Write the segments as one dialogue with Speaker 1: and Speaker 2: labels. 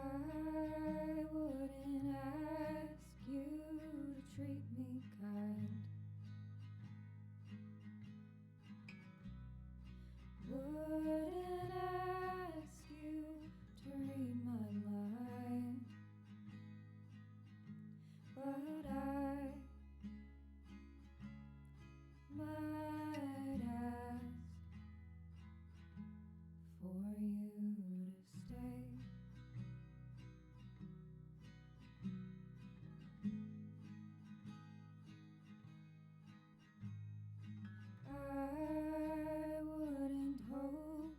Speaker 1: I wouldn't ask you to treat me kind. Wouldn't ask you to read my mind. But I might ask for you to stay. I wouldn't hope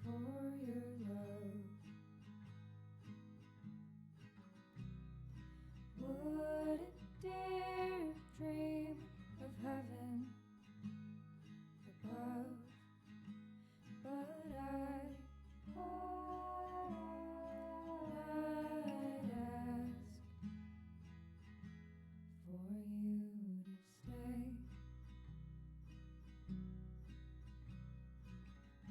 Speaker 1: for your love. Wouldn't dare dream of heaven above. But I might ask for you to stay.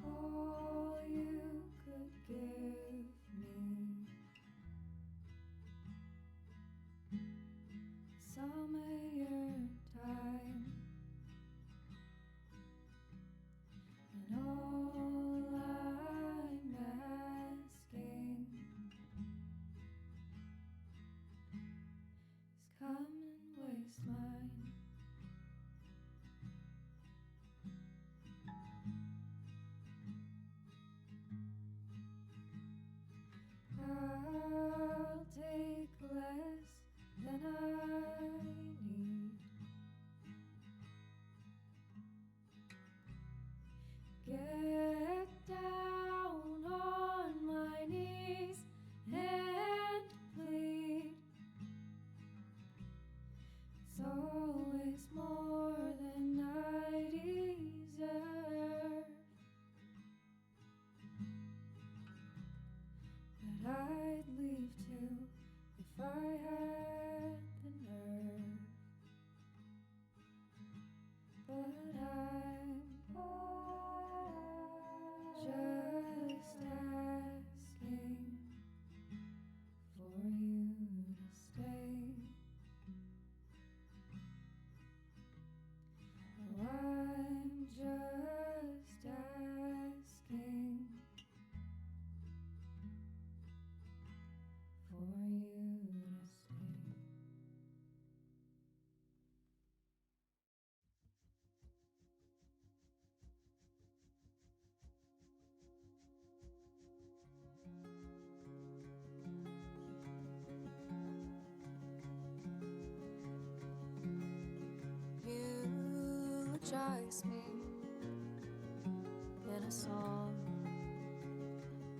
Speaker 1: All you could give me, some of your time, and all I'm asking is come and waste mine. I'll take less than I need. Get down on my knees and plead. It's always more than I deserve, that I'd leave too if I had the nerve. But I'm just asking for you to stay. Oh, I'm just asking for you to stay. Eulogize me in a song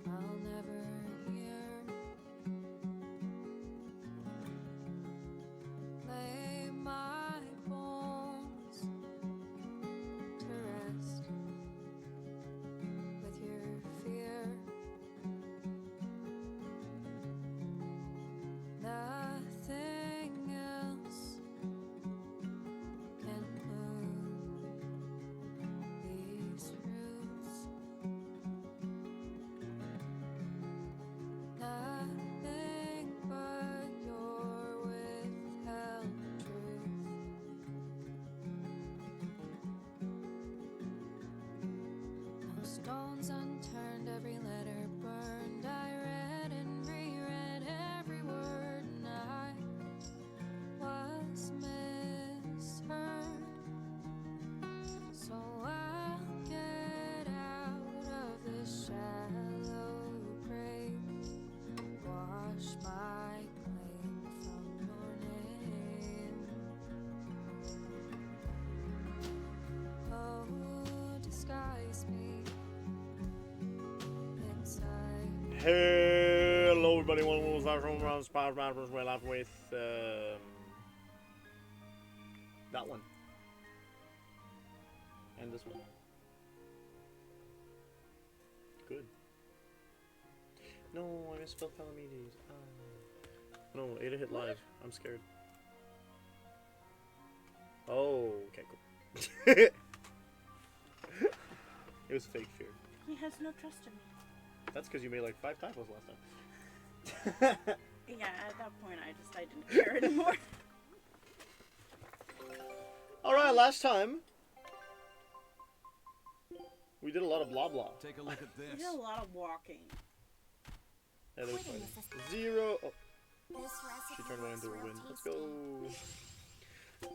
Speaker 1: I'll never hear. Lay my bones to rest with your fear. Nothing else can move these roots. Nothing but your withheld truth. No stones unturned, every letter burned. I read and reread every word, and I was misheard. So I'll get out of this shallow grave, wash my claim from your name. Oh, disguise me inside.
Speaker 2: Hello, everybody. One was our home round spot rappers. We're left with that one and this one. Good. No, I misspelled Palamedes. No, Ada hit live. I'm scared. Oh, okay, cool. It was fake fear.
Speaker 3: He has no trust in me.
Speaker 2: That's because you made like 5 typos last time.
Speaker 3: Yeah, at that point, I didn't care anymore.
Speaker 2: Alright, last time we did a lot of blah blah.
Speaker 4: Take a look at
Speaker 3: We
Speaker 4: this.
Speaker 3: did a lot of walking.
Speaker 2: Yeah, there's
Speaker 5: Quitting
Speaker 2: fighting.
Speaker 5: this is-
Speaker 2: 0. Oh,
Speaker 5: This recipe
Speaker 2: she turned one
Speaker 5: looks
Speaker 2: into a
Speaker 5: real
Speaker 2: win. Let's
Speaker 5: tasty.
Speaker 2: go.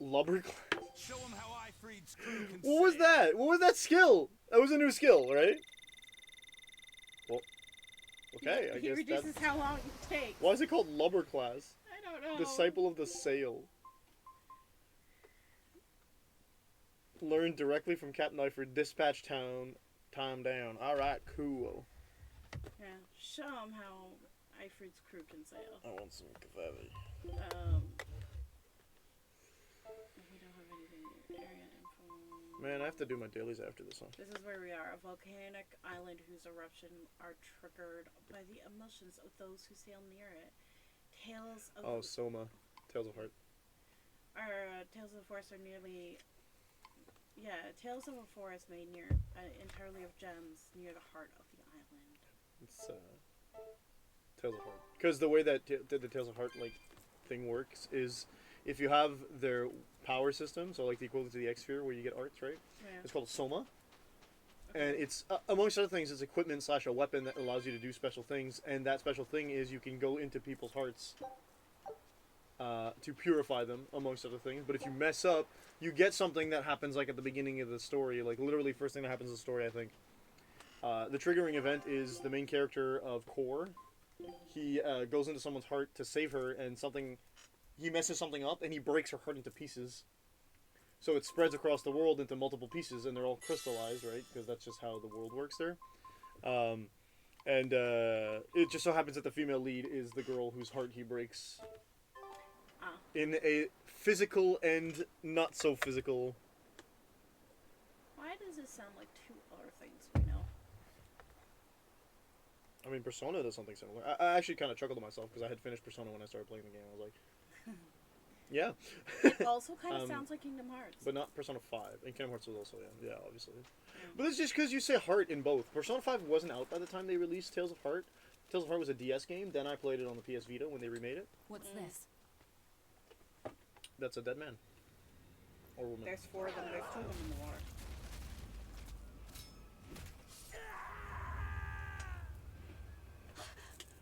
Speaker 2: Lubber class.
Speaker 4: Show them how Ifreed's crew can
Speaker 2: What was
Speaker 4: sail.
Speaker 2: that? What was that skill? That was a new skill, right? Well, okay, I
Speaker 3: He
Speaker 2: guess
Speaker 3: reduces
Speaker 2: that's...
Speaker 3: how long it takes.
Speaker 2: Why is it called Lubber class?
Speaker 3: I don't know.
Speaker 2: Disciple of the Sail. Learn directly from Captain Iford. Dispatch time down. Alright, cool.
Speaker 3: Yeah, show him how Ifrid's crew can sail.
Speaker 2: I want some kebab.
Speaker 3: We don't have anything new. Area info.
Speaker 2: Man, I have to do my dailies after this one.
Speaker 3: This is where we are. A volcanic island whose eruption are triggered by the emotions of those who sail near it. Tales of
Speaker 2: Oh, Soma. Tales of Heart.
Speaker 3: Tales of the Forest are nearly. Yeah, Tales of a Forest made near entirely of gems near the heart of the island.
Speaker 2: It's Tales of Heart. Because the way that the Tales of Heart like thing works is if you have their power system, so like the equivalent to the X Sphere where you get arts, right?
Speaker 3: Yeah.
Speaker 2: It's called Soma. And it's, amongst other things, it's equipment / a weapon that allows you to do special things. And that special thing is you can go into people's hearts to purify them, amongst other things. But if you mess up, you get something that happens like at the beginning of the story. Like literally first thing that happens in the story, I think. The triggering event is the main character of Core. He goes into someone's heart to save her, and he messes something up, and he breaks her heart into pieces. So it spreads across the world into multiple pieces, and they're all crystallized, right? Because that's just how the world works there. It just so happens that the female lead is the girl whose heart he breaks. In a physical and not so physical.
Speaker 3: Why does it sound like two other things we know?
Speaker 2: I mean, Persona does something similar. I actually kind of chuckled to myself because I had finished Persona when I started playing the game. I was like, yeah.
Speaker 3: It also kind of sounds like Kingdom Hearts.
Speaker 2: But not Persona 5. And Kingdom Hearts was also, yeah, obviously. But it's just because you say heart in both. Persona 5 wasn't out by the time they released Tales of Heart. Tales of Heart was a DS game. Then I played it on the PS Vita when they remade it.
Speaker 5: What's this?
Speaker 2: That's a dead man. Or woman.
Speaker 3: There's 4 of them. There's 2 of them in the water.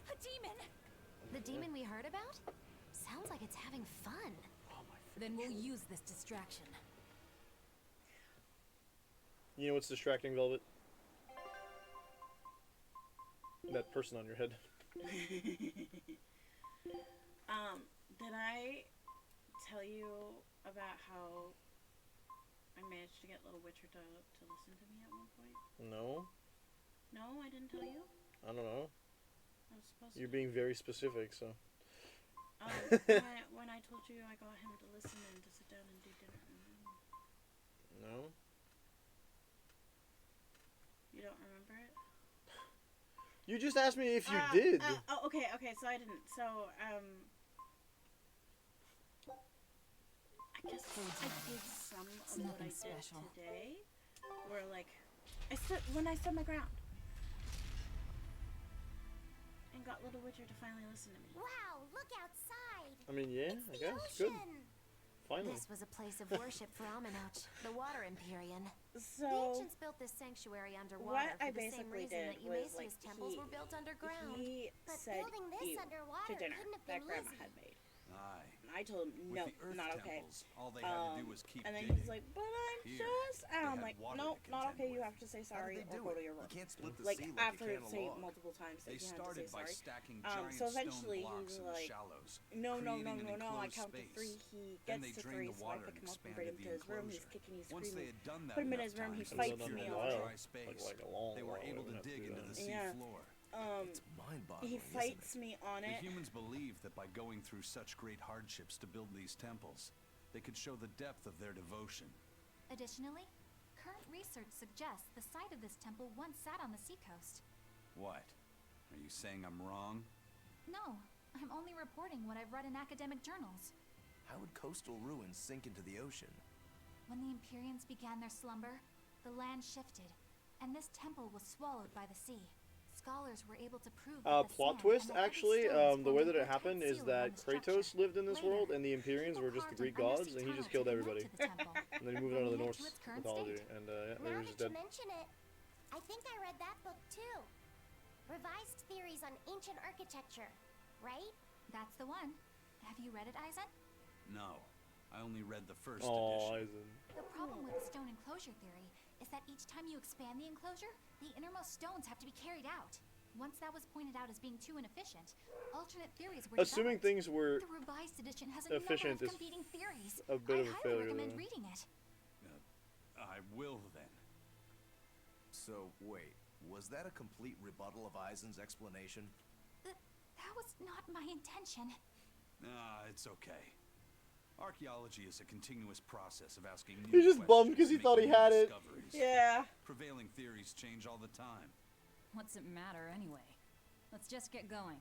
Speaker 5: A demon! The demon we heard about? Sounds like it's having fun. Then we'll use this distraction.
Speaker 2: You know what's distracting, Velvet? That person on your head.
Speaker 3: Did I tell you about how I managed to get Little Witcher to listen to me at one point?
Speaker 2: No?
Speaker 3: No, I didn't tell you?
Speaker 2: I don't know.
Speaker 3: I was supposed
Speaker 2: You're
Speaker 3: to.
Speaker 2: being very specific, so.
Speaker 3: When I told you I got him to listen and to sit down and do dinner.
Speaker 2: No?
Speaker 3: You don't remember it?
Speaker 2: You just asked me if you did.
Speaker 3: Okay, so I didn't. So, I guess I did some of what I did
Speaker 5: special.
Speaker 3: today. Where, like, when I stood my ground. And got Little Witcher to finally listen to me.
Speaker 5: Wow, look outside!
Speaker 2: I mean, yeah,
Speaker 5: It's
Speaker 2: I
Speaker 5: the
Speaker 2: guess.
Speaker 5: ocean!
Speaker 2: Good. Finally.
Speaker 5: This was a place of worship for Aminoch, the Water Empyrean. The
Speaker 3: So,
Speaker 5: ancients built this sanctuary underwater
Speaker 3: what I
Speaker 5: for the same
Speaker 3: basically
Speaker 5: reason
Speaker 3: did
Speaker 5: that
Speaker 3: was,
Speaker 5: Eumasia's
Speaker 3: like,
Speaker 5: temples were built underground.
Speaker 3: he
Speaker 5: But
Speaker 3: said
Speaker 5: building this
Speaker 3: ew
Speaker 5: underwater
Speaker 3: to dinner
Speaker 5: couldn't have
Speaker 3: that
Speaker 5: been
Speaker 3: Grandma
Speaker 5: easy.
Speaker 3: had made.
Speaker 4: Aye.
Speaker 3: And I told him, no,
Speaker 4: With the Earth
Speaker 3: not okay.
Speaker 4: temples, all they had to do was keep
Speaker 3: And then
Speaker 4: digging.
Speaker 3: he's like, but I'm
Speaker 4: Here,
Speaker 3: just... And I'm
Speaker 4: had
Speaker 3: like,
Speaker 4: water
Speaker 3: nope,
Speaker 4: to
Speaker 3: not
Speaker 4: contend
Speaker 3: okay, you
Speaker 4: with.
Speaker 3: have to say
Speaker 6: How did
Speaker 3: sorry
Speaker 6: they
Speaker 3: or
Speaker 6: do
Speaker 3: go to
Speaker 6: it?
Speaker 3: your room.
Speaker 6: You can't split the
Speaker 3: Like,
Speaker 6: sea like
Speaker 3: after
Speaker 6: you can a
Speaker 3: saying
Speaker 6: log.
Speaker 3: multiple times that
Speaker 4: They
Speaker 3: you had to say
Speaker 4: started by
Speaker 3: sorry.
Speaker 4: stacking giant
Speaker 3: So eventually
Speaker 4: stone blocks
Speaker 3: he's
Speaker 4: in the
Speaker 3: like,
Speaker 4: shallows,
Speaker 3: no,
Speaker 4: creating an
Speaker 3: I
Speaker 4: enclosed
Speaker 3: count to
Speaker 4: space.
Speaker 3: 3, he
Speaker 4: Then
Speaker 3: gets
Speaker 4: they
Speaker 3: to
Speaker 4: drained
Speaker 3: 3,
Speaker 4: the
Speaker 3: so I
Speaker 4: water
Speaker 3: pick
Speaker 4: and
Speaker 3: him up and bring him
Speaker 4: expanded
Speaker 3: to
Speaker 4: the
Speaker 3: his room, he's
Speaker 4: enclosure.
Speaker 3: kicking, he's
Speaker 4: Once they
Speaker 3: screaming.
Speaker 4: had done that
Speaker 3: Put him in
Speaker 4: enough
Speaker 3: his room, he
Speaker 4: times,
Speaker 3: fights
Speaker 4: they
Speaker 3: me
Speaker 4: secured
Speaker 3: all
Speaker 4: the
Speaker 3: day.
Speaker 4: dry space.
Speaker 2: Like a long
Speaker 4: They were
Speaker 2: while,
Speaker 4: able
Speaker 2: we're
Speaker 4: to
Speaker 2: gonna have to
Speaker 4: dig
Speaker 2: do
Speaker 4: into
Speaker 2: that.
Speaker 4: the sea
Speaker 3: Yeah.
Speaker 4: floor.
Speaker 6: It's mind-boggling.
Speaker 3: He
Speaker 6: isn't
Speaker 3: fights
Speaker 6: it?
Speaker 3: me on
Speaker 4: The
Speaker 3: it.
Speaker 4: humans believed that by going through such great hardships to build these temples, they could show the depth of their devotion.
Speaker 7: Additionally, current research suggests the site of this temple once sat on the seacoast.
Speaker 4: What? Are you saying I'm wrong?
Speaker 7: No, I'm only reporting what I've read in academic journals.
Speaker 6: How would coastal ruins sink into the ocean?
Speaker 7: When the Empyreans began their slumber, the land shifted, and this temple was swallowed by the sea. scholars were able to prove that the
Speaker 2: Plot
Speaker 7: sand
Speaker 2: twist,
Speaker 7: and the heavy
Speaker 2: actually,
Speaker 7: stones
Speaker 2: the way
Speaker 7: formed
Speaker 2: that
Speaker 7: an
Speaker 2: it happened
Speaker 7: airtight
Speaker 2: is
Speaker 7: sealing on
Speaker 2: that
Speaker 7: the structure.
Speaker 2: Kratos lived in this
Speaker 7: Later,
Speaker 2: world, and the Empyreans
Speaker 7: people
Speaker 2: were just the
Speaker 7: carved
Speaker 2: Greek
Speaker 7: an
Speaker 2: gods,
Speaker 7: undersea
Speaker 2: and he just
Speaker 7: tunnel
Speaker 2: killed
Speaker 7: to
Speaker 2: everybody.
Speaker 7: connect to the temple.
Speaker 2: And then he moved on to the
Speaker 7: Bringing it
Speaker 2: Norse
Speaker 7: to its current
Speaker 2: mythology,
Speaker 7: state.
Speaker 2: and yeah, they
Speaker 8: Now
Speaker 2: were just
Speaker 8: that you
Speaker 2: dead.
Speaker 8: mention it, I think I read that book too. Revised Theories on Ancient Architecture, right?
Speaker 7: That's the one. Have you read it, Eisen?
Speaker 4: No, I only read the first
Speaker 2: Oh,
Speaker 4: edition.
Speaker 2: Eisen.
Speaker 7: The problem with the stone enclosure theory is that each time you expand the enclosure, the innermost stones have to be carried out. Once that was pointed out as being too inefficient, alternate theories were
Speaker 2: Assuming
Speaker 7: developed.
Speaker 2: things were
Speaker 7: The revised edition has a
Speaker 2: efficient
Speaker 7: number
Speaker 2: is
Speaker 7: of competing theories.
Speaker 2: a bit of a
Speaker 7: I highly
Speaker 2: failure,
Speaker 7: recommend
Speaker 2: though.
Speaker 7: reading it.
Speaker 4: I will then.
Speaker 6: So, wait, was that a complete rebuttal of Eisen's explanation?
Speaker 7: That was not my intention.
Speaker 4: It's okay. Archaeology is a continuous process of asking new
Speaker 2: He's just bummed
Speaker 4: questions
Speaker 2: 'cause he
Speaker 4: and
Speaker 2: thought he
Speaker 4: making
Speaker 2: had
Speaker 4: new
Speaker 2: it.
Speaker 4: discoveries.
Speaker 3: Yeah.
Speaker 4: Prevailing theories change all the time.
Speaker 9: What's it matter anyway? Let's just get going.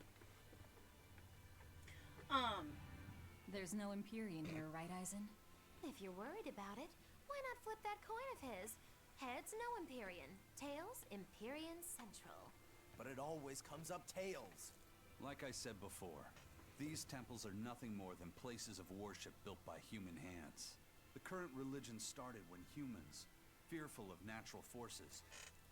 Speaker 9: There's no Empyrean here, right, Eisen?
Speaker 5: If you're worried about it, why not flip that coin of his? Heads, no Empyrean. Tails, Empyrean Central.
Speaker 6: But it always comes up tails.
Speaker 4: Like I said before, these temples are nothing more than places of worship built by human hands. The current religion started when humans, fearful of natural forces,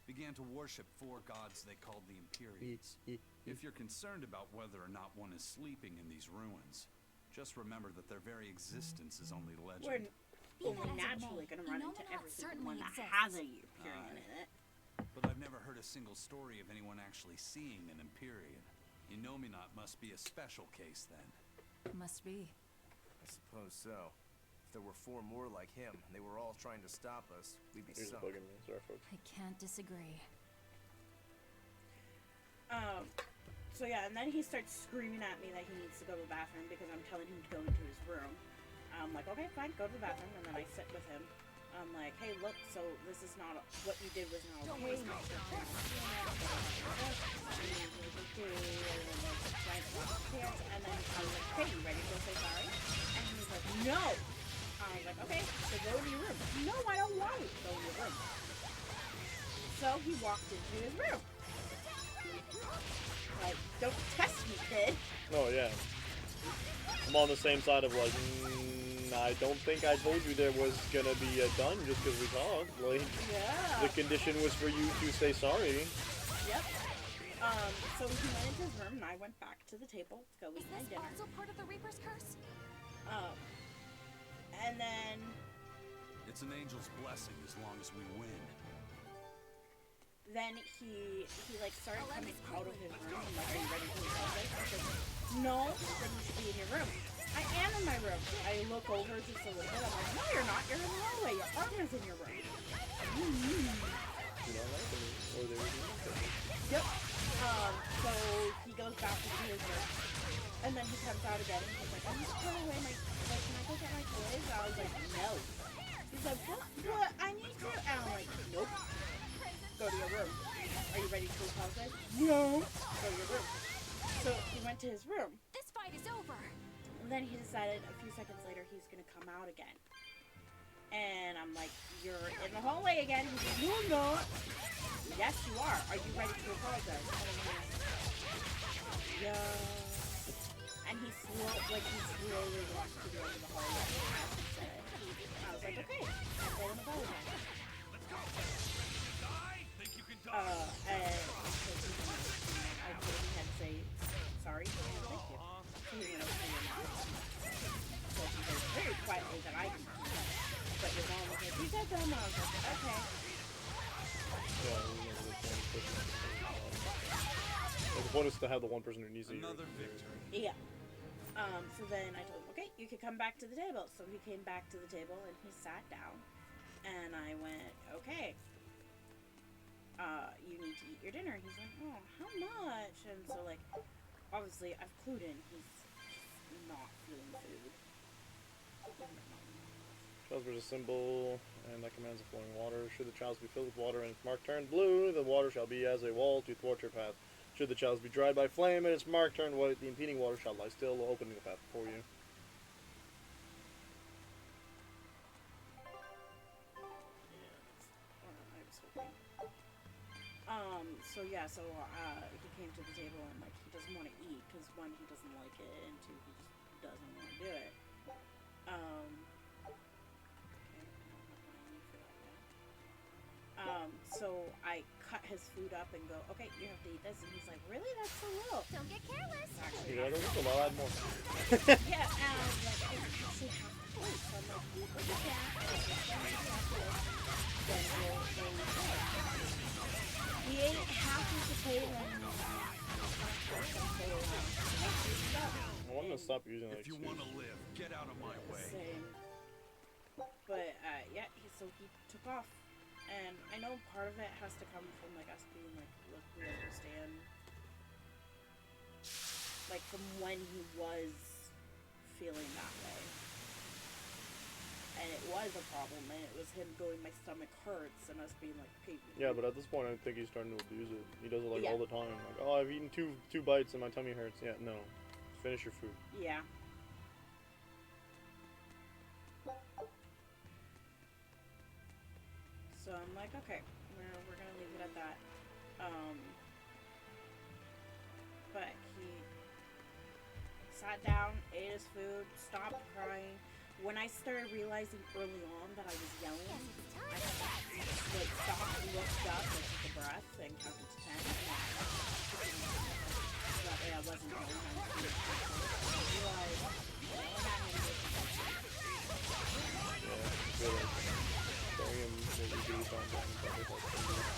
Speaker 4: began to worship four gods they called the Empyreans. If you're concerned about whether or not one is sleeping in these ruins, just remember that their very existence is only legend.
Speaker 3: We're
Speaker 7: Be that
Speaker 3: only
Speaker 7: as it
Speaker 3: naturally
Speaker 7: may,
Speaker 3: going to run into
Speaker 7: Inominat
Speaker 3: every single
Speaker 7: certainly
Speaker 3: one that
Speaker 7: exists.
Speaker 3: has a Empyrean in it.
Speaker 4: But I've never heard a single story of anyone actually seeing an Empyrean. Inominat must be a special case then.
Speaker 9: Must be.
Speaker 6: I suppose so. If there were four more like him, and they were all trying to stop us, we'd be
Speaker 2: Here's
Speaker 6: sunk.
Speaker 2: bugging me. Sorry, folks.
Speaker 9: I can't disagree.
Speaker 3: So yeah, and then he starts screaming at me that he needs to go to the bathroom because I'm telling him to go into his room. I'm like, okay, fine, go to the bathroom, and then I sit with him. I'm like, hey, look, so this is not what you did was not okay. And then I was like, okay, you ready to go say sorry? And he was like, no. I was like, okay, so go in your room. No, I don't want to go in your room. So he walked into his room. Like, don't test me, kid.
Speaker 2: Oh, yeah. I'm on the same side of, like, I don't think I told you there was gonna be a done just because we talked. Like,
Speaker 3: Yeah.
Speaker 2: the condition was for you to say sorry.
Speaker 3: Yep. So he went into his room and I went back to the table to go
Speaker 7: Is
Speaker 3: eat my
Speaker 7: this
Speaker 3: dinner.
Speaker 7: also part of the Reaper's curse?
Speaker 3: And then
Speaker 4: It's an angel's blessing as long as we win.
Speaker 3: he like started coming out of his room. I'm like, are you ready to tell this? I said, no, then you should be in your room. I am in my room. I look over just a little bit. I'm like, no, you're not. You're in the hallway. Your arm is in your room.
Speaker 2: You know, like, or they were doing okay.
Speaker 3: Yep. So he goes back into his room. And then he comes out again and he's like, I'm just throwing away my, like, can I go get my toys? I was like, no. He's like, what? I need to. And I'm like, nope. Go to your room. Are you ready to apologize? No. Go to your room. So he went to his room.
Speaker 7: This fight is over.
Speaker 3: And then he decided a few seconds later he's going to come out again. And I'm like, you're in the hallway again. He's like, no, I'm not. Yes, you are. Are you ready to apologize? And I'm like, yeah. And he slowly walked to the end of the hallway as he said it. I was like, okay, I'll go and apologize. And so I told him he had to say sorry and thank you. So he went over to your mom. So he said very quietly that I didn't do that. But your mom was like, you said that, Mom. I was like, okay.
Speaker 2: Yeah, we were the one person. Like, the point is to have the one person who needs to hear it.
Speaker 4: Another victory.
Speaker 3: Yeah. So then I told him, okay, you could come back to the table. So he came back to the table and he sat down. And I went, okay. You need to eat your dinner. He's like, oh, how much? And so, like, obviously, I've clued in. He's not feeling food.
Speaker 2: Chalice is a symbol, and that commands the flowing water. Should the chalice be filled with water and its mark turned blue, the water shall be as a wall to thwart your path. Should the chalice be dried by flame and its mark turned white, the impeding water shall lie still, opening the path before you.
Speaker 3: So yeah, so he came to the table and like he doesn't want to eat because one, he doesn't like it, and two, he just doesn't want to do it. Okay, so I cut his food up and go, okay, you have to eat this, and he's like, really? That's so little.
Speaker 8: Don't get careless.
Speaker 3: Actually,
Speaker 2: Yeah, I'll add more.
Speaker 3: yeah, and I was like, it's actually half the plate, so I'm like, eat what you can, then we'll he ate half of the plate and
Speaker 2: Well, I'm gonna stop using that
Speaker 4: If you
Speaker 2: excuse.
Speaker 4: want to live, get out of my way.
Speaker 3: same. But yeah, so he took off, and I know part of it has to come from like us being like, look, we understand, like from when he was feeling that way. And it was a problem, and it was him going, my stomach hurts, and us being like, hey.
Speaker 2: Yeah, but at this point, I think he's starting to abuse it. He does it like
Speaker 3: Yeah.
Speaker 2: all the time. Like, oh, I've eaten two bites and my tummy hurts. Yeah, no, just finish your food.
Speaker 3: Yeah. So I'm like, okay, we're gonna leave it at that. But he sat down, ate his food, stopped crying. When I started realizing early on that I was yelling, I like stopped, looked up, and took a breath, and counted to 10. That way I wasn't yelling. I was being I realized
Speaker 2: Yeah, really. Showing him what we do sometimes probably helps him do it.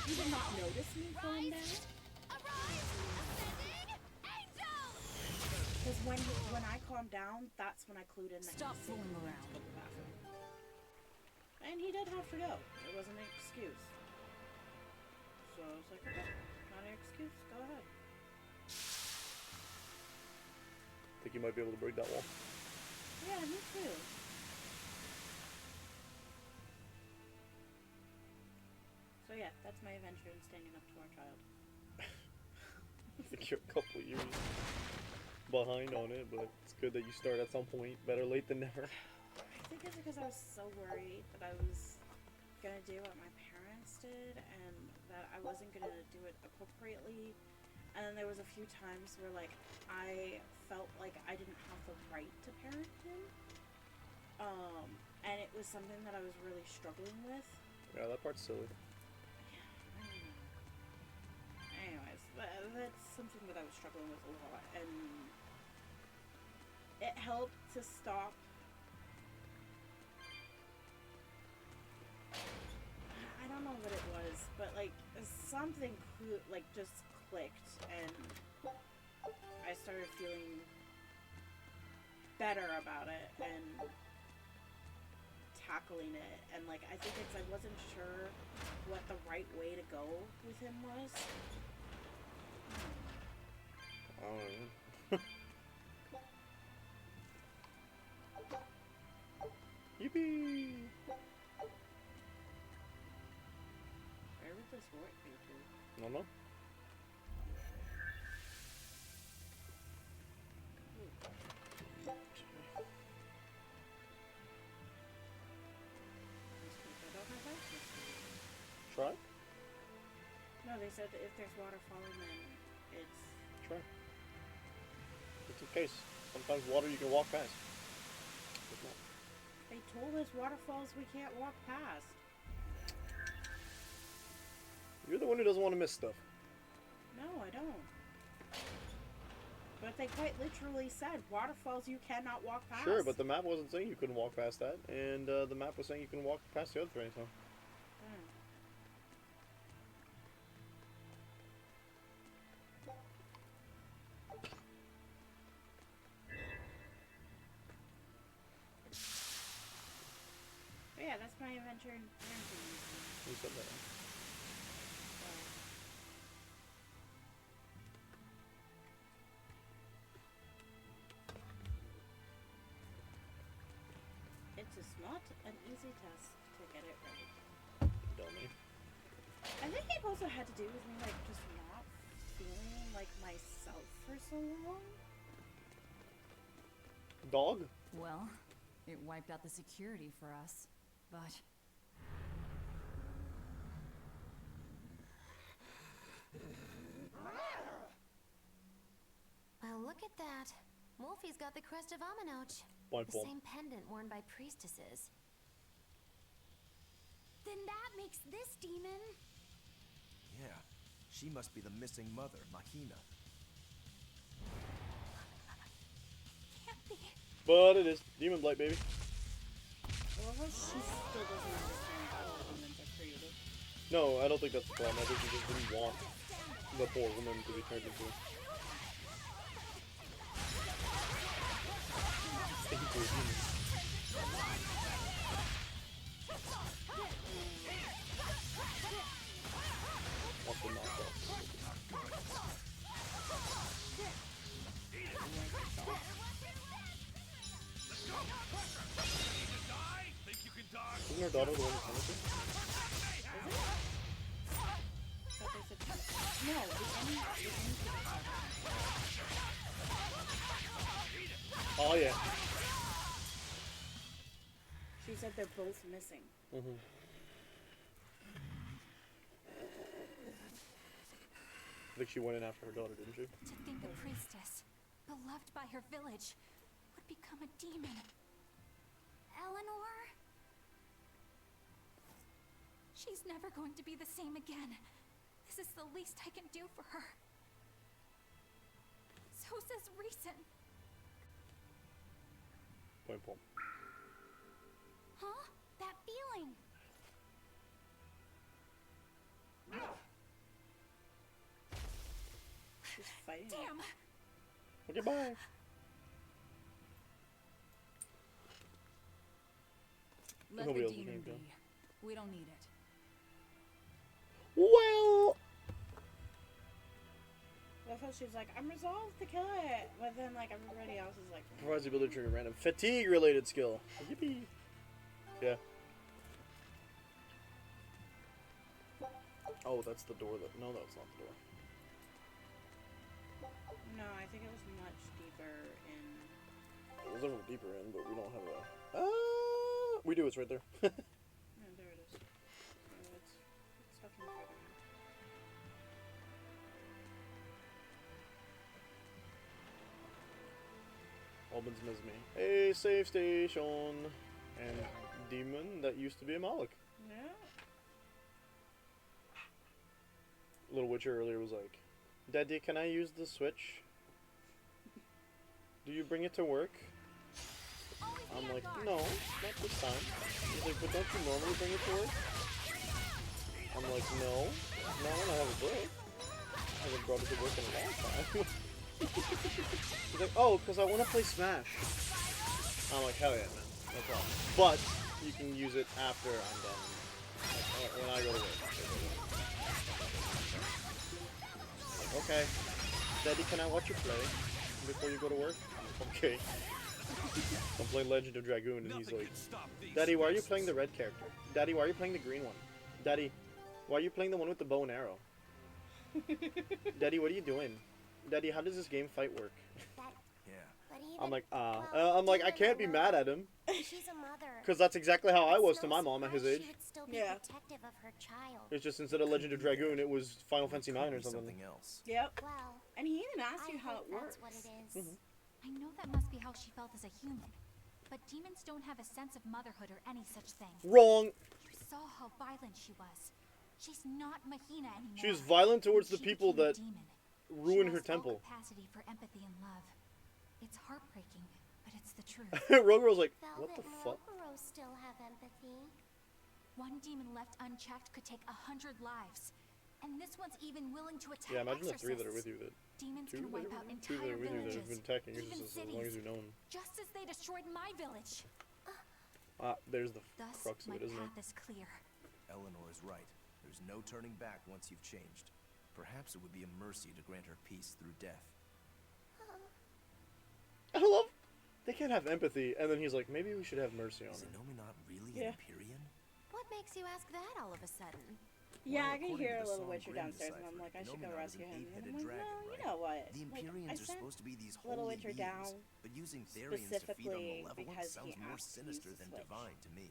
Speaker 3: You did not notice me falling down? Because when I calmed down, that's when I clued in that
Speaker 9: Stop
Speaker 3: he was
Speaker 9: fooling
Speaker 3: to
Speaker 9: around.
Speaker 3: go to the bathroom. And he did have to go. It wasn't an excuse. So I was like, okay, not an excuse, go ahead.
Speaker 2: Think you might be able to break that wall.
Speaker 3: Yeah, me too. So yeah, that's my adventure in standing up to our child.
Speaker 2: I think you're a couple of years behind on it, but it's good that you start at some point. Better late than never.
Speaker 3: I think it's because I was so worried that I was gonna do what my parents did and that I wasn't gonna do it appropriately. And then there was a few times where like I felt like I didn't have the right to parent him. And it was something that I was really struggling with.
Speaker 2: Yeah, that part's silly.
Speaker 3: I don't know. Anyways, that's something that I was struggling with a lot, and it helped to stop. I don't know what it was, but like something like just clicked, and I started feeling better about it and tackling it. And like I think it's I wasn't sure what the right way to go with him was.
Speaker 2: I don't know. Yippee!
Speaker 3: Where would this work be to?
Speaker 2: No, no. Try?
Speaker 3: No, they said that if there's water falling, then it's...
Speaker 2: Try. It's a case. Sometimes water you can walk past. There's not.
Speaker 3: They told us waterfalls we can't walk past.
Speaker 2: You're the one who doesn't want to miss stuff.
Speaker 3: No, I don't. But they quite literally said waterfalls you cannot walk past.
Speaker 2: Sure, but the map wasn't saying you couldn't walk past that, and the map was saying you can walk past the other three, so.
Speaker 3: But yeah, that's my adventure in parenting.
Speaker 2: You said that.
Speaker 3: It's not an easy task to get it right.
Speaker 2: Dummy.
Speaker 3: I think it also had to do with me like just not feeling like myself for so long.
Speaker 2: Dog?
Speaker 9: Well, it wiped out the security for us, but
Speaker 5: trophy's got the crest of Aminoch.
Speaker 2: Point
Speaker 5: The
Speaker 2: blank.
Speaker 5: same pendant worn by priestesses.
Speaker 8: Then that makes this demon.
Speaker 6: Yeah, she must be the missing mother, Mahina.
Speaker 7: Can't be.
Speaker 2: But it is Demon Blight, baby.
Speaker 3: I love how she still doesn't understand how demons are created.
Speaker 2: No, I don't think that's the problem. I think he just didn't want the poor woman to be turned into. Into a demon. What's the knockoff? Isn't her daughter the one who's finishing?
Speaker 3: Thought they said no, the enemy
Speaker 2: Oh yeah.
Speaker 3: She said they're both missing.
Speaker 2: Mm-hmm. I think she went in after her daughter, didn't she?
Speaker 7: To think a priestess, beloved by her village, would become a demon. Eleanor? She's never going to be the same again. This is the least I can do for her. So says reason.
Speaker 2: Point blank.
Speaker 7: Huh? That feeling.
Speaker 3: She's fighting.
Speaker 7: Damn.
Speaker 2: Okay, bye.
Speaker 9: Let
Speaker 2: Nobody
Speaker 9: the
Speaker 2: else is
Speaker 9: demon
Speaker 2: gonna
Speaker 9: be. We don't need it.
Speaker 2: Well,
Speaker 3: I love how she's like, I'm resolved to kill it. But then, like, everybody else is like,
Speaker 2: provides the ability to trigger random fatigue-related skill. Yippee. Yeah. Oh, that's the door that... No, that's not the door.
Speaker 3: no, I think it was much deeper in.
Speaker 2: It was a little deeper in, but we don't have a... we do, it's right there.
Speaker 3: No, there it is. No, it's fucking further in.
Speaker 2: Opens Mizme. A safe station. And demon that used to be a Moloch.
Speaker 3: Yeah.
Speaker 2: Little Witcher earlier was like, Daddy, can I use the Switch? Do you bring it to work? I'm like, no, not this time. He's like, but don't you normally bring it to work? I'm like, no, not when I have a break. I haven't brought it to work in a long time. He's like, oh, because I want to play Smash. I'm like, hell yeah, man, no problem. But you can use it after I'm done. Like, when I go to work. Okay. Daddy, can I watch you play before you go to work? Okay. I'm playing Legend of Dragoon, and he's like, Daddy, why are you playing the red character? Daddy, why are you playing the green one? Daddy, why are you playing the one with the bow and arrow? Daddy, what are you doing? Daddy, how does this game fight work?
Speaker 6: Yeah.
Speaker 8: But even,
Speaker 2: I'm like,
Speaker 8: well,
Speaker 2: I'm like, I
Speaker 8: even
Speaker 2: can't be
Speaker 8: Eleanor,
Speaker 2: mad at him.
Speaker 8: She's a mother.
Speaker 2: Because that's exactly how I
Speaker 8: It's
Speaker 2: was to
Speaker 8: no
Speaker 2: my mom at his
Speaker 8: surprise
Speaker 2: age.
Speaker 8: She would still be
Speaker 3: Yeah.
Speaker 8: protective of her child.
Speaker 2: It's just instead of Legend of Dragoon, it was Final Fantasy
Speaker 6: Could
Speaker 2: 9 or
Speaker 6: be
Speaker 2: something.
Speaker 6: something else.
Speaker 3: Yep.
Speaker 8: Well,
Speaker 3: And he even asked
Speaker 8: I
Speaker 3: you how
Speaker 8: hope
Speaker 3: it works.
Speaker 8: that's what it is.
Speaker 7: I know that must be how she felt as a human. But demons don't have a sense of motherhood or any such thing.
Speaker 2: Wrong!
Speaker 7: You saw how violent she was. She's not Mahina anymore.
Speaker 2: She was violent towards the
Speaker 7: She
Speaker 2: people
Speaker 7: became a
Speaker 2: that
Speaker 7: demon.
Speaker 2: ruined
Speaker 7: She
Speaker 2: her
Speaker 7: lost all
Speaker 2: temple.
Speaker 7: capacity for empathy and love. It's heartbreaking, but it's the truth.
Speaker 2: Rogoro's like, what
Speaker 8: Velvet
Speaker 2: the
Speaker 8: and
Speaker 2: fuck?
Speaker 8: Rogoro still have empathy.
Speaker 7: One demon left unchecked could take 100 lives. And this one's even willing to attack
Speaker 2: Yeah, imagine the three that are
Speaker 7: exorcists.
Speaker 2: with you that...
Speaker 7: Demons
Speaker 2: Two
Speaker 7: can wipe
Speaker 2: that
Speaker 7: out
Speaker 2: are with you? Two that
Speaker 7: entire
Speaker 2: are with you that
Speaker 7: villages,
Speaker 2: have been attacking
Speaker 7: even
Speaker 2: exorcists as long
Speaker 7: cities,
Speaker 2: as you've known.
Speaker 7: just as they destroyed my village.
Speaker 2: There's the
Speaker 7: Thus,
Speaker 2: crux of
Speaker 7: my
Speaker 2: it, isn't it?
Speaker 7: path is clear.
Speaker 6: Eleanor is right. There's no turning back once you've changed. Perhaps it would be a mercy to grant her peace through death.
Speaker 2: I love... They can't have empathy, and then he's like, maybe we should have mercy on
Speaker 6: Is
Speaker 2: her.
Speaker 6: Inomi not really
Speaker 3: Yeah.
Speaker 6: an Empyrean?
Speaker 5: What makes you ask that all of a sudden?
Speaker 3: Yeah,
Speaker 6: Well,
Speaker 3: I can
Speaker 6: according
Speaker 3: hear
Speaker 6: to
Speaker 3: a
Speaker 6: the
Speaker 3: little
Speaker 6: song
Speaker 3: Witcher
Speaker 6: Grimm
Speaker 3: downstairs, and I'm
Speaker 6: deciphered,
Speaker 3: like, I should go
Speaker 6: Inominat is
Speaker 3: rescue
Speaker 6: an
Speaker 3: him. And
Speaker 6: eight-headed
Speaker 3: I'm like,
Speaker 6: dragon,
Speaker 3: no, you
Speaker 6: right?
Speaker 3: know what?
Speaker 6: The
Speaker 3: Like, I
Speaker 6: Empyreans are
Speaker 3: sent
Speaker 6: supposed to be these
Speaker 3: Little
Speaker 6: holy
Speaker 3: Witcher
Speaker 6: beings,
Speaker 3: down
Speaker 6: but using Therians to feed on
Speaker 3: specifically
Speaker 6: malevolence
Speaker 3: because he
Speaker 6: sounds more
Speaker 3: asked to use
Speaker 6: sinister
Speaker 3: the
Speaker 6: than
Speaker 3: Switch.
Speaker 6: divine to me.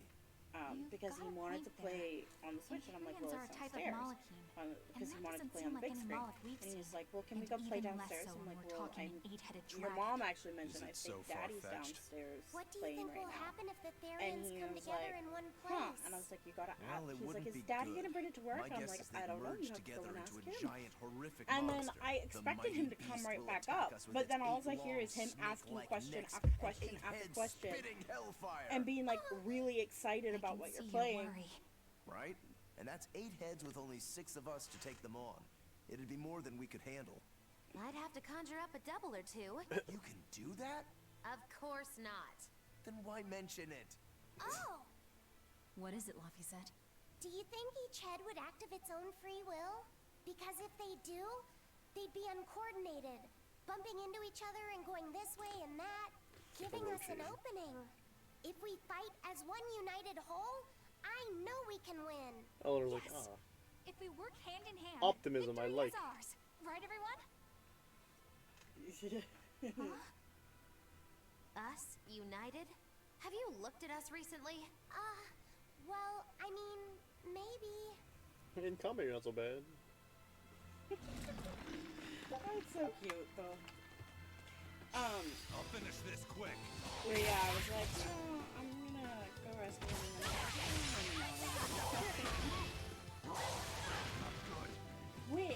Speaker 3: because he
Speaker 7: You've
Speaker 3: wanted
Speaker 7: got
Speaker 3: to
Speaker 7: a point
Speaker 3: play on the Switch, and I'm like, well,
Speaker 7: Empyreans are
Speaker 3: it's
Speaker 7: a type of
Speaker 3: downstairs.
Speaker 7: molecule.
Speaker 3: Because he
Speaker 7: And
Speaker 3: wanted to
Speaker 7: Doesn't
Speaker 3: play
Speaker 7: seem
Speaker 3: on the
Speaker 7: like
Speaker 3: big
Speaker 7: any
Speaker 3: screen.
Speaker 7: Moloch we've
Speaker 3: And he's
Speaker 7: seen.
Speaker 3: like, well, can we
Speaker 7: And
Speaker 3: go play
Speaker 7: even less
Speaker 3: downstairs?
Speaker 7: so
Speaker 3: I'm
Speaker 7: when
Speaker 3: like,
Speaker 7: we're
Speaker 3: well,
Speaker 7: talking an 8-headed
Speaker 3: your
Speaker 7: dragon.
Speaker 3: mom actually mentioned, I
Speaker 4: it
Speaker 3: think
Speaker 4: so
Speaker 3: Daddy's
Speaker 4: far-fetched?
Speaker 3: downstairs
Speaker 8: What do you
Speaker 3: playing
Speaker 8: think
Speaker 3: right
Speaker 8: will
Speaker 3: now.
Speaker 8: happen if the
Speaker 3: And
Speaker 8: Therians
Speaker 3: he
Speaker 8: come
Speaker 3: was
Speaker 8: together
Speaker 3: like,
Speaker 8: in one
Speaker 3: huh?
Speaker 8: place?
Speaker 3: And I was like, you gotta
Speaker 6: Well,
Speaker 3: ask.
Speaker 6: it
Speaker 3: He's like,
Speaker 6: wouldn't
Speaker 3: is
Speaker 6: be
Speaker 3: Daddy
Speaker 6: good.
Speaker 3: gonna bring it to work?
Speaker 6: My
Speaker 3: I'm
Speaker 6: guess
Speaker 3: like,
Speaker 6: is they
Speaker 3: I don't know. You
Speaker 6: merged
Speaker 3: have to go
Speaker 6: together
Speaker 3: and
Speaker 6: into
Speaker 3: ask
Speaker 6: a
Speaker 3: him.
Speaker 6: giant, horrific
Speaker 3: And then
Speaker 6: monster.
Speaker 3: I
Speaker 6: The
Speaker 3: expected
Speaker 6: mighty
Speaker 3: him to come
Speaker 6: beast
Speaker 3: right
Speaker 6: will
Speaker 3: back
Speaker 6: attack
Speaker 3: up,
Speaker 6: us with
Speaker 3: but
Speaker 6: its
Speaker 3: then all
Speaker 6: 8
Speaker 3: I hear is him
Speaker 6: long,
Speaker 3: asking
Speaker 6: snake-like
Speaker 3: question
Speaker 6: necks
Speaker 3: after
Speaker 6: and
Speaker 3: question
Speaker 6: 8
Speaker 3: after
Speaker 6: heads
Speaker 3: question,
Speaker 6: spitting hellfire.
Speaker 3: and being like really excited
Speaker 7: I
Speaker 3: about
Speaker 7: can
Speaker 3: what you're
Speaker 7: see
Speaker 3: playing.
Speaker 7: your worry.
Speaker 6: Right? And that's 8 heads with only 6 of us to take them on. It'd be more than we could handle.
Speaker 5: I'd have to conjure up a double or two.
Speaker 6: You can do that?
Speaker 5: Of course not.
Speaker 6: Then why mention it?
Speaker 8: Oh!
Speaker 9: What is it, Laphicet?
Speaker 8: Do you think each head would act of its own free will? Because if they do, they'd be uncoordinated, bumping into each other and going this way and that, giving us an opening. If we fight as one united whole, I know we can win.
Speaker 2: Eleanor's like,
Speaker 7: Yes.
Speaker 2: ah.
Speaker 7: If we work hand in hand,
Speaker 2: Optimism, I
Speaker 7: victory
Speaker 2: like.
Speaker 7: is ours. Right, everyone?
Speaker 5: Us? United? Have you looked at us recently?
Speaker 8: Well, I mean, maybe.
Speaker 2: In combat, you're not so bad.
Speaker 3: That's so cute, though.
Speaker 4: I'll finish this quick.
Speaker 3: But yeah, I was like, no, I'm gonna go rescue him. And which,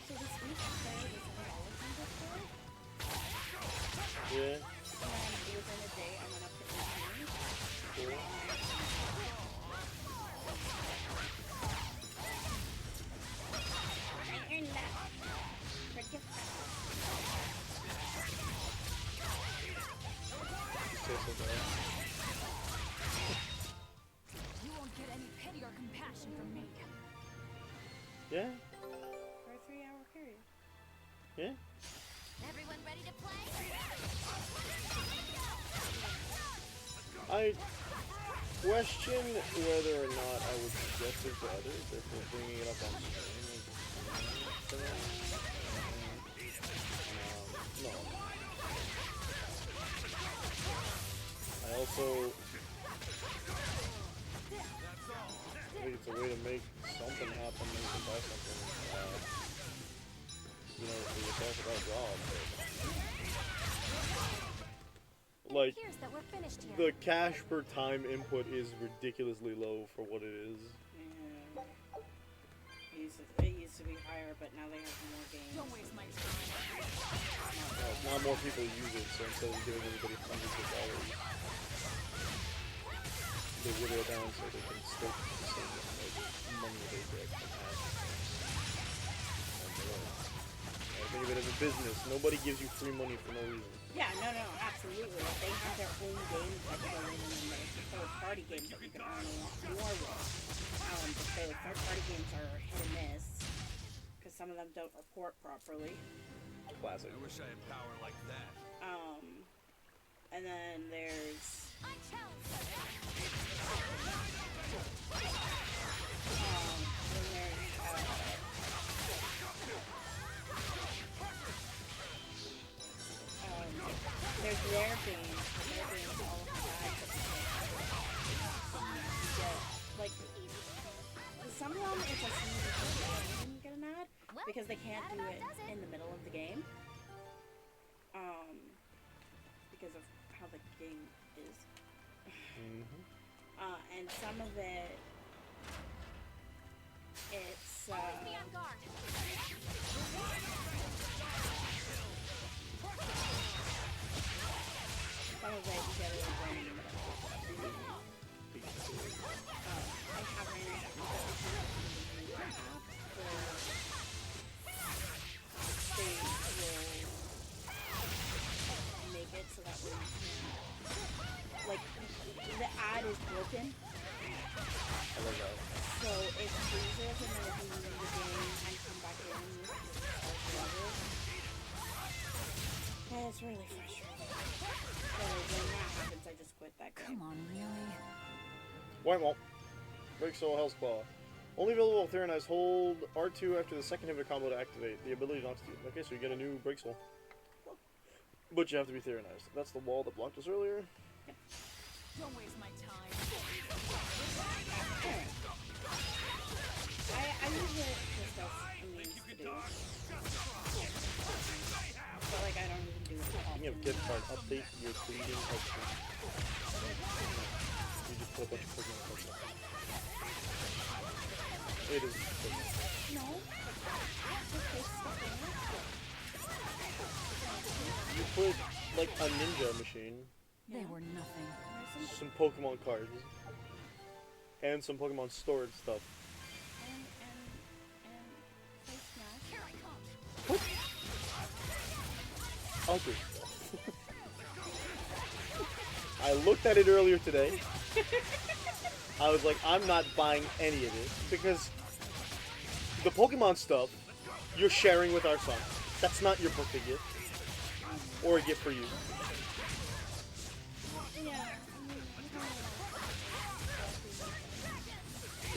Speaker 3: so this week I played this mythology before,
Speaker 2: Yeah.
Speaker 3: and within a day I went up to 18.
Speaker 2: Cool. Say something else.
Speaker 9: You won't get any pity or compassion from me.
Speaker 2: Yeah.
Speaker 3: For a 3-hour period.
Speaker 2: Yeah.
Speaker 5: Everyone ready to play?
Speaker 2: I question whether or not I would suggest it to others if we're bringing it up on stream. No. I also think it's a way to make something happen when you can buy something. You know, for yourself without a job. Like,
Speaker 5: Here's that we're finished here.
Speaker 2: the cash per time input is ridiculously low for what it is.
Speaker 3: Yeah. It used to be higher, but now they have more games.
Speaker 9: Don't waste my time.
Speaker 2: Now more people use it, so instead of giving everybody hundreds of dollars, they whittle it down so they can still get the same like, money they get from ads. I think of it as a business. Nobody gives you free money for no reason.
Speaker 3: Yeah, no, absolutely. Like, they have their own games that go in, and then there's the third-party games that you can earn a lot more with. But the third-party games are hit and miss, because some of them don't report properly.
Speaker 2: Classic.
Speaker 4: I wish I had power like that.
Speaker 3: And then there's
Speaker 7: I challenge you.
Speaker 3: then there's rare games. Rare games all have bags that you get. Like, some of them it's a smooth when you get an ad,
Speaker 5: Well,
Speaker 3: because they can't
Speaker 5: that
Speaker 3: do
Speaker 5: about
Speaker 3: it
Speaker 5: does it.
Speaker 3: in the middle of the game. Because of how the game is. And some of it, it's,
Speaker 7: Always be on guard.
Speaker 3: some of it you get it right in the middle of the game. I have ran into apps where they will make it so that way you can, like, the ad is broken.
Speaker 2: I love that.
Speaker 3: So it freezes, and then if you leave the game and come back in, you have to start the level. And it's really frustrating. So when that happens, I just quit that game.
Speaker 9: Come on, really?
Speaker 2: Why won't? Break Soul Hell's Claw. Only available with Theranize. Hold R2 after the second inhibitor combo to activate. The ability knocks you. Okay, so you get a new Break Soul. But you have to be Theranize. That's the wall that blocked us earlier.
Speaker 9: Don't waste my time.
Speaker 3: I
Speaker 2: Speaking of gift card, update your bleeding history. You just put a bunch of Pokemon cards up. It is Pokemon.
Speaker 3: No.
Speaker 2: You put like a ninja machine,
Speaker 9: They were nothing.
Speaker 2: some Pokemon cards, and some Pokemon stored stuff.
Speaker 3: And face mask.
Speaker 7: Here I come.
Speaker 2: Other stuff. I looked at it earlier today. I was like, I'm not buying any of this because the Pokemon stuff you're sharing with our son. That's not your birthday gift or a gift for you.
Speaker 3: Yeah.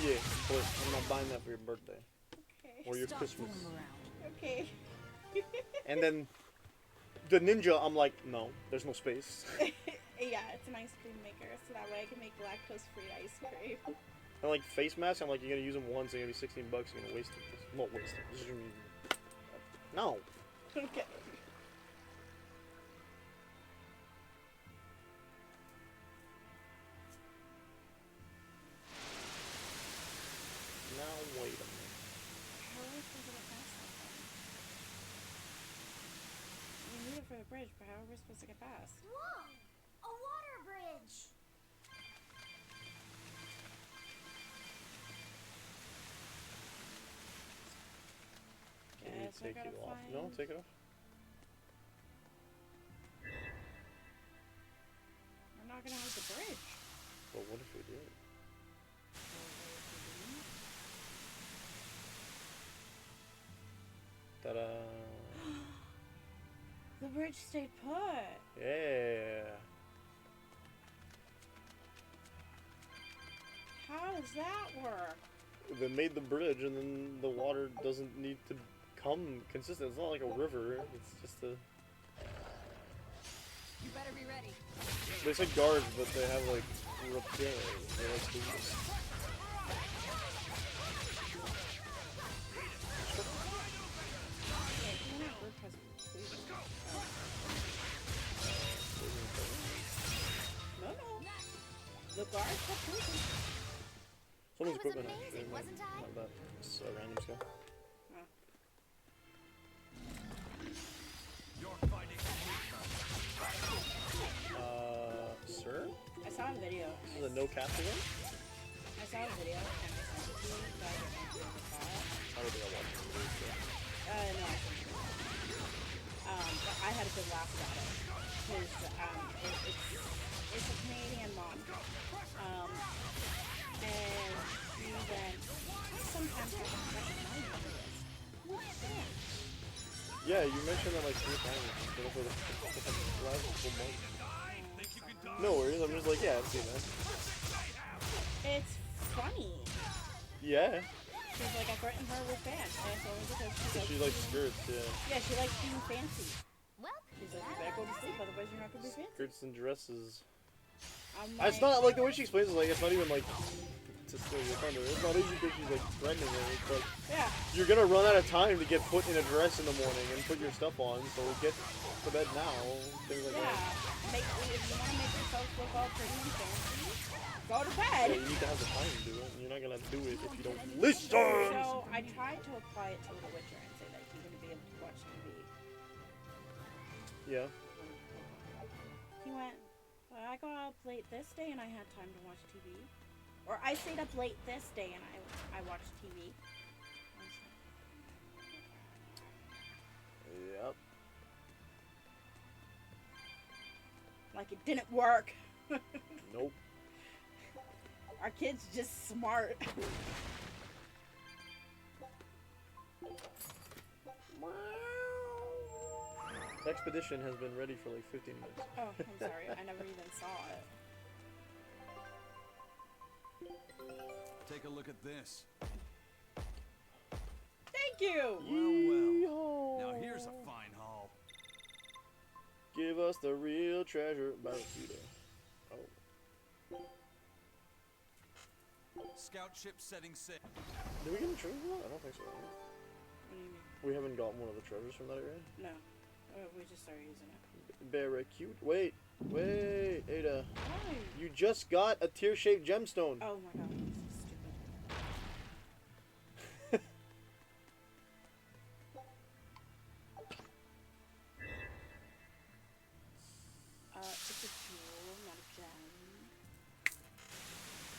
Speaker 2: Yeah, but I'm not buying that for your birthday
Speaker 3: Okay.
Speaker 2: or your
Speaker 9: Stop
Speaker 2: Christmas.
Speaker 9: fooling around.
Speaker 3: Okay.
Speaker 2: And then the ninja, I'm like, no, there's no space.
Speaker 3: Yeah, it's an ice cream maker, so that way I can make lactose-free ice cream.
Speaker 2: And like face masks, I'm like, you're gonna use them once, they're gonna be $16, you're gonna waste it. Not waste it. This is no.
Speaker 3: Okay.
Speaker 2: Now wait a minute.
Speaker 3: How are we supposed to get past that then? We need it for the bridge, but how are we supposed to get past?
Speaker 8: Whoa! A water bridge!
Speaker 2: Can we
Speaker 3: Guess I
Speaker 2: take
Speaker 3: gotta
Speaker 2: you off?
Speaker 3: find...
Speaker 2: No, take it off.
Speaker 3: We're not gonna have the bridge.
Speaker 2: But what if we do? Ta-da!
Speaker 3: The bridge stayed put.
Speaker 2: Yeah.
Speaker 3: How does that work?
Speaker 2: They made the bridge, and then the water doesn't need to come consistent. It's not like a river. It's just a.
Speaker 5: You better be ready.
Speaker 2: They said guards, but they have like repair. They're like police.
Speaker 3: Yeah, even that group has police. No. The guards have police.
Speaker 2: Someone's
Speaker 8: That was
Speaker 2: equipment
Speaker 8: amazing,
Speaker 2: actually.
Speaker 8: wasn't I?
Speaker 2: Not that. It's a random skill.
Speaker 4: You're fighting
Speaker 2: Sir?
Speaker 3: I saw a video.
Speaker 2: This is a no cap again?
Speaker 3: I saw a video and I sent it to you, but I don't know if you ever saw it.
Speaker 2: I don't think I watched it.
Speaker 3: No, I sent it to you. But I had a good laugh about it. Because it's a Canadian mom. And she went, sometimes I don't recognize who it is. What is that?
Speaker 2: Yeah, you mentioned that like 3 times. For the last couple months. No worries, I'm just like, yeah, I've seen that.
Speaker 3: It's funny.
Speaker 2: Yeah.
Speaker 3: She's like, I threatened her with bands. And it's only because
Speaker 2: She likes skirts, yeah.
Speaker 3: Yeah, she likes being fancy.
Speaker 8: Well,
Speaker 3: She's like, you better go to sleep, otherwise you're not going to be fancy.
Speaker 2: Skirts and dresses.
Speaker 3: I'm
Speaker 2: It's not like the way she explains it, like, it's not even like to steal your thunder. It's not easy because she's like threatening her. It's like,
Speaker 3: yeah.
Speaker 2: you're gonna run out of time to get put in a dress in the morning and put your stuff on, so get to bed now. Things like that.
Speaker 3: If you want to make yourself look all pretty and fancy, go to
Speaker 2: Yeah,
Speaker 3: bed.
Speaker 2: you need to have the time to do it, and you're not gonna do it if you don't listen.
Speaker 3: So I tried to apply it to The Witcher and say that you're going to be able to watch TV.
Speaker 2: Yeah.
Speaker 3: He went, well, I got up late this day and I had time to watch TV. Or I stayed up late this day and I watched TV.
Speaker 2: Yep.
Speaker 3: Like it didn't work.
Speaker 2: Nope.
Speaker 3: Our kid's just smart.
Speaker 2: Expedition has been ready for like 15 minutes.
Speaker 3: Oh, I'm sorry. I never even saw it.
Speaker 4: Take a look at this.
Speaker 3: Thank you!
Speaker 4: Well. Now here's a fine haul.
Speaker 2: Give us the real treasure, Berseria. Oh.
Speaker 4: Scout ship setting sail.
Speaker 2: Did we get a treasure? I don't think so.
Speaker 3: What do you mean?
Speaker 2: We haven't got one of the treasures from that area.
Speaker 3: No. Oh, we just started using it.
Speaker 2: Very cute. Wait, Ada.
Speaker 3: Why?
Speaker 2: You just got a tear-shaped gemstone.
Speaker 3: Oh my god, this is stupid. It's a jewel, not a gem.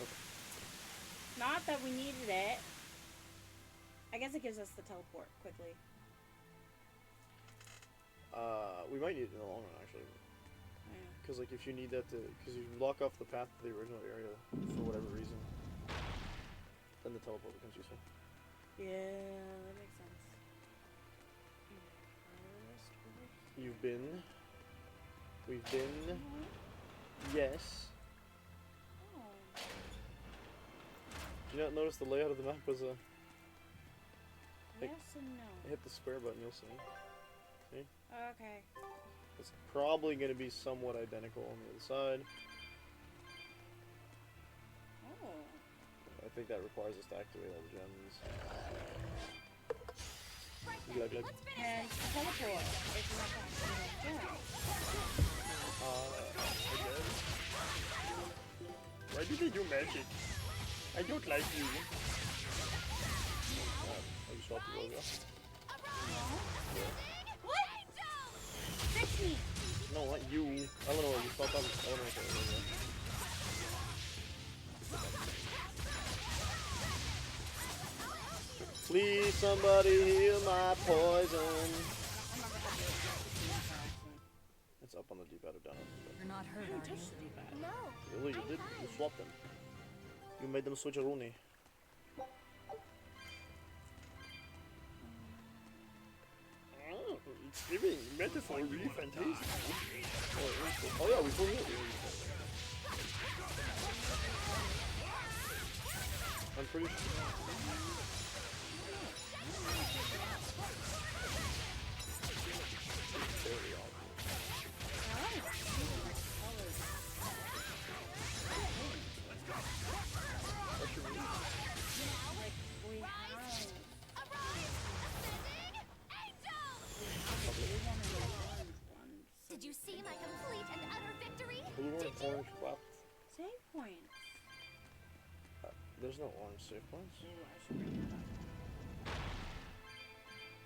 Speaker 2: Okay.
Speaker 3: Not that we needed it. I guess it gives us the teleport quickly.
Speaker 2: We might need it in the long run, actually.
Speaker 3: Yeah.
Speaker 2: Because, like, if you need that to... Because you block off the path to the original area for whatever reason, then the teleport becomes useful.
Speaker 3: Yeah, that makes sense.
Speaker 2: You've been... We've been... Yes.
Speaker 3: Oh.
Speaker 2: Did you not notice the layout of the map was a...
Speaker 3: Yes and no.
Speaker 2: Hit the square button, you'll see. See?
Speaker 3: Okay.
Speaker 2: It's probably going to be somewhat identical on the other side.
Speaker 3: Oh.
Speaker 2: I think that requires us to activate all the gems. Glug, glug.
Speaker 3: And teleport. If you want to activate the gem.
Speaker 2: Again? Why do they do magic? I don't like you. I just swapped the logo.
Speaker 3: What? Fix me!
Speaker 2: No, not you. Eleanor, you swapped out Eleanor's logo. Please, somebody heal my poison. It's up on the D-pad or down on the D-pad.
Speaker 9: You're not hurt, are you?
Speaker 8: No.
Speaker 2: Really, you did? You swapped them. You made them switch a Rooney. Oh, it's giving metaphor really fantastic. Oh yeah, we pulled it. I'm pretty sure. Very
Speaker 7: Did you see my complete and utter victory?
Speaker 2: blue and orange left.
Speaker 3: Save points.
Speaker 2: There's no orange save points.
Speaker 3: Ooh, I should bring that up.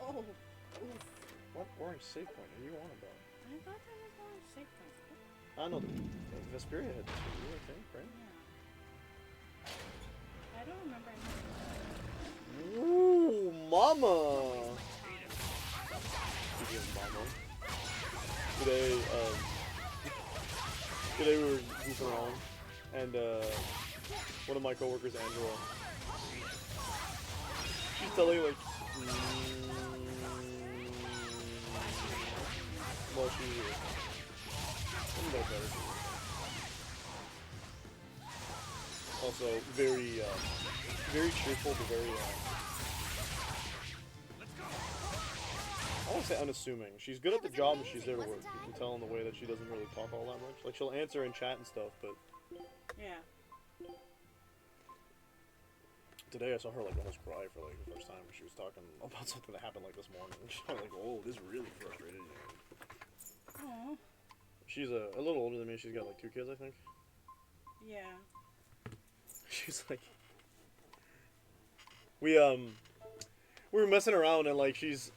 Speaker 3: Oh. Oof.
Speaker 2: What orange save point are you on about?
Speaker 3: I thought there was one save points.
Speaker 2: I know the Vesperia had 2, I think, right?
Speaker 3: Yeah. I don't remember anything.
Speaker 2: Ooh, mama! Speaking of mama. Today we were goofing around, and one of my coworkers, Angela, she's telling like, well, also very cheerful, but very I won't say unassuming. She's good at the job and she's there to work. You can tell in the way that she doesn't really talk all that much. Like, she'll answer in chat and stuff, but...
Speaker 3: Yeah.
Speaker 2: Today I saw her, like, almost cry for, like, the first time when she was talking about something that happened, like, this morning. She's like, oh, this really frustrated me.
Speaker 3: Aww.
Speaker 2: She's a little older than me. She's got, like, 2 kids, I think.
Speaker 3: Yeah.
Speaker 2: She's like... We were messing around and, like, she's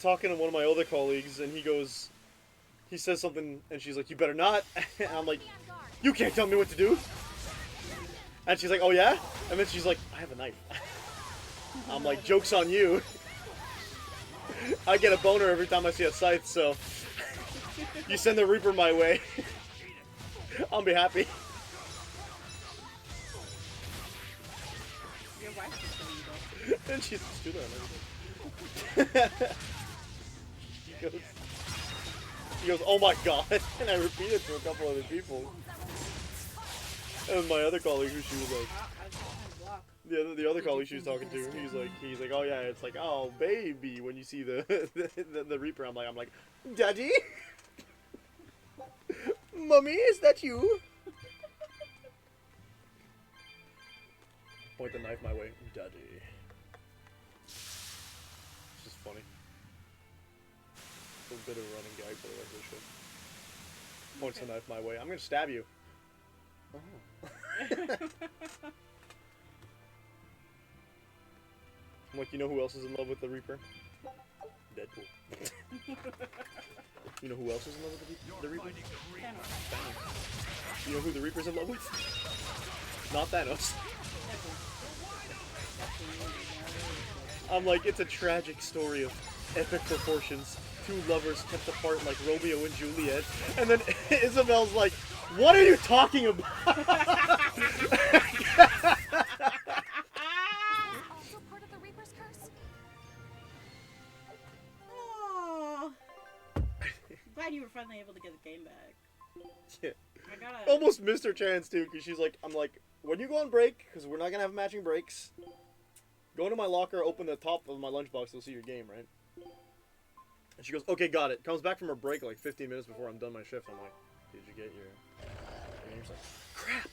Speaker 2: talking to one of my other colleagues, and he says something, and she's like, you better not, and I'm like, you can't tell me what to do, and she's like, oh yeah, and then she's like, I have a knife. I'm like, joke's on you. I get a boner every time I see a scythe, so you send the Reaper my way, I'll be happy.
Speaker 3: Your wife is doing good.
Speaker 2: And she's doing that and everything. He goes, oh my god, and I repeat it to a couple other people. And my other colleague, who she was like, the other colleague she was talking to, he's like, oh yeah, it's like, oh baby, when you see the Reaper, I'm like, Daddy, Mommy, is that you? Point the knife my way, Daddy. It's just funny. bit of a running gag for the rest of the shit. Points the knife my way. I'm gonna stab you. Oh. I'm like, you know who else is in love with the Reaper? Deadpool. You know who else is in love with the Reaper? Thanos. You know who the Reaper's in love with? Not Thanos. I'm like, it's a tragic story of epic proportions. Two lovers kept apart like Romeo and Juliet. And then Isabel's like, what are you talking about?
Speaker 5: Also part of the Reaper's curse?
Speaker 3: Oh. Glad you were finally able to get the game back.
Speaker 2: Yeah.
Speaker 3: I gotta...
Speaker 2: Almost missed her chance too, because she's like, I'm like, when you go on break, because we're not gonna have matching breaks, go into my locker, open the top of my lunchbox, you'll see your game, right? And she goes, okay, got it. Comes back from her break like 15 minutes before I'm done my shift. I'm like, did you get your game? She's like, crap.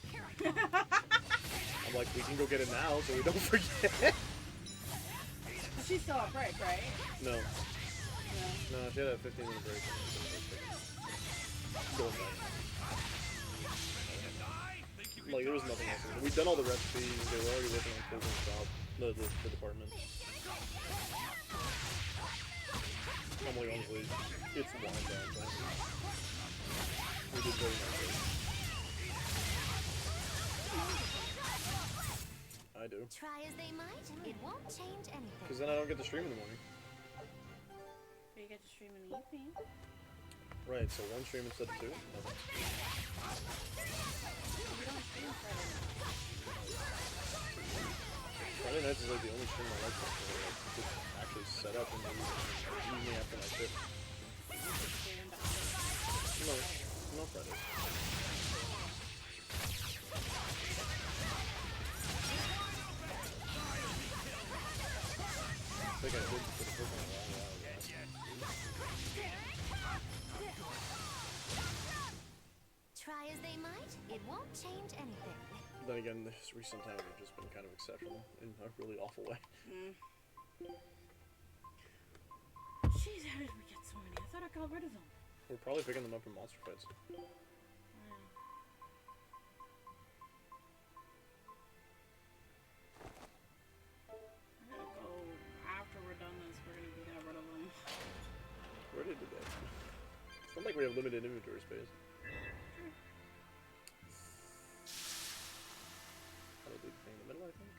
Speaker 2: I'm like, we can go get it now so we don't forget.
Speaker 3: She's still on break, right?
Speaker 2: No.
Speaker 3: No.
Speaker 2: No, she had a 15-minute break. Going back. Like, there was nothing else. We'd done all the recipes. They were already working on closing the shop, the department. I'm like, honestly, it's wild down time. We did very nicely. I do.
Speaker 5: Try as they might, it won't change anything.
Speaker 2: Because then I don't get to stream in the morning.
Speaker 3: But you get to stream in the evening.
Speaker 2: Right, so one stream instead of two?
Speaker 3: You don't stream Friday night.
Speaker 2: Friday nights is like the only stream I like to actually set up in the evening after my shift. No, not Fridays. I think I did for the first one a while ago.
Speaker 5: Try as they might, it won't change anything.
Speaker 2: Then again, this recent times have just been kind of exceptional in a really awful way.
Speaker 3: Jeez, how did we get so many? I thought I got rid of them.
Speaker 2: We're probably picking them up from monster fights.
Speaker 3: I'm gonna go after we're done this. We're gonna get rid of them.
Speaker 2: Where did that? It's not like we have limited inventory space. Probably the thing in the middle, I think.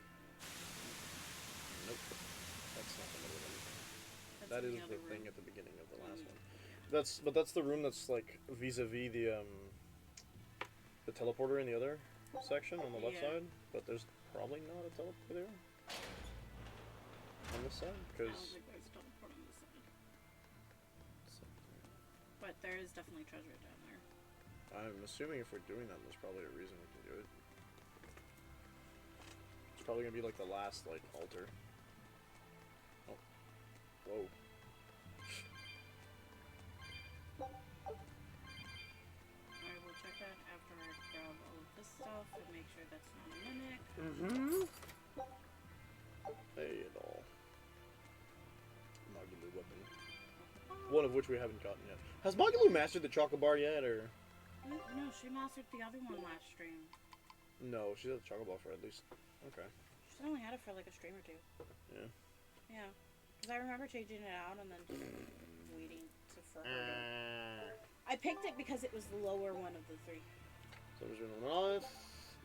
Speaker 2: Nope. That's not the middle of anything. That is the thing at the beginning of the last one. But that's the room that's like vis-a-vis the teleporter in the other section on the left side. But there's probably not a teleporter there on this side because.
Speaker 3: I don't think there's a teleport on this side. But there is definitely treasure down there.
Speaker 2: I'm assuming if we're doing that, there's probably a reason we can do it. It's probably gonna be like the last like altar. Oh, whoa.
Speaker 3: I will check that after I grab all of this stuff and make sure that's not a mimic.
Speaker 2: Hey, and all. Magalu weapon. One of which we haven't gotten yet. Has Magalu mastered the chocolate bar yet, or?
Speaker 3: No, she mastered the other one last stream.
Speaker 2: No, she's at the chocolate bar for at least. Okay.
Speaker 3: She's only had it for like a stream or two.
Speaker 2: Yeah.
Speaker 3: Yeah. Because I remember changing it out and then just waiting for her to... I picked it because it was the lower one of the three.
Speaker 2: So there's no.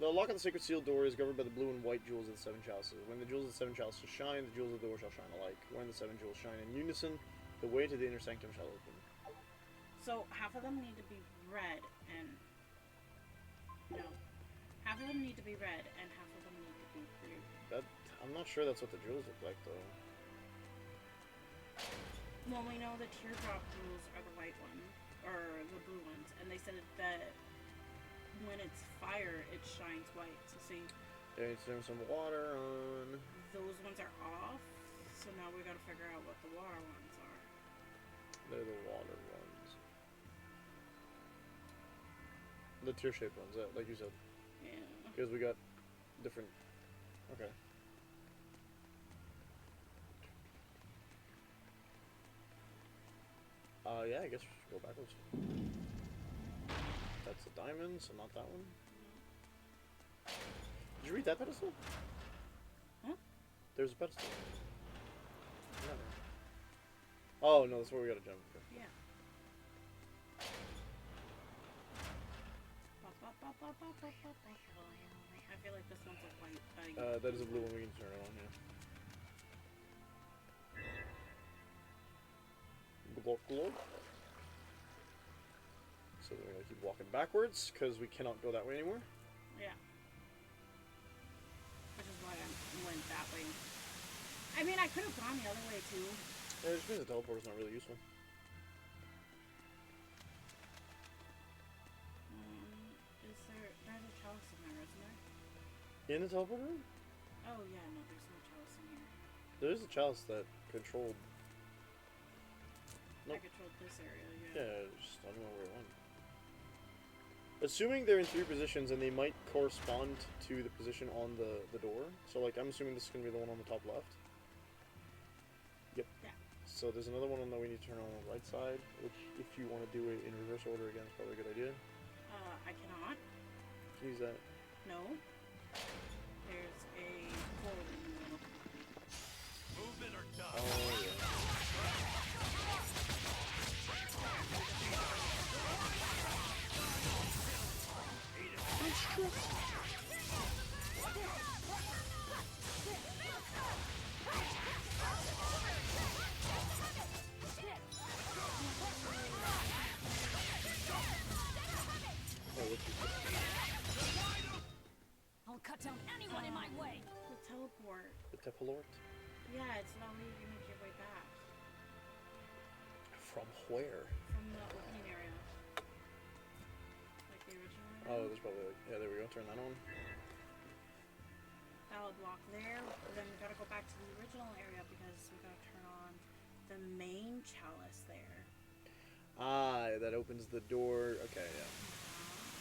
Speaker 2: The lock on the sacred sealed door is governed by the blue and white jewels of the seven chalices. When the jewels of the seven chalices shine, the jewels of the door shall shine alike. When the seven jewels shine in unison, the way to the inner sanctum shall open.
Speaker 3: So half of them need to be red and... No. Half of them need to be red and half of them need to be blue.
Speaker 2: I'm not sure that's what the jewels look like, though.
Speaker 3: Well, we know the teardrop jewels are the white ones, or the blue ones, and they said that when it's fire, it shines white. So see,
Speaker 2: Yeah, it's throwing some water on.
Speaker 3: those ones are off, so now we gotta figure out what the water ones are.
Speaker 2: They're the water ones. The tear-shaped ones, like you said.
Speaker 3: Yeah.
Speaker 2: Because we got different... Okay. Yeah, I guess we should go backwards. That's a diamond, so not that one. Did you read that pedestal?
Speaker 3: Huh?
Speaker 2: There's a pedestal. Never. Oh, no, that's where we gotta jump. Okay.
Speaker 3: Yeah. I feel like this one's a white.
Speaker 2: That is a blue one. We can turn it on, yeah. Glorp, glorp. So we're gonna keep walking backwards because we cannot go that way anymore.
Speaker 3: Yeah. Which is why I went that way. I mean, I could have gone the other way too.
Speaker 2: Yeah, it just means the teleporter's not really useful.
Speaker 3: There's a chalice in there, isn't there?
Speaker 2: In the teleporter room?
Speaker 3: Oh yeah, no, there's no chalice in here.
Speaker 2: There's a chalice that controlled.
Speaker 3: I
Speaker 2: Nope.
Speaker 3: controlled this area, yeah.
Speaker 2: Yeah, just I don't know where it went. Assuming they're in 3 positions and they might correspond to the position on the door. So like I'm assuming this is gonna be the one on the top left. Yep.
Speaker 3: Yeah.
Speaker 2: So there's another one that we need to turn on the right side, which if you want to do it in reverse order again is probably a good idea.
Speaker 3: I cannot.
Speaker 2: Use that.
Speaker 3: No. There's a hole in the middle.
Speaker 4: Move it or die.
Speaker 2: Oh yeah.
Speaker 9: I'll cut down anyone in my way.
Speaker 3: The teleport.
Speaker 2: The Tepalort?
Speaker 3: Yeah, it's not letting you make your way back.
Speaker 2: From where?
Speaker 3: From the opening area. Like the original area.
Speaker 2: Oh, there's probably like, yeah, there we go. Turn that on.
Speaker 3: That'll block there. Then we gotta go back to the original area because we gotta turn on the main chalice there.
Speaker 2: Ah, that opens the door. Okay, yeah.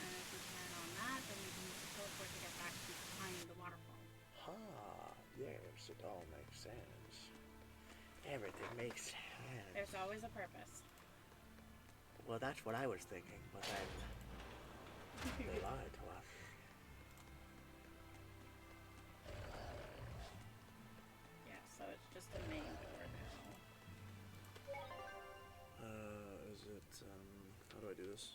Speaker 3: And if we turn on that, then we can use the teleport to get back behind the waterfall.
Speaker 2: Yes, it all makes sense. Everything makes sense.
Speaker 3: There's always a purpose.
Speaker 2: Well, that's what I was thinking, but then they lied to us.
Speaker 3: Yeah, so it's just the main door now.
Speaker 2: Is it, how do I do this?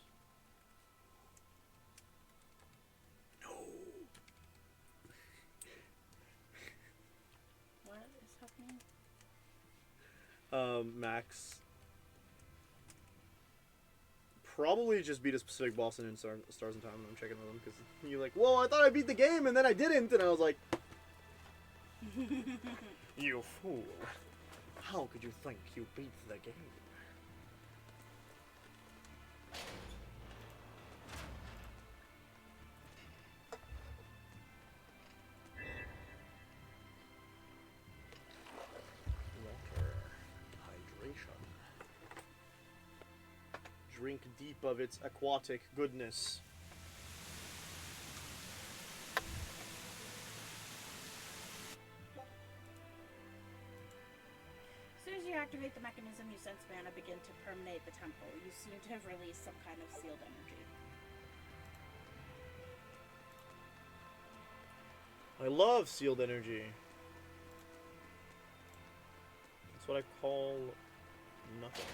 Speaker 2: No!
Speaker 3: What is happening?
Speaker 2: Max probably just beat a specific boss in Stars in Time, and I'm checking with him because you're like, whoa, I thought I beat the game, and then I didn't, and I was like, you fool. How could you think you beat the game? Water. Hydration. Drink deep of its aquatic goodness.
Speaker 3: As soon as you activate the mechanism, you sense mana begin to permeate the temple. You seem to have released some kind of sealed energy.
Speaker 2: I love sealed energy. That's what I call nothing.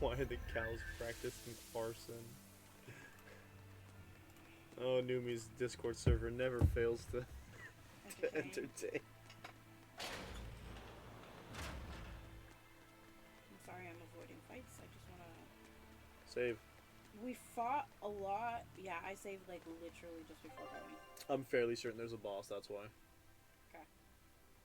Speaker 2: Why are the cows practicing arson? Oh, Numi's Discord server never fails to entertain.
Speaker 3: I'm sorry, I'm avoiding fights. I just wanna...
Speaker 2: Save.
Speaker 3: We fought a lot. Yeah, I saved like literally just before going.
Speaker 2: I'm fairly certain there's a boss, that's why.
Speaker 3: Okay.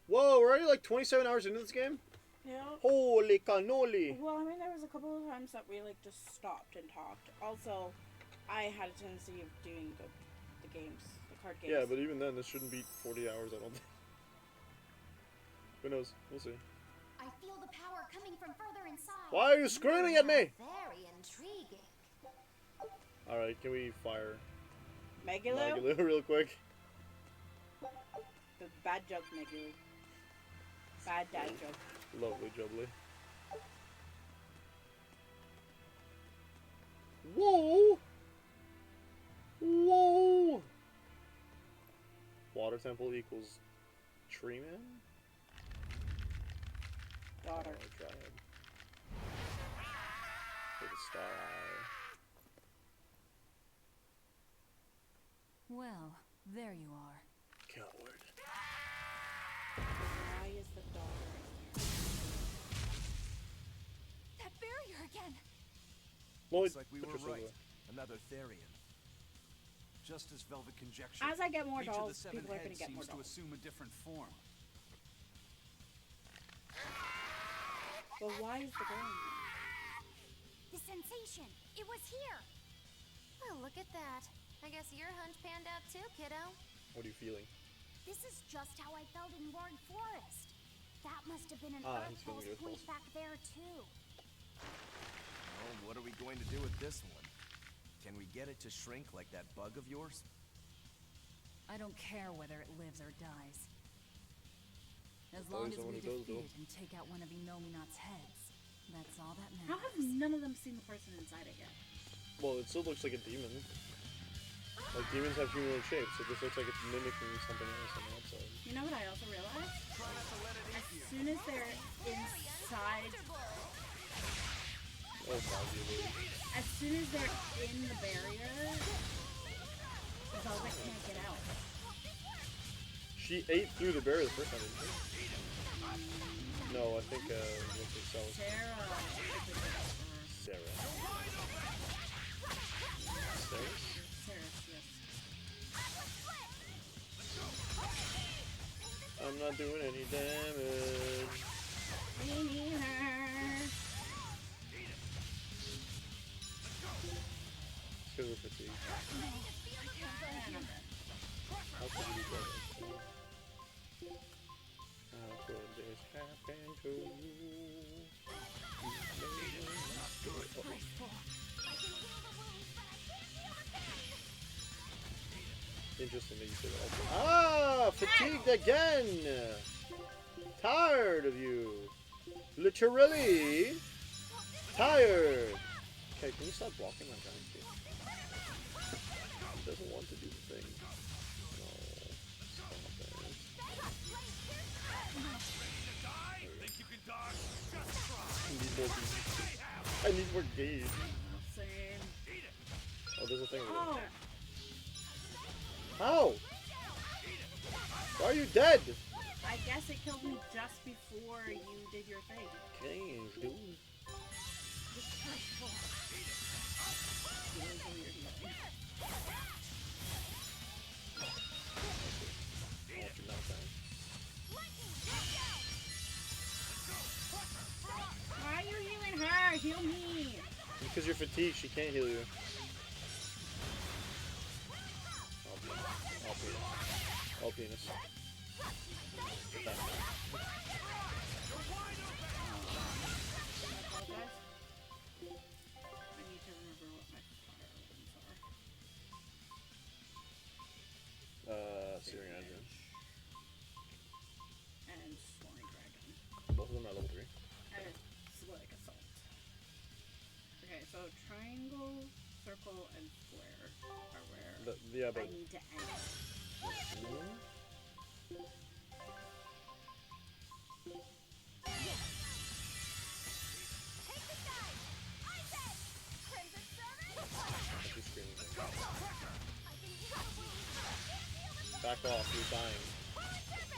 Speaker 2: Whoa, we're already like 27 hours into this game?
Speaker 3: Yeah.
Speaker 2: Holy cannoli!
Speaker 3: Well, I mean, there was a couple of times that we like just stopped and talked. Also, I had a tendency of doing the games, the card games.
Speaker 2: Yeah, but even then, this shouldn't beat 40 hours, I don't think. Who knows? We'll see.
Speaker 8: I feel the power coming from further inside.
Speaker 2: Why are you screaming at me?
Speaker 8: Very intriguing.
Speaker 2: Alright, can we fire
Speaker 3: Megalo?
Speaker 2: Magulu real quick?
Speaker 3: The bad joke, Megalo. Bad dad joke.
Speaker 2: Lovely jubbly. Whoa! Whoa! Water temple equals tree man?
Speaker 3: Daughter.
Speaker 2: Oh, dryad. With a star eye.
Speaker 9: Well, there you are.
Speaker 2: Coward.
Speaker 3: Why is the daughter?
Speaker 7: That barrier again.
Speaker 2: Lloyd,
Speaker 6: Looks like we
Speaker 2: put
Speaker 6: were
Speaker 2: your
Speaker 6: right.
Speaker 2: silver.
Speaker 6: Another Therian.
Speaker 4: Just as Velvet conjectured,
Speaker 3: As I get more
Speaker 4: each of the
Speaker 3: dolls,
Speaker 4: seven
Speaker 3: people are gonna
Speaker 4: heads
Speaker 3: get more
Speaker 4: seems to
Speaker 3: dolls.
Speaker 4: assume a different form.
Speaker 3: But why is the girl?
Speaker 8: The sensation. It was here.
Speaker 5: Well, look at that. I guess your hunch panned out too, kiddo.
Speaker 2: What are you feeling?
Speaker 8: This is just how I felt in Ward Forest. That must have been an
Speaker 2: Ah,
Speaker 8: Earth
Speaker 2: he's feeling
Speaker 8: Pulse
Speaker 2: Earth
Speaker 8: point
Speaker 2: Pulse.
Speaker 8: back there too.
Speaker 6: Well, what are we going to do with this one? Can we get it to shrink like that bug of yours?
Speaker 9: I don't care whether it lives or dies. As
Speaker 2: That's
Speaker 9: long
Speaker 2: always
Speaker 9: as
Speaker 2: the one
Speaker 9: we
Speaker 2: who does,
Speaker 9: defeat
Speaker 2: though.
Speaker 9: it and take out one of Inominat's heads, that's all that
Speaker 3: How
Speaker 9: matters.
Speaker 3: have none of them seen the person inside it yet?
Speaker 2: Well, it still looks like a demon. Like, demons have humanoid shapes. It just looks like it's mimicking something else on the outside.
Speaker 3: You know what I also realized? As soon as they're inside,
Speaker 2: Oh, God, you lady.
Speaker 3: as soon as they're in the barrier, Velvet can't get out.
Speaker 2: She ate through the barrier the first time, didn't she? No, I think, what's it, Sarah.
Speaker 3: Sarah.
Speaker 2: Sarah. Sarah?
Speaker 3: Sarah, yes.
Speaker 2: I'm not doing any damage.
Speaker 3: Me neither.
Speaker 2: It's because we're fatigued. How could you do that? How could this happen to you? Interesting that you say that. Ah! Fatigued again! Tired of you! Literally! Tired! Okay, can you stop blocking my giant kid? He doesn't want to do the thing. No. Stop it. I need more gauge. I need more gauge.
Speaker 3: Same.
Speaker 2: Oh, there's a thing over
Speaker 3: Oh,
Speaker 2: there. How? Why are you dead?
Speaker 3: I guess it killed me just before you did your thing.
Speaker 2: Change, dude.
Speaker 3: Why are you healing her? Heal me.
Speaker 2: Because you're fatigued, she can't heal you. All penis. Get that.
Speaker 3: I apologize. I need to remember what my fire ones are.
Speaker 2: Searing Engine.
Speaker 3: And Swarming Dragon.
Speaker 2: Both of them are level 3.
Speaker 3: And Athletic Assault. Okay, so triangle, circle, and square are where
Speaker 2: Yeah, but...
Speaker 3: I need to end.
Speaker 2: She's screaming. Back off, you're dying.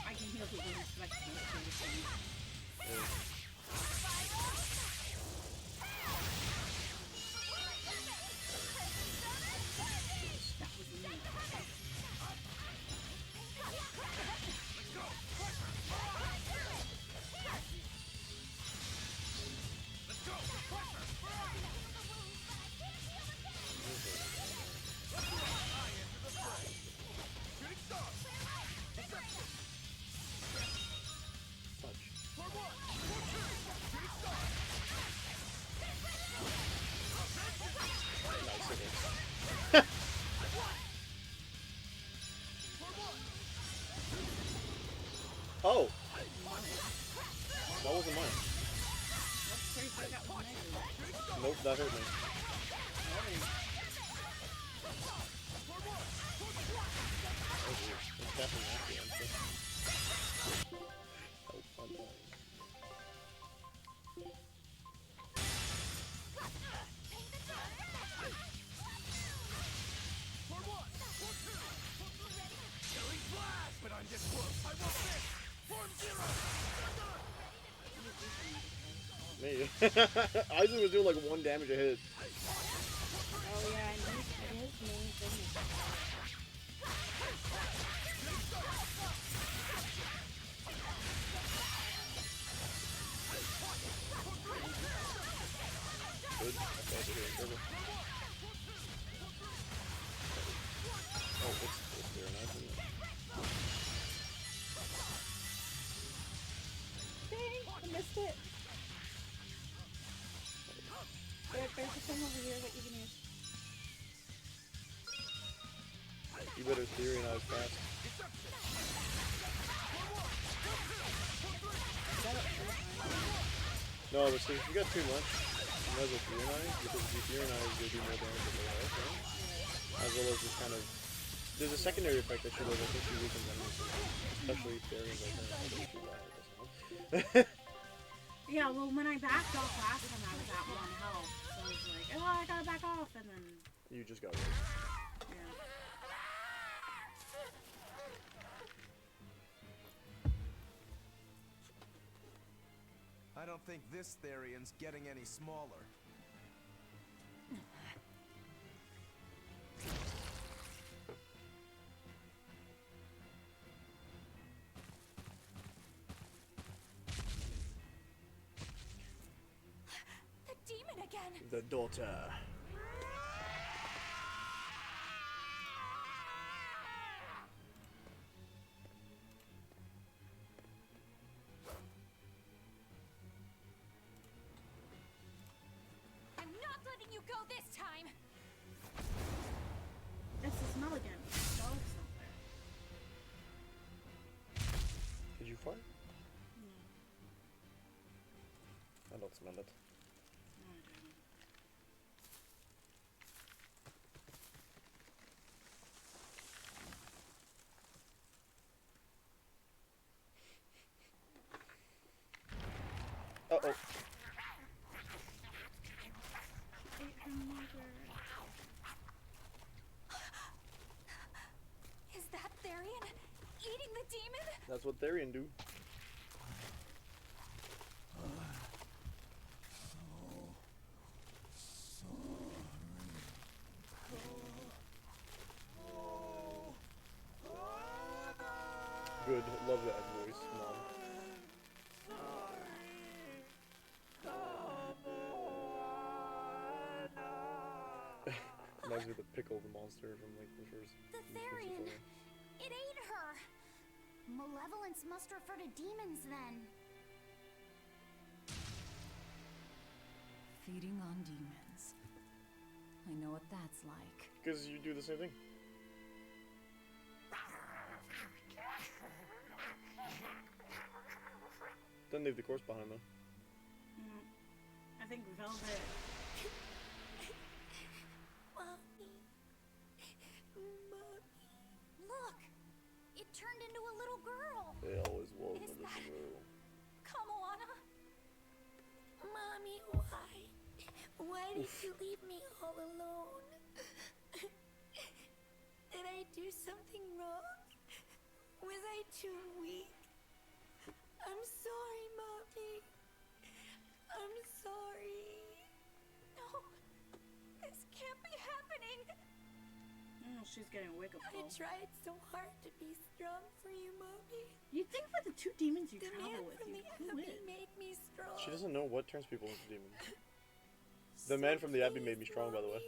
Speaker 3: I can heal people because I can't do the thing. That was me.
Speaker 2: Oh! That wasn't mine.
Speaker 3: That's pretty sure that was negative.
Speaker 2: Nope, that hurt me. Oh, dear. It's definitely nasty, I'm sure. Oh, I'm dying. Me. Isaac was doing like 1 damage a hit.
Speaker 3: Oh yeah, and his main thing is
Speaker 2: Good. That's all I did here. Oh, it's there. Nice.
Speaker 3: dang, I missed it. There's a thing over here that you can use.
Speaker 2: You better theorize fast. No, but see, if you got too much, you might as well theorize, because if you theorize, you'll do more damage than the rest, right? As well as just kind of... There's a secondary effect that should have essentially weakens enemies, especially Therians like that.
Speaker 3: Yeah, well, when I backed off last time, I was at 1 health. So I was like, oh, I gotta back off, and then...
Speaker 2: You just got it.
Speaker 3: Yeah.
Speaker 6: I don't think this Therian's getting any smaller.
Speaker 7: The demon again!
Speaker 2: The daughter.
Speaker 7: I'm not letting you go this time!
Speaker 3: It's the smell again. The dog's not there.
Speaker 2: Did you fart? I don't smell it.
Speaker 3: No, I didn't.
Speaker 2: Uh-oh.
Speaker 3: Ate her mother.
Speaker 7: Is that Therian eating the demon?
Speaker 2: That's what Therian do. Good, love that voice, Mom. Reminds me of the pickle, the monster from like the first.
Speaker 8: The Therian! It ate her! Malevolence must refer to demons then.
Speaker 9: Feeding on demons. I know what that's like.
Speaker 2: Because you do the same thing. Doesn't leave the corpse behind though.
Speaker 3: I think Velvet.
Speaker 8: Look! It turned into a little girl!
Speaker 2: They always was
Speaker 7: Is
Speaker 2: a little
Speaker 7: that-
Speaker 2: girl.
Speaker 7: Kamoana?
Speaker 8: Mommy, why? Why did you leave me all alone? Did I do something wrong? Was I too weak? I'm sorry, Mommy. I'm sorry.
Speaker 7: No, this can't be happening.
Speaker 3: Oh, she's getting a wake up
Speaker 8: I
Speaker 3: call.
Speaker 8: tried so hard to be strong for you, Mommy.
Speaker 3: You'd think for the 2 demons you
Speaker 8: The man
Speaker 3: travel with,
Speaker 8: from
Speaker 3: you
Speaker 8: the
Speaker 3: who
Speaker 8: Abbey
Speaker 3: would?
Speaker 8: made me strong.
Speaker 2: She doesn't know what turns people into demons. The man from the Abbey made me strong, by the way.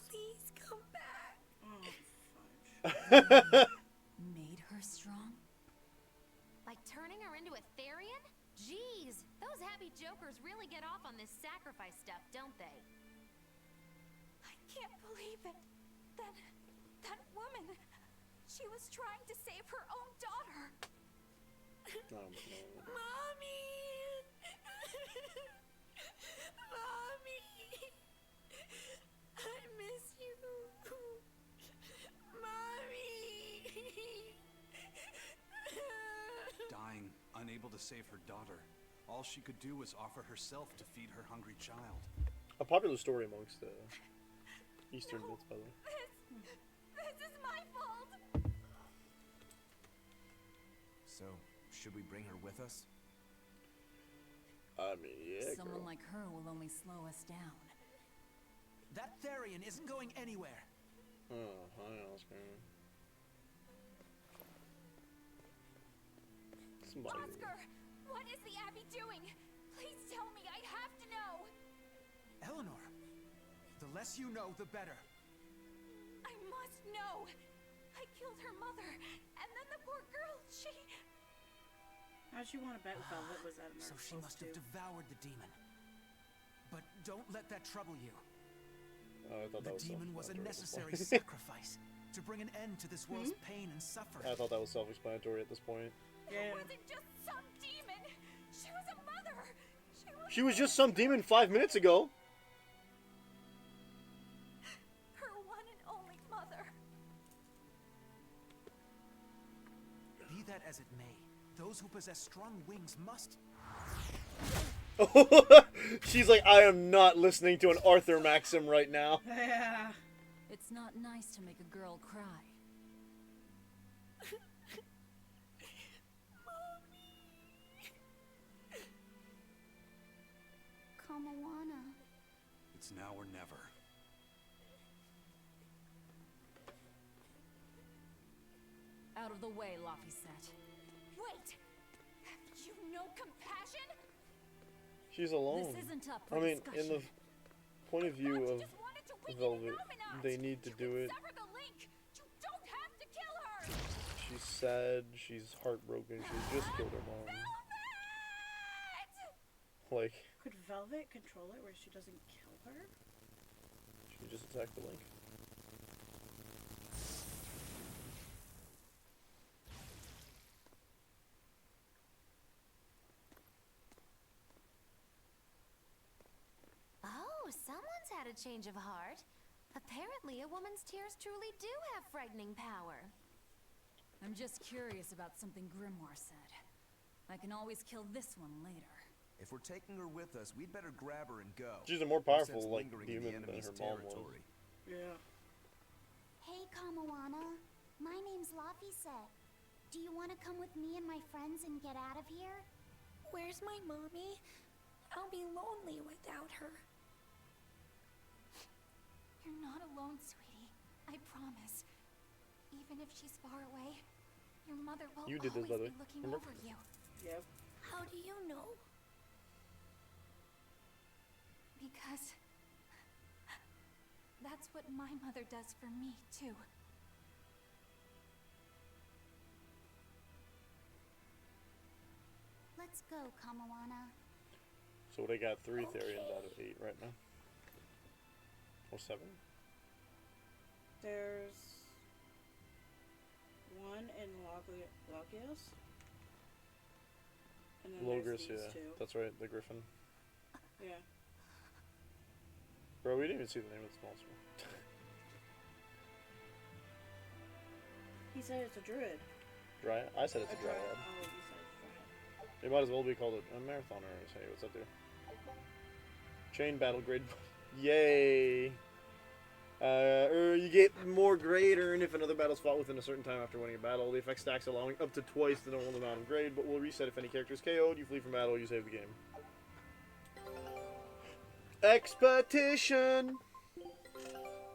Speaker 8: Please come back.
Speaker 3: Oh, fudge.
Speaker 9: Made her strong?
Speaker 5: Like turning her into a Therian? Jeez, those happy jokers really get off on this sacrifice stuff, don't they?
Speaker 7: I can't believe it. That woman, she was trying to save her own daughter.
Speaker 1: Mommy! Mommy! I miss you. Mommy!
Speaker 4: Dying, unable to save her daughter, all she could do was offer herself to feed her hungry child.
Speaker 2: A popular story amongst the Eastern myths, by the way.
Speaker 7: This is my fault.
Speaker 6: So, should we bring her with us?
Speaker 2: I mean, yeah,
Speaker 9: Someone
Speaker 2: girl.
Speaker 9: like her will only slow us down.
Speaker 6: That Therian isn't going anywhere.
Speaker 2: Oh, hi, Oscar. Somebody.
Speaker 7: Oscar, what is the Abbey doing? Please tell me. I have to know.
Speaker 6: Eleanor, the less you know, the better.
Speaker 7: I must know. I killed her mother, and then the poor girl, she...
Speaker 3: How'd you want to bet Velvet was at
Speaker 6: So she must have devoured the demon. But don't let that trouble you.
Speaker 2: Oh, I thought
Speaker 6: The
Speaker 2: that was
Speaker 6: demon was a
Speaker 2: self-explanatory at
Speaker 6: necessary
Speaker 2: this point.
Speaker 6: sacrifice to bring an end to this world's pain and suffering.
Speaker 2: I thought that was self-explanatory at this point.
Speaker 3: Yeah.
Speaker 7: It wasn't just some demon. She was a mother.
Speaker 2: She was just some demon 5 minutes ago.
Speaker 7: Her one and only mother.
Speaker 6: Be that as it may, those who possess strong wings must...
Speaker 2: She's like, I am not listening to an Arthur Maxim right now.
Speaker 3: Yeah.
Speaker 9: It's not nice to make a girl cry.
Speaker 8: Kamawana.
Speaker 4: It's now or never.
Speaker 9: Out of the way, Laphicet.
Speaker 7: Wait. Have you no compassion?
Speaker 2: She's alone.
Speaker 9: This isn't up
Speaker 2: I
Speaker 9: for
Speaker 2: mean,
Speaker 9: discussion.
Speaker 2: in the point of view of
Speaker 7: Just wanted to weaken
Speaker 2: Velvet,
Speaker 7: Nominat.
Speaker 2: they need to
Speaker 7: You
Speaker 2: do
Speaker 7: can
Speaker 2: it.
Speaker 7: Sever the link. You don't have to kill her.
Speaker 2: She's sad, she's heartbroken, she just killed her mom.
Speaker 7: Velvet!
Speaker 2: Like,
Speaker 3: Could Velvet control it where she doesn't kill her?
Speaker 2: she just attacked the link.
Speaker 5: Oh, someone's had a change of heart. Apparently, a woman's tears truly do have frightening power.
Speaker 9: I'm just curious about something Grimoire said. I can always kill this one later.
Speaker 6: If we're taking her with us, we'd better grab her and go.
Speaker 2: She's a more
Speaker 6: No sense
Speaker 2: powerful, like,
Speaker 6: lingering in the
Speaker 2: demon than
Speaker 6: enemy's
Speaker 2: her mom was.
Speaker 6: territory.
Speaker 3: Yeah.
Speaker 8: Hey, Kamawana. My name's Laphicet. Do you want to come with me and my friends and get out of here?
Speaker 1: Where's my mommy? I'll be lonely without her.
Speaker 7: You're not alone, sweetie. I promise. Even if she's far away, your mother will
Speaker 2: You did this,
Speaker 7: always
Speaker 2: by the
Speaker 7: be
Speaker 2: way.
Speaker 7: looking
Speaker 2: Remember?
Speaker 7: over you.
Speaker 3: Yep.
Speaker 1: How do you know?
Speaker 7: Because that's what my mother does for me, too.
Speaker 8: Let's go, Kamawana.
Speaker 2: So they got 3 Therians out of 8 right now. Or 7?
Speaker 3: There's one in Logios. And then
Speaker 2: Logris,
Speaker 3: there's these
Speaker 2: yeah.
Speaker 3: two.
Speaker 2: That's right, the Griffin.
Speaker 3: Yeah.
Speaker 2: Bro, we didn't even see the name of the monster.
Speaker 3: He said it's a druid.
Speaker 2: Dryad? I said it's a Dryad.
Speaker 3: Oh, you said dryad.
Speaker 2: It might as well be called a marathoner. Hey, what's up, dude? Chain battle grade. Yay! You get more grade earned if another battle's fought within a certain time after winning a battle. The effect stacks allowing up to twice the normal amount of grade, but will reset if any character is KO'd. You flee from battle, you save the game. Expedition!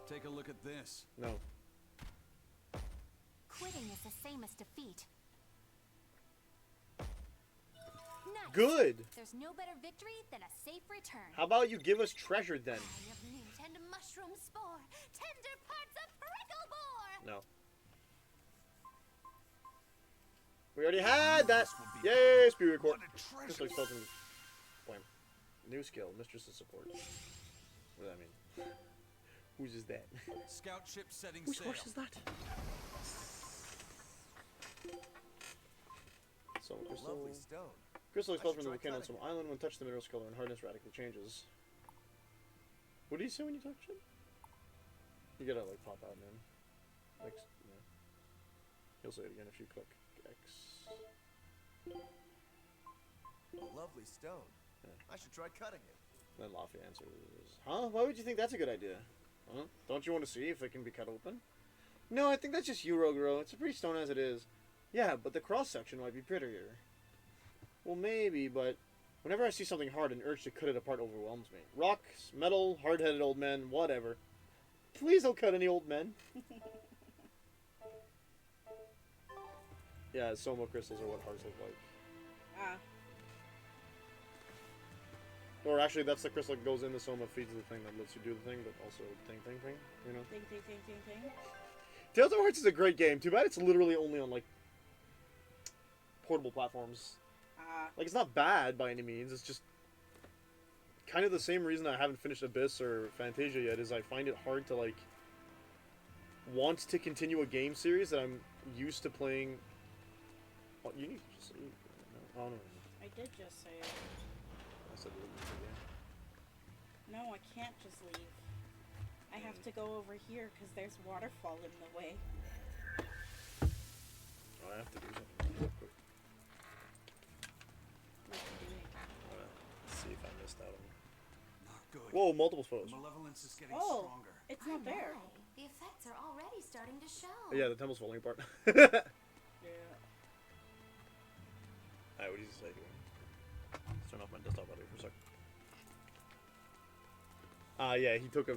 Speaker 4: Take a look at this.
Speaker 2: No.
Speaker 7: Quitting is the same as defeat.
Speaker 5: Nice.
Speaker 2: Good!
Speaker 7: There's no better victory than a safe return.
Speaker 2: How about you give us treasure then?
Speaker 5: I have new tender mushroom spore, tender parts of prickle boar.
Speaker 2: No. We already had that! Yay, Spirit Core. Just like spelled in Blam. New skill, Mistress of Support. What does that mean? Whose is that?
Speaker 4: Scout ship setting
Speaker 2: Whose
Speaker 4: sail.
Speaker 2: horse is that? Soma crystal.
Speaker 6: Lovely stone.
Speaker 2: Crystal
Speaker 6: I
Speaker 2: expelled
Speaker 6: should
Speaker 2: from the
Speaker 6: try
Speaker 2: volcano on some
Speaker 6: cutting
Speaker 2: island. When touched, the mineral's color and hardness radically changes. What do you say when you touch it? You gotta like pop out, man. Like, yeah. He'll say it again if you click X.
Speaker 6: A lovely stone.
Speaker 2: Yeah.
Speaker 6: I should try cutting it.
Speaker 2: Then Laffy answers, huh? Why would you think that's a good idea? Huh? Don't you want to see if it can be cut open? No, I think that's just you, Roguro. It's a pretty stone as it is. Yeah, but the cross-section might be prettier. Well, maybe, but whenever I see something hard, an urge to cut it apart overwhelms me. Rocks, metal, hard-headed old men, whatever. Please don't cut any old men. Yeah, Soma crystals are what hearts look like.
Speaker 3: Ah.
Speaker 2: Or actually, that's the crystal that goes in the Soma, feeds the thing that lets you do the thing, but also ting, you know?
Speaker 3: Ting, ting, ting, ting, ting.
Speaker 2: Tales of Hearts is a great game. Too bad it's literally only on, like, portable platforms.
Speaker 3: Ah.
Speaker 2: Like, it's not bad by any means. It's just kind of the same reason I haven't finished Abyss or Fantasia yet, is I find it hard to, like, want to continue a game series that I'm used to playing. Oh, you need to just say it. No. Oh, no.
Speaker 3: I did just say it.
Speaker 2: I said it.
Speaker 3: No, I can't just leave. I have to go over here because there's waterfall in the way.
Speaker 2: Oh, I have to do something real quick.
Speaker 3: What are you doing?
Speaker 2: Let's see if I missed out on.
Speaker 4: Not good.
Speaker 2: Whoa, multiple foes.
Speaker 4: Malevolence is getting
Speaker 3: Oh,
Speaker 4: stronger.
Speaker 3: it's not there.
Speaker 5: The effects are already starting to show.
Speaker 2: Yeah, the temple's falling apart.
Speaker 3: Yeah.
Speaker 2: Alright, what did you say here? Let's turn off my desktop battery for a sec. Yeah, he took a...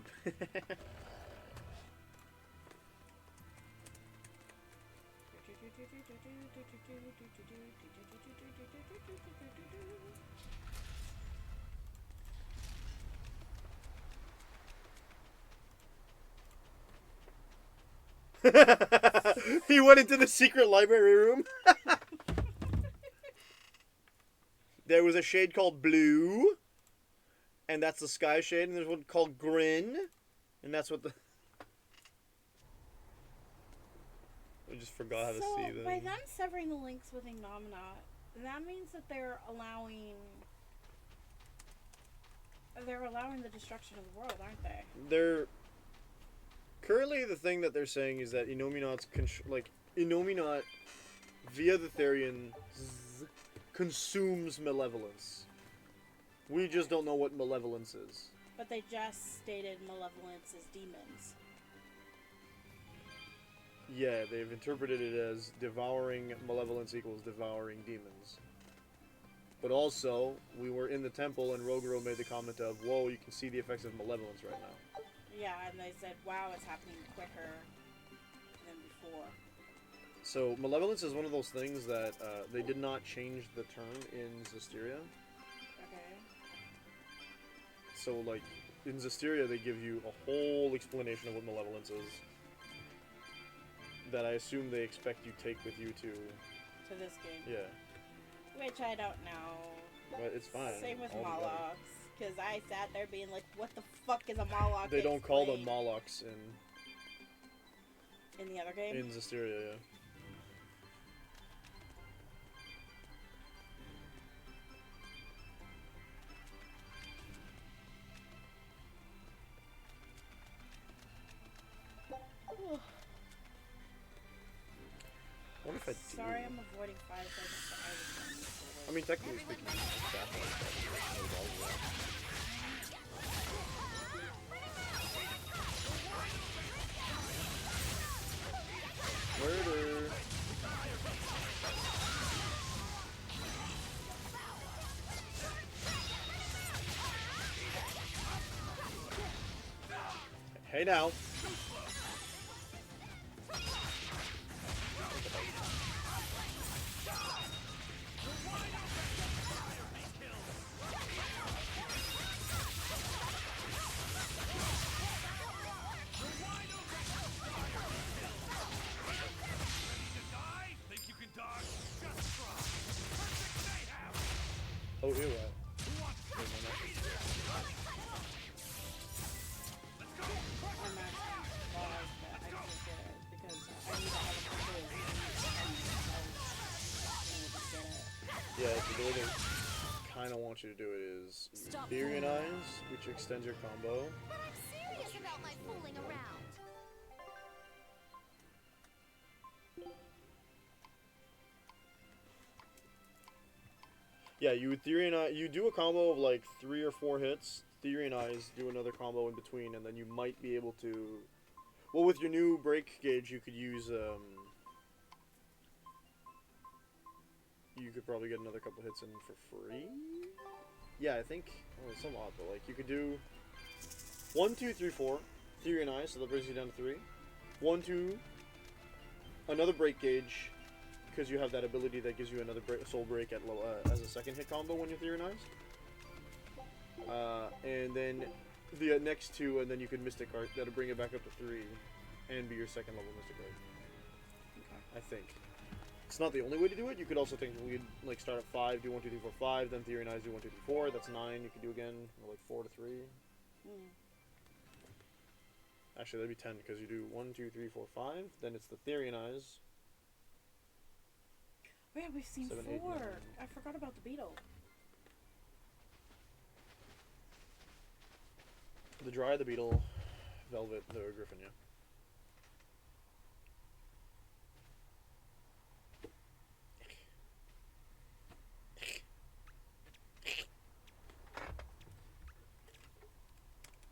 Speaker 2: He went into the secret library room. There was a shade called Blue, and that's the sky shade, and there's one called Grin, and that's what the... I just forgot how to see them.
Speaker 3: So, by them severing the links with Ignomina, that means that they're allowing the destruction of the world, aren't they?
Speaker 2: They're... Currently, the thing that they're saying is that Innominat's... Innominat, via the Therian... consumes malevolence. We just don't know what malevolence is.
Speaker 3: But they just stated malevolence as demons.
Speaker 2: Yeah, they've interpreted it as devouring malevolence equals devouring demons. But also, we were in the temple and Roguro made the comment of, whoa, you can see the effects of malevolence right now.
Speaker 3: Yeah, and they said, wow, it's happening quicker than before.
Speaker 2: So, malevolence is one of those things that they did not change the term in Zestiria.
Speaker 3: Okay.
Speaker 2: So, like, in Zestiria, they give you a whole explanation of what malevolence is. That I assume they expect you take with you to
Speaker 3: this game.
Speaker 2: Yeah.
Speaker 3: Which I don't know.
Speaker 2: But it's fine.
Speaker 3: Same with
Speaker 2: altogether.
Speaker 3: Molochs. Because I sat there being like, what the fuck is a Moloch?
Speaker 2: They don't call them
Speaker 3: Explain.
Speaker 2: Molochs
Speaker 3: In the other game?
Speaker 2: in Zestiria, yeah. I wonder if I do.
Speaker 3: Sorry, I'm avoiding 5 seconds, but I was trying to
Speaker 2: I mean, technically speaking, murder. Hey now. Oh, here what?
Speaker 3: I'm
Speaker 2: Yeah, so the way they kind of want you to do it is
Speaker 5: Stop
Speaker 2: Etherealize, which extends your combo.
Speaker 5: But I'm serious about my fooling around.
Speaker 2: Yeah, you Etherealize, you do a combo of like 3 or 4 hits, Etherealize, do another combo in between, and then you might be able to... Well, with your new break gauge, you could use, you could probably get another couple hits in for free? Yeah, I think, well, it's some odd, but like, you could do 1, 2, 3, 4, Etherealize, so that brings you down to 3. 1, 2, another break gauge, because you have that ability that gives you another soul break at low, as a second hit combo when you Etherealize. And then the next 2, and then you can Mystic Art. That'll bring it back up to 3, and be your second level Mystic Art.
Speaker 3: Okay.
Speaker 2: I think. It's not the only way to do it. You could also technically like start at 5, do 1, 2, 3, 4, 5, then Etherealize, do 1, 2, 3, 4. That's 9. You could do again, or like 4 to 3. Actually, that'd be 10 because you do 1, 2, 3, 4, 5. Then it's the Etherealize.
Speaker 3: Oh yeah, we've seen
Speaker 2: 7,
Speaker 3: 4.
Speaker 2: 8, 9.
Speaker 3: I forgot about the beetle.
Speaker 2: The Dry, the Beetle, Velvet, the Griffin, yeah.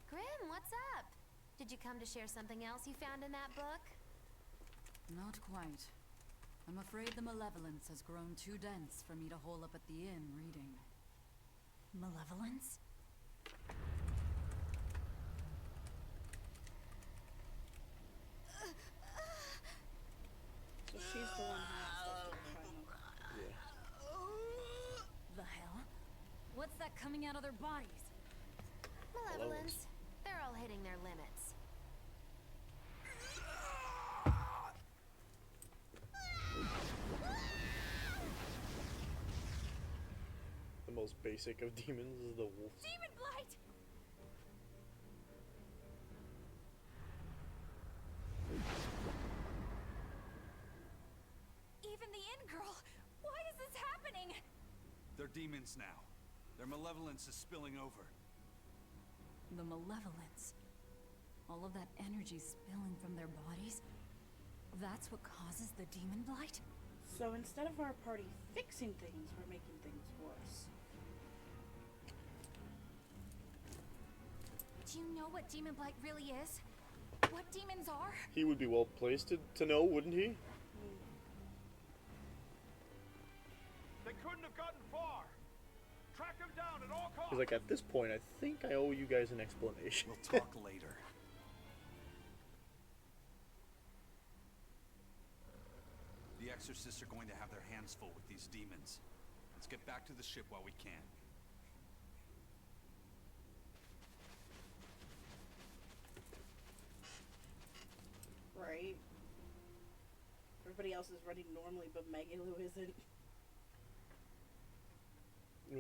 Speaker 5: Grim, what's up? Did you come to share something else you found in that book?
Speaker 9: Not quite. I'm afraid the malevolence has grown too dense for me to hole up at the inn reading.
Speaker 5: Malevolence?
Speaker 3: So she's the one who has to find them.
Speaker 2: Yeah.
Speaker 9: The hell? What's that coming out of their bodies?
Speaker 5: Malevolence. They're all hitting their limits.
Speaker 2: The most basic of demons is the wolf.
Speaker 5: Demon Blight!
Speaker 7: Even the inn girl! Why is this happening?
Speaker 4: They're demons now. Their malevolence is spilling over.
Speaker 9: The malevolence. All of that energy spilling from their bodies? That's what causes the demon blight?
Speaker 3: So instead of our party fixing things, we're making things worse.
Speaker 7: Do you know what demon blight really is? What demons are?
Speaker 2: He would be well placed to know, wouldn't he?
Speaker 10: They couldn't have gotten far. Track them down at all costs.
Speaker 2: Because like at this point, I think I owe you guys an explanation.
Speaker 4: We'll talk later. The exorcists are going to have their hands full with these demons. Let's get back to the ship while we can.
Speaker 3: Right? Everybody else is running normally, but Magalu isn't.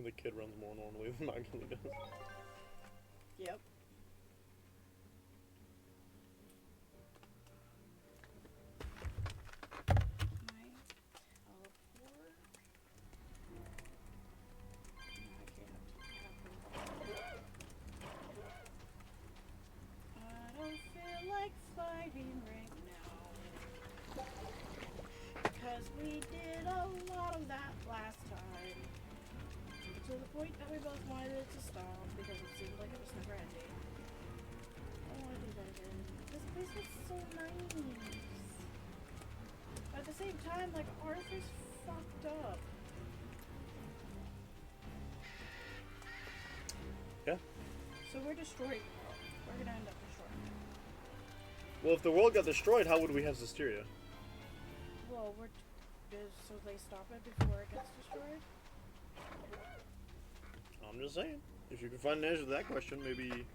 Speaker 2: The kid runs more normally than Magdalene does.
Speaker 3: Yep. Because we did a lot of that last time. To the point that we both wanted it to stop because it seemed like it was never ending. I don't want to do that again. This place was so nice. But at the same time, like, Arthur's fucked up.
Speaker 2: Yeah.
Speaker 3: So we're destroying the world. We're gonna end up destroying it.
Speaker 2: Well, if the world got destroyed, how would we have Zisteria?
Speaker 3: Well, so they stop it before it gets destroyed?
Speaker 2: I'm just saying. If you can find an answer to that question, maybe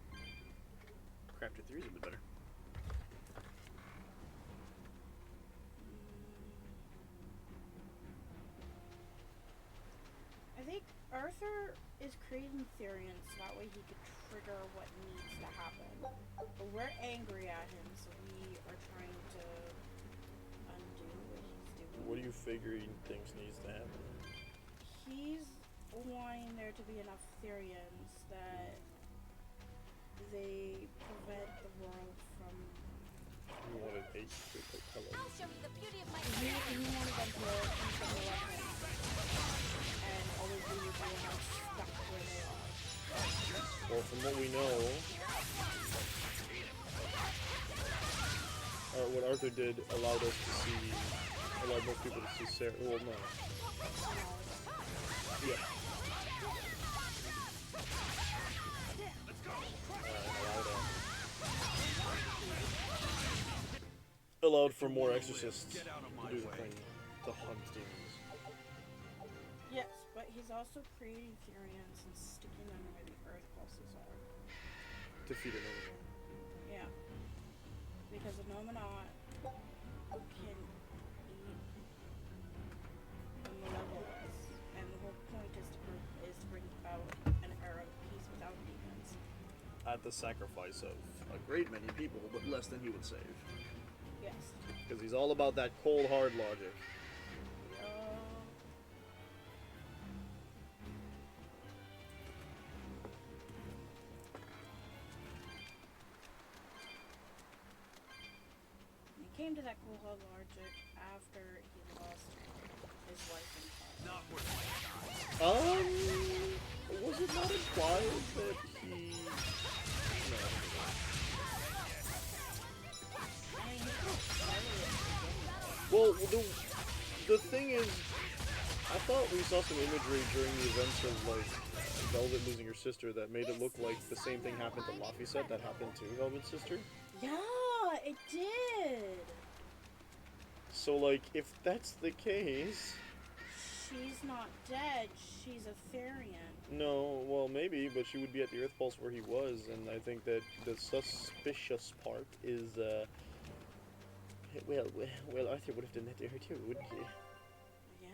Speaker 2: Crafted 3 is a bit better.
Speaker 3: I think Arthur is creating Therian so that way he could trigger what needs to happen. But we're angry at him, so we are trying to undo what he's doing.
Speaker 2: What do you figure he thinks needs to happen?
Speaker 3: he's wanting there to be enough Therians that they prevent the world from.
Speaker 2: You wanted 8 to take hello.
Speaker 7: I'll show you the beauty of my
Speaker 3: He wanted them to keep them away and always leave everyone stuck where they are.
Speaker 2: Well, from what we know, what Arthur did allowed us to see, allowed most people to see Sarah. Well, no. Yeah. Allowed for more exorcists to do the thing, to hunt demons.
Speaker 3: Yes, but he's also creating Therians and sticking them where the earth pulses are.
Speaker 2: To feed an animal.
Speaker 3: Yeah. Because a Nominat can eat the malevolence, and the whole point is to bring about an era of peace without demons.
Speaker 2: At the sacrifice of a great many people, but less than he would save.
Speaker 3: Yes.
Speaker 2: Because he's all about that cold, hard logic.
Speaker 3: He came to that cool hard logic after he lost his wife and child.
Speaker 10: Not worth my time.
Speaker 2: Was it not implied that he... No.
Speaker 3: I mean, he could
Speaker 2: Well, the thing is, I thought we saw some imagery during the events of, like, Velvet losing her sister that made it look like the same thing happened to Laphicet that happened to Velvet's sister.
Speaker 3: Yeah, it did.
Speaker 2: So, like, if that's the case...
Speaker 3: She's not dead, she's a Therian.
Speaker 2: No, well, maybe, but she would be at the Earth Pulse where he was, and I think that the suspicious part is, well, Arthur would have done that to her too, wouldn't he?
Speaker 3: Yeah.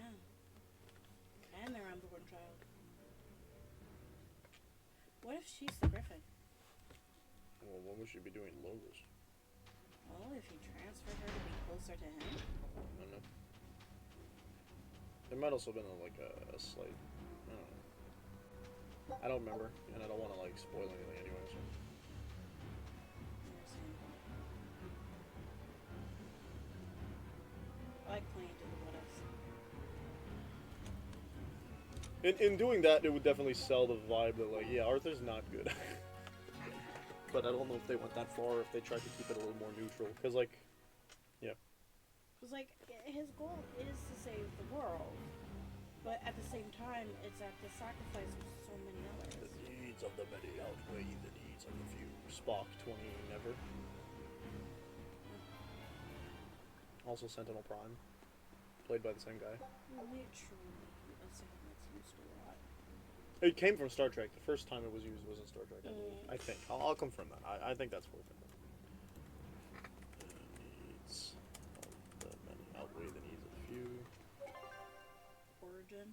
Speaker 3: And their unborn child. What if she's the Griffin?
Speaker 2: Well, what would she be doing Logos?
Speaker 3: Well, if he transferred her to be closer to him?
Speaker 2: I don't know. There might also have been a slight, I don't know. I don't remember, and I don't want to like spoil anything anyway. So.
Speaker 3: I like playing to the what ifs.
Speaker 2: In doing that, it would definitely sell the vibe that like, yeah, Arthur's not good. But I don't know if they went that far, or if they tried to keep it a little more neutral. Because like, yeah.
Speaker 3: Because like, his goal is to save the world. But at the same time, it's at the sacrifice of so many others.
Speaker 2: The needs of the many outweigh the needs of the few. Spock 20 never. Also Sentinel Prime. Played by the same guy.
Speaker 3: Literally a second that's used a lot.
Speaker 2: It came from Star Trek. The first time it was used was in Star Trek, I believe. I think. I'll confirm that. I think that's worth it. The needs of the many outweigh the needs of the few.
Speaker 3: Origin.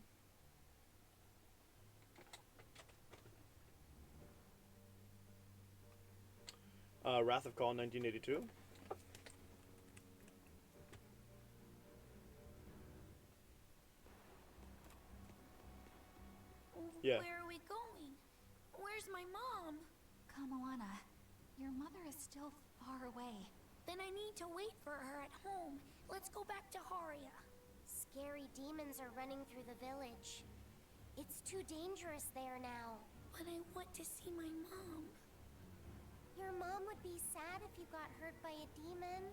Speaker 2: Wrath of Khan, 1982. Yeah.
Speaker 7: Where are we going? Where's my mom? Kamoana, your mother is still far away. Then I need to wait for her at home. Let's go back to Haria.
Speaker 8: Scary demons are running through the village. It's too dangerous there now.
Speaker 7: But I want to see my mom.
Speaker 8: Your mom would be sad if you got hurt by a demon.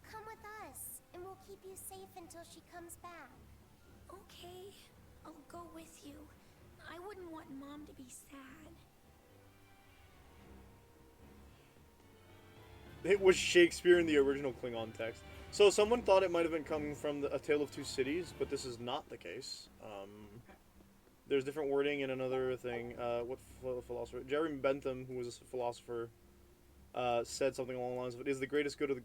Speaker 8: Come with us, and we'll keep you safe until she comes back.
Speaker 7: Okay, I'll go with you. I wouldn't want Mom to be sad.
Speaker 2: It was Shakespeare in the original Klingon text. So someone thought it might have been coming from A Tale of Two Cities, but this is not the case. There's different wording in another thing. What philosopher? Jerry Bentham, who was a philosopher, said something along the lines of, "It is the greatest good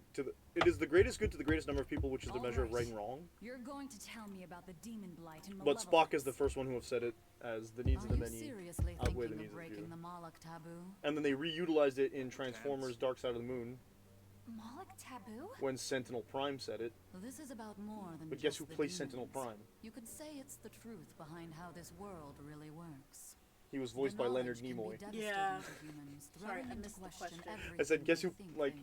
Speaker 2: it is the greatest good to the greatest number of people, which is the measure of right and wrong."
Speaker 9: You're going to tell me about the demon blight and
Speaker 2: But Spock is the first one who have said it as the needs of the many
Speaker 9: seriously
Speaker 2: outweigh the
Speaker 9: thinking
Speaker 2: needs
Speaker 9: of
Speaker 2: of the few.
Speaker 9: breaking the Moloch taboo?
Speaker 2: And then they reutilized it in Transformers: Dark Side of the Moon.
Speaker 9: Moloch taboo?
Speaker 2: when Sentinel Prime said it.
Speaker 9: This is about more than
Speaker 2: But guess
Speaker 9: just
Speaker 2: who
Speaker 9: the
Speaker 2: plays Sentinel
Speaker 9: demons.
Speaker 2: Prime?
Speaker 9: You could say it's the truth behind how this world really works.
Speaker 2: He was voiced by Leonard Nimoy.
Speaker 3: Yeah.
Speaker 9: Sorry,
Speaker 3: I missed the question.
Speaker 2: I said, guess who, like,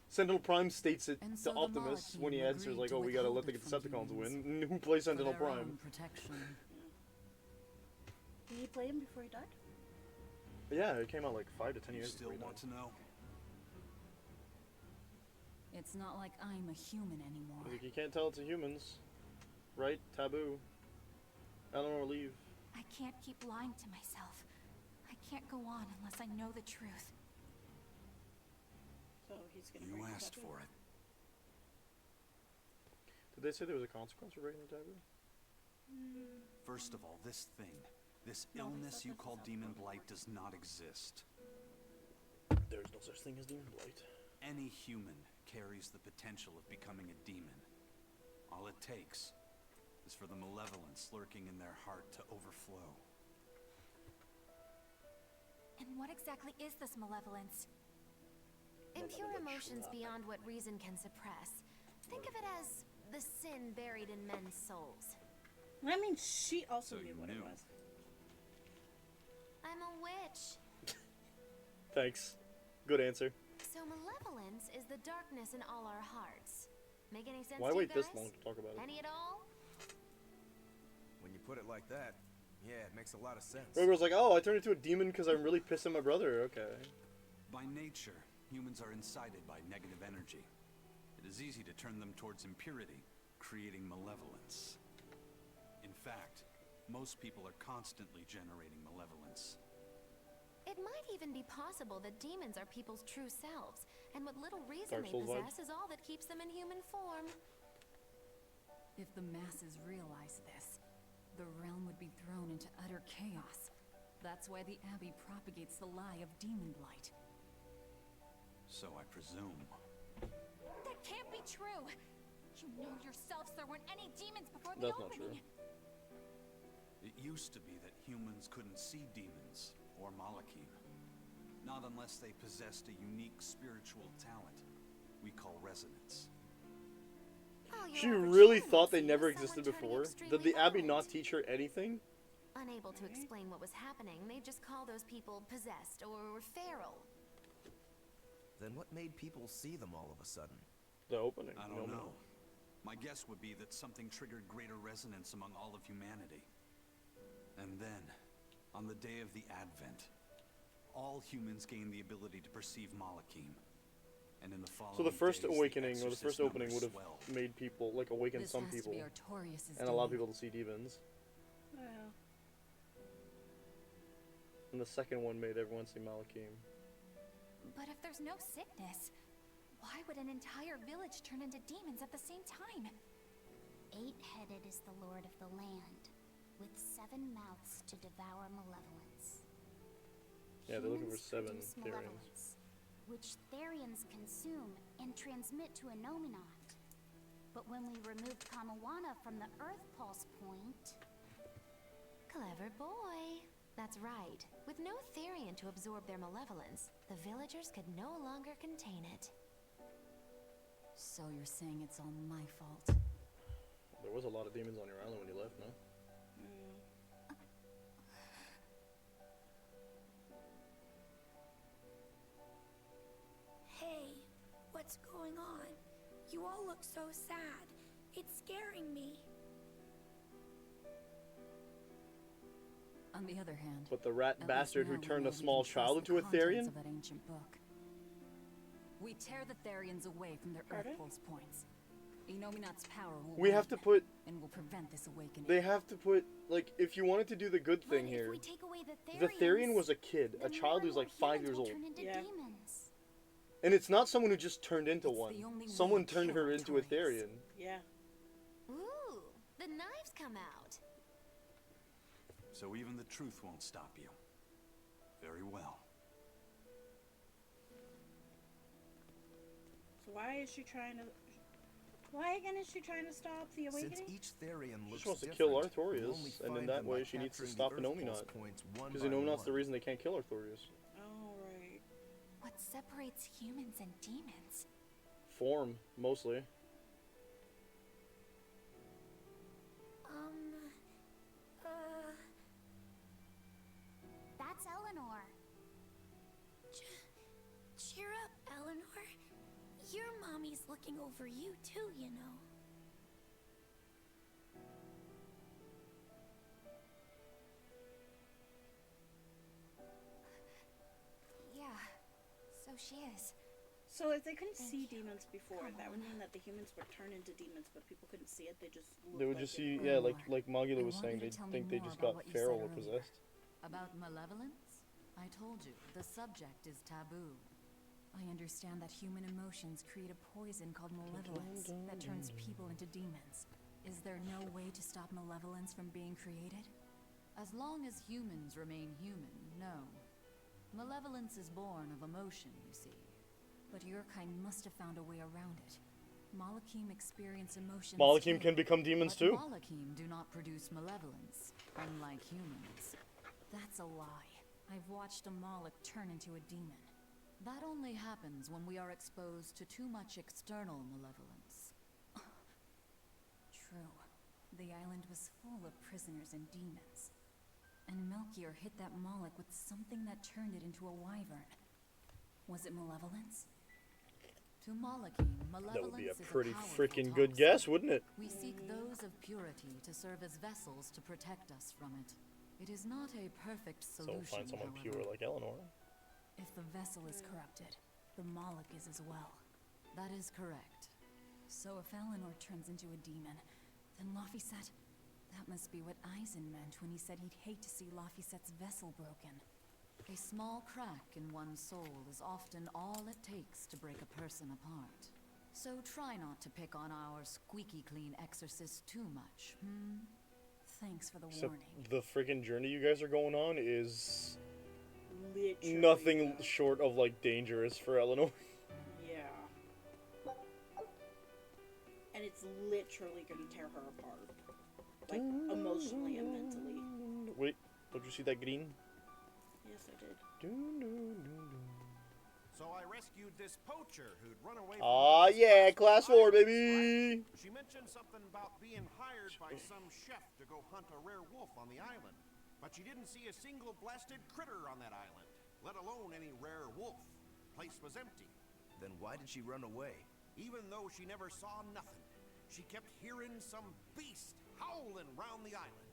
Speaker 2: Sentinel Prime states it
Speaker 9: And
Speaker 2: to
Speaker 9: so the
Speaker 2: Optimus when he
Speaker 9: Malachim
Speaker 2: answers,
Speaker 9: agreed
Speaker 2: like,
Speaker 9: to
Speaker 2: oh, we gotta
Speaker 9: withhold
Speaker 2: let the
Speaker 9: it from
Speaker 2: Decepticons
Speaker 9: humans
Speaker 2: win. Who plays Sentinel
Speaker 9: for their
Speaker 2: Prime?
Speaker 9: own protection.
Speaker 3: Did he play him before he died?
Speaker 2: Yeah, it came out like 5 to 10
Speaker 4: You
Speaker 2: years
Speaker 4: still
Speaker 2: before he
Speaker 4: want
Speaker 2: died.
Speaker 4: to know?
Speaker 9: It's not like I'm a human anymore.
Speaker 2: Like, you can't tell it's a humans, right? Taboo. Eleanor, leave.
Speaker 7: I can't keep lying to myself. I can't go on unless I know the truth.
Speaker 3: So he's gonna
Speaker 4: You
Speaker 3: break the
Speaker 4: asked
Speaker 3: tattoo.
Speaker 4: for it.
Speaker 2: Did they say there was a consequence for breaking the taboo?
Speaker 4: First of all, this thing, this
Speaker 3: No, they
Speaker 4: illness
Speaker 3: said
Speaker 4: you
Speaker 3: this
Speaker 4: call
Speaker 3: is
Speaker 4: demon
Speaker 3: outside.
Speaker 4: blight does not exist.
Speaker 2: There's no such thing as demon blight.
Speaker 4: Any human carries the potential of becoming a demon. All it takes is for the malevolence lurking in their heart to overflow.
Speaker 7: And what exactly is this malevolence?
Speaker 5: Impure emotions beyond what reason can suppress. Think of it as the sin buried in men's souls.
Speaker 3: I mean, she also
Speaker 4: So
Speaker 3: knew
Speaker 4: you
Speaker 3: what
Speaker 4: knew.
Speaker 3: it was.
Speaker 5: I'm a witch.
Speaker 2: Thanks. Good answer.
Speaker 5: So malevolence is the darkness in all our hearts. Make any sense
Speaker 2: Why
Speaker 5: to you
Speaker 2: wait this
Speaker 5: guys?
Speaker 2: long to talk about it?
Speaker 5: Any at all?
Speaker 6: When you put it like that, yeah, it makes a lot of sense.
Speaker 2: Roger's like, oh, I turned into a demon because I'm really pissed at my brother. Okay.
Speaker 4: By nature, humans are incited by negative energy. It is easy to turn them towards impurity, creating malevolence. In fact, most people are constantly generating malevolence.
Speaker 5: It might even be possible that demons are people's true selves, and what little reason
Speaker 2: Dark
Speaker 5: they
Speaker 2: Souls vibes.
Speaker 5: possess is all that keeps them in human form.
Speaker 9: If the masses realize this, the realm would be thrown into utter chaos. That's why the Abbey propagates the lie of demon blight.
Speaker 4: So I presume.
Speaker 7: That can't be true! You know yourselves there weren't any demons before the
Speaker 2: That's not
Speaker 7: opening.
Speaker 2: true.
Speaker 4: It used to be that humans couldn't see demons or Malachim. Not unless they possessed a unique spiritual talent we call resonance.
Speaker 5: Oh, your
Speaker 2: She
Speaker 5: average
Speaker 2: really
Speaker 5: human
Speaker 2: thought
Speaker 5: would
Speaker 2: they
Speaker 5: see
Speaker 2: never
Speaker 5: as someone
Speaker 2: existed
Speaker 5: turning
Speaker 2: before? Did
Speaker 5: extremely
Speaker 2: the Abbey
Speaker 5: violent.
Speaker 2: not teach her anything?
Speaker 5: Unable to explain what was happening, they just call those people possessed or feral.
Speaker 6: Then what made people see them all of a sudden?
Speaker 2: The opening.
Speaker 4: I
Speaker 2: No,
Speaker 4: don't
Speaker 2: no.
Speaker 4: know. My guess would be that something triggered greater resonance among all of humanity. And then, on the day of the Advent, all humans gain the ability to perceive Malachim. And in the following
Speaker 2: So the first
Speaker 4: days,
Speaker 2: awakening or the
Speaker 4: exorcist
Speaker 2: first opening
Speaker 4: numbers
Speaker 2: would have
Speaker 4: swell.
Speaker 2: made people, like, awaken
Speaker 9: This
Speaker 2: some
Speaker 9: has
Speaker 2: people
Speaker 9: to be Artorias'
Speaker 2: and allow
Speaker 9: doing.
Speaker 2: people to see demons.
Speaker 3: Well,
Speaker 2: And the second one made everyone see Malachim.
Speaker 7: But if there's no sickness, why would an entire village turn into demons at the same time?
Speaker 8: 8-headed is the lord of the land, with 7 mouths to devour malevolence.
Speaker 2: Yeah, they're looking for
Speaker 8: Humans
Speaker 2: 7
Speaker 8: produce
Speaker 2: Therians.
Speaker 8: malevolence, which Therians consume and transmit to a Nominat. But when we removed Kamawana from the Earth Pulse Point,
Speaker 5: Clever boy. That's right. With no Therian to absorb their malevolence, the villagers could no longer contain it.
Speaker 9: So you're saying it's all my fault?
Speaker 2: There was a lot of demons on your island when you left, no?
Speaker 7: Hey, what's going on? You all look so sad. It's scaring me.
Speaker 9: On the other hand,
Speaker 2: But the rat
Speaker 9: at least
Speaker 2: bastard
Speaker 9: now
Speaker 2: who
Speaker 9: we
Speaker 2: turned
Speaker 9: know
Speaker 2: a
Speaker 9: we
Speaker 2: small
Speaker 9: can trust
Speaker 2: child
Speaker 9: the
Speaker 2: into a
Speaker 9: contents
Speaker 2: Therian?
Speaker 9: of that ancient book. We tear the Therians away from their
Speaker 3: Pardon?
Speaker 9: Earth Pulse points. Enominat's power will
Speaker 2: We have
Speaker 9: win
Speaker 2: to put,
Speaker 9: and will prevent this awakening.
Speaker 2: they have to put, like, if you wanted to do the good
Speaker 8: but
Speaker 2: thing
Speaker 8: if
Speaker 2: here,
Speaker 8: we take away
Speaker 2: the Therian was a kid, a
Speaker 8: then
Speaker 2: child
Speaker 8: more
Speaker 2: who's like
Speaker 8: and more
Speaker 2: 5 years
Speaker 8: humans will
Speaker 2: old.
Speaker 8: turn into
Speaker 3: Yeah.
Speaker 8: demons.
Speaker 2: And it's not someone who just turned into
Speaker 9: It's
Speaker 2: one.
Speaker 9: the only way
Speaker 2: Someone
Speaker 9: to
Speaker 2: turned
Speaker 9: kill
Speaker 2: her into a
Speaker 9: Artorias.
Speaker 2: Therian.
Speaker 3: yeah.
Speaker 5: Ooh, the knives come out.
Speaker 4: So even the truth won't stop you. Very well.
Speaker 3: So why is she trying to... Why again is she trying to stop the awakening?
Speaker 6: Since each Therian looks
Speaker 2: She wants to kill
Speaker 6: different, we'll
Speaker 2: Artorias,
Speaker 6: only
Speaker 2: and in
Speaker 6: find
Speaker 2: that
Speaker 6: them
Speaker 2: way
Speaker 6: by
Speaker 2: she needs to
Speaker 6: capturing
Speaker 2: stop
Speaker 6: the
Speaker 2: an
Speaker 6: Earth Pulse
Speaker 2: Nominat.
Speaker 6: points one
Speaker 2: Because
Speaker 6: by
Speaker 2: Enominat's
Speaker 6: one.
Speaker 2: the reason they can't kill Artorias.
Speaker 3: Oh, right.
Speaker 7: What separates humans and demons?
Speaker 2: form, mostly.
Speaker 8: That's Eleanor.
Speaker 7: Cheer up, Eleanor. Your mommy's looking over you too, you know.
Speaker 5: Yeah, so she is.
Speaker 3: So if they couldn't see demons before, that would mean that the humans would turn into demons, but people couldn't see it. They just
Speaker 2: They would just see, yeah, like Magula was saying, they think they just got feral or possessed.
Speaker 9: About malevolence? I told you, the subject is taboo. I understand that human emotions create a poison called malevolence that turns people into demons. Is there no way to stop malevolence from being created? As long as humans remain human, no. Malevolence is born of emotion, you see. But your kind must have found a way around it. Malakim experience emotions.
Speaker 2: Malakim can become demons too.
Speaker 9: Malakim do not produce malevolence, unlike humans. That's a lie. I've watched a Moloch turn into a demon. That only happens when we are exposed to too much external malevolence. True. The island was full of prisoners and demons. And Melchior hit that Moloch with something that turned it into a wyvern. Was it malevolence? To Malakim, malevolence
Speaker 2: That would be a
Speaker 9: is
Speaker 2: pretty
Speaker 9: powerful
Speaker 2: freaking good
Speaker 9: toxin.
Speaker 2: guess, wouldn't it?
Speaker 9: We seek those of purity to serve as vessels to protect us from it. It is not a perfect
Speaker 2: So
Speaker 9: solution,
Speaker 2: find someone
Speaker 9: however.
Speaker 2: pure like Eleanor.
Speaker 9: If the vessel is corrupted, the Moloch is as well. That is correct. So if Eleanor turns into a demon, then Laphicet... That must be what Eisen meant when he said he'd hate to see Laphicet's vessel broken. A small crack in one's soul is often all it takes to break a person apart. So try not to pick on our squeaky clean exorcist too much, hmm? Thanks for the
Speaker 2: Except
Speaker 9: warning.
Speaker 2: the freaking journey you guys are going on is
Speaker 3: literally
Speaker 2: nothing short of like dangerous for Eleanor.
Speaker 3: Yeah. And it's literally gonna tear her apart. Like, emotionally and mentally.
Speaker 2: Wait, don't you see that green?
Speaker 3: Yes, I did.
Speaker 10: So I rescued this poacher who'd run away from
Speaker 2: Ah, yeah, class 4, baby!
Speaker 10: She mentioned something about being hired by some chef to go hunt a rare wolf on the island. But she didn't see a single blasted critter on that island, let alone any rare wolf. Place was empty.
Speaker 6: Then why did she run away?
Speaker 10: Even though she never saw nothing, she kept hearing some beast howling round the island.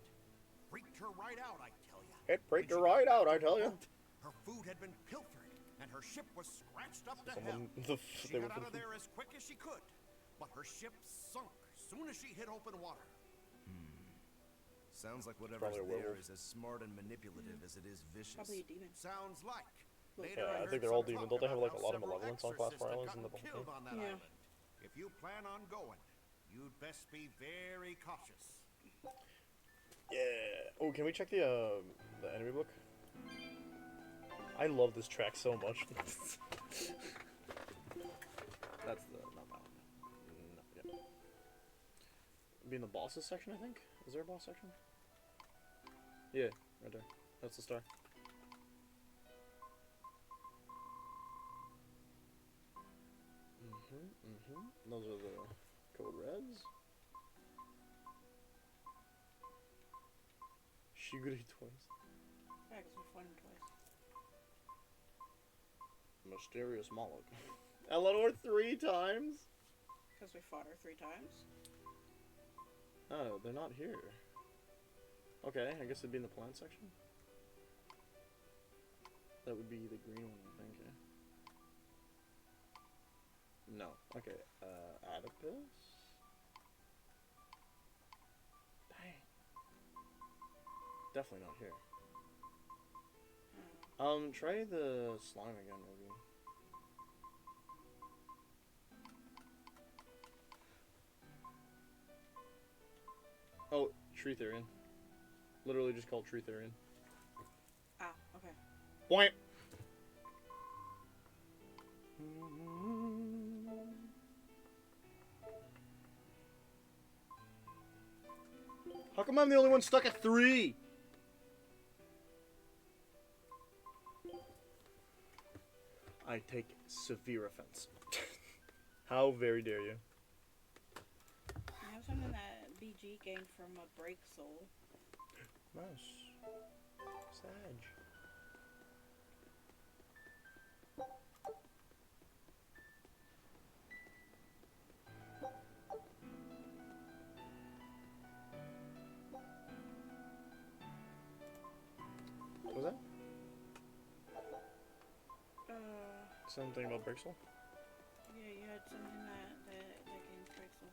Speaker 10: Freaked her right out, I tell ya.
Speaker 2: It freaked her right out, I tell ya.
Speaker 10: Her food had been pilfered, and her ship was scratched up to
Speaker 2: Someone-
Speaker 10: hell.
Speaker 2: they
Speaker 10: She
Speaker 2: were
Speaker 10: got out of there as quick as she could, but her ship sunk soon as she hit open water.
Speaker 6: Sounds like whatever's
Speaker 2: Probably a
Speaker 6: there
Speaker 2: werewolf.
Speaker 6: is as smart and manipulative as it is vicious.
Speaker 3: Probably a demon.
Speaker 10: Sounds like.
Speaker 2: Yeah, I think they're all demon. Don't they have like a lot of malevolence on Class 4 Islands in the
Speaker 10: killed on that
Speaker 3: Yeah.
Speaker 10: island. If you plan on going, you'd best be very cautious.
Speaker 2: Yeah. Oh, can we check the enemy book? I love this track so much. That's the not that one. No, yeah. Be in the bosses section, I think. Is there a boss section? Yeah, right there. That's the star. Those are the code reds. Shiguri twice.
Speaker 3: Yeah, because we fought him twice.
Speaker 2: Mysterious Moloch. Eleanor 3 times?
Speaker 3: Because we fought her 3 times.
Speaker 2: Oh, they're not here. Okay, I guess it'd be in the plant section. That would be the green one, I think, yeah. No. Okay, Oedipus? Dang. Definitely not here. Try the slime again, maybe. Oh, Tree Therian. Literally just called Tree Therian.
Speaker 3: Ah, okay.
Speaker 2: Boing! How come I'm the only one stuck at 3? I take severe offense. How very dare you?
Speaker 3: I have something that BG gained from a break soul.
Speaker 2: Nice. Sag. What was that? Something about Brixel?
Speaker 3: Yeah, you had something that gained break soul.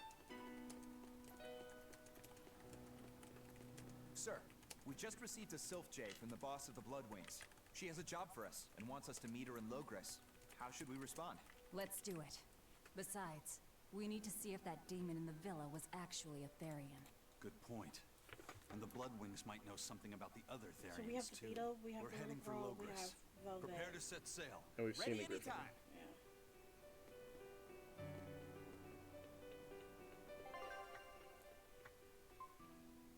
Speaker 6: Sir, we just received a Sylph Jade from the boss of the Bloodwings. She has a job for us and wants us to meet her in Logres. How should we respond?
Speaker 9: Let's do it. Besides, we need to see if that demon in the villa was actually a Therian.
Speaker 4: Good point. And the Bloodwings might know something about the other Therians,
Speaker 3: So we have
Speaker 4: too.
Speaker 3: Beetle, we have
Speaker 4: We're
Speaker 3: the
Speaker 4: heading for
Speaker 3: little girl, we
Speaker 4: Logres.
Speaker 3: have Velvet.
Speaker 4: Prepare to set sail.
Speaker 2: And we've seen
Speaker 6: Ready
Speaker 2: the Griffin.
Speaker 6: anytime.
Speaker 3: Yeah.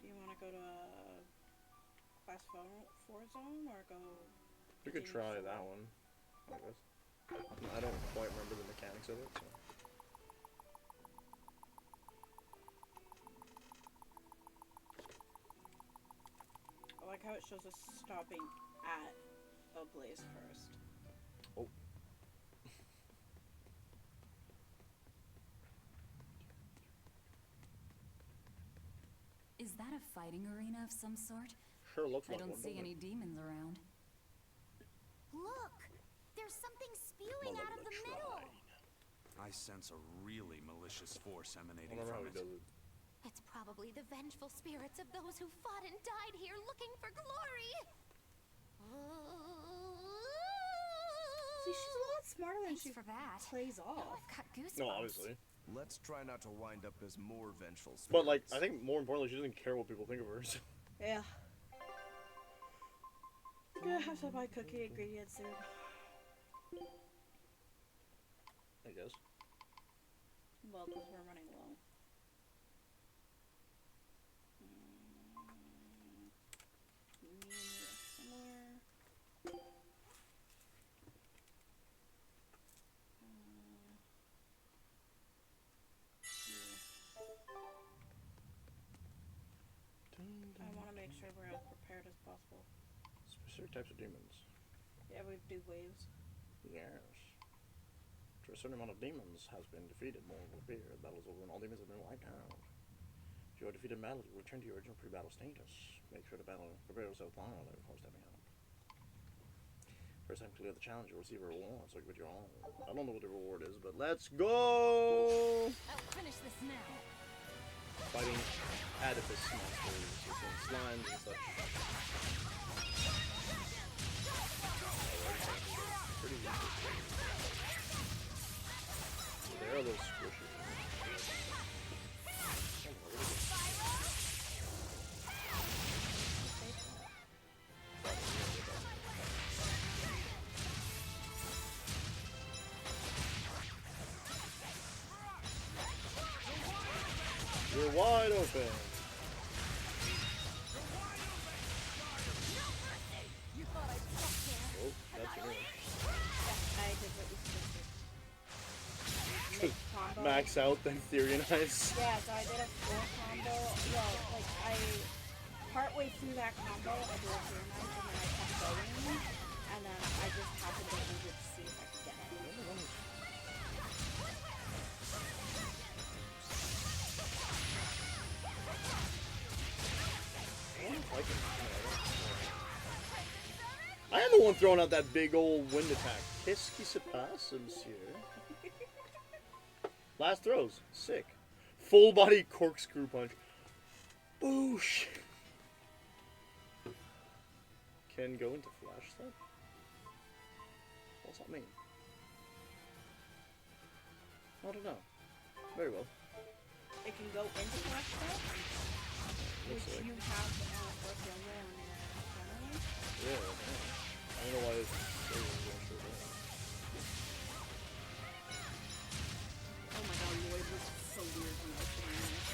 Speaker 3: Do you want to go to class 4 zone or go?
Speaker 2: We could
Speaker 3: continue
Speaker 2: try
Speaker 3: forward?
Speaker 2: that one, I guess. I don't quite remember the mechanics of it, so.
Speaker 3: I like how it shows us stopping at a blaze first.
Speaker 2: Oh.
Speaker 9: Is that a fighting arena of some sort?
Speaker 2: Sure looks
Speaker 9: I
Speaker 2: like
Speaker 9: don't
Speaker 2: one,
Speaker 9: see
Speaker 2: doesn't
Speaker 9: any
Speaker 2: it?
Speaker 9: demons around.
Speaker 8: Look! There's something spewing out of the middle!
Speaker 4: I sense a really malicious force
Speaker 2: I
Speaker 4: emanating
Speaker 2: don't know how
Speaker 4: from
Speaker 2: he
Speaker 4: it.
Speaker 2: does it.
Speaker 5: It's probably the vengeful spirits of those who fought and died here looking for glory.
Speaker 3: See, she's a lot smarter than
Speaker 5: Thanks
Speaker 3: she
Speaker 5: for that.
Speaker 3: plays
Speaker 5: Now
Speaker 3: off.
Speaker 5: I've got goosebumps.
Speaker 2: No, obviously.
Speaker 6: Let's try not to wind up as more vengeful spirits.
Speaker 2: But, like, I think more importantly, she doesn't care what people think of her, so.
Speaker 3: Yeah. I'm gonna have to buy cookie ingredients soon.
Speaker 2: I guess.
Speaker 3: Well, because we're running low. Me and you are similar. I want to make sure we're as prepared as possible.
Speaker 2: Specific types of demons.
Speaker 3: Yeah, we do waves.
Speaker 2: Yes. After a certain amount of demons has been defeated, more will appear. Battles over and all demons have been wiped out. If you are defeated in battle, you return to your original pre-battle status. Make sure to prepare yourself thoroughly before stepping out. First time to clear the challenge, you'll receive a reward, so give it your all. I don't know what the reward is, but let's go!
Speaker 9: I'll finish this now.
Speaker 2: Fighting Oedipus monsters, and slimes and such. Pretty interesting. There are those squishes. You're wide open. Oh, that's your name.
Speaker 3: I did what you suggested. Combo.
Speaker 2: Max out, then Therianize.
Speaker 3: Yeah, so I did a full combo. Well, like partway through that combo, I did a fear knife and then I kept going. And then I just happened to use it to see if I could get it.
Speaker 2: I am the one throwing out that big old wind attack. Qu'est-ce qui se passe, monsieur? Last throws. Sick. Full body corkscrew punch. Boosh. Can go into flash step? What's that mean? I don't know. Very well.
Speaker 3: It can go into flash step, which
Speaker 2: Looks like.
Speaker 3: you have for Fiona on your channel.
Speaker 2: Yeah, I don't know why it's going through there.
Speaker 3: Oh my god, Lloyd was so weird when I was doing this.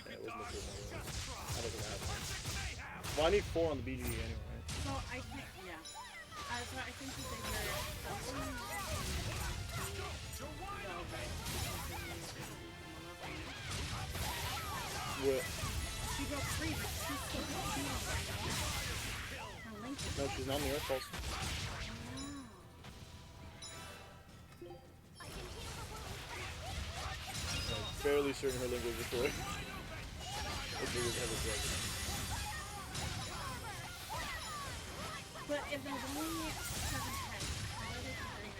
Speaker 2: Yeah, it wasn't a good one. That doesn't happen. Well, I need 4 on the BG anyway.
Speaker 3: I think you did her something.
Speaker 2: What?
Speaker 3: She broke free, but she's still competing right now. Her link is
Speaker 2: No, she's not in the Earth Pulse. I'm fairly certain her link was destroyed. As big as ever dragon.
Speaker 3: But if there's only 7 heads, how are they figuring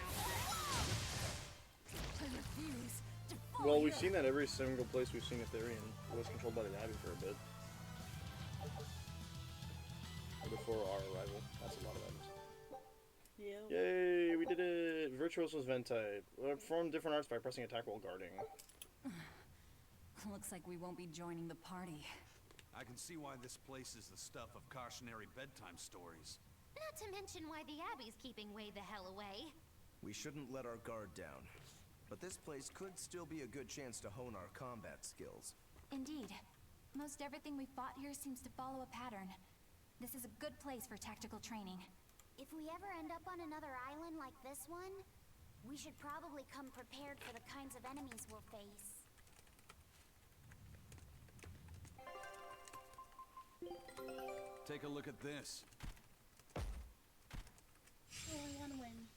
Speaker 3: out?
Speaker 2: Well, we've seen that every single place we've seen Ethereum was controlled by the Abbey for a bit. Before our arrival. That's a lot of items.
Speaker 3: Yeah.
Speaker 2: Yay, we did it! Virtuoso's Vent type. Perform different arts by pressing attack while guarding.
Speaker 9: Looks like we won't be joining the party.
Speaker 4: I can see why this place is the stuff of cautionary bedtime stories.
Speaker 5: Not to mention why the Abbey's keeping way the hell away.
Speaker 6: We shouldn't let our guard down. But this place could still be a good chance to hone our combat skills.
Speaker 5: Indeed. Most everything we fought here seems to follow a pattern. This is a good place for tactical training.
Speaker 8: If we ever end up on another island like this one, we should probably come prepared for the kinds of enemies we'll face.
Speaker 4: Take a look at this.
Speaker 3: Only one win.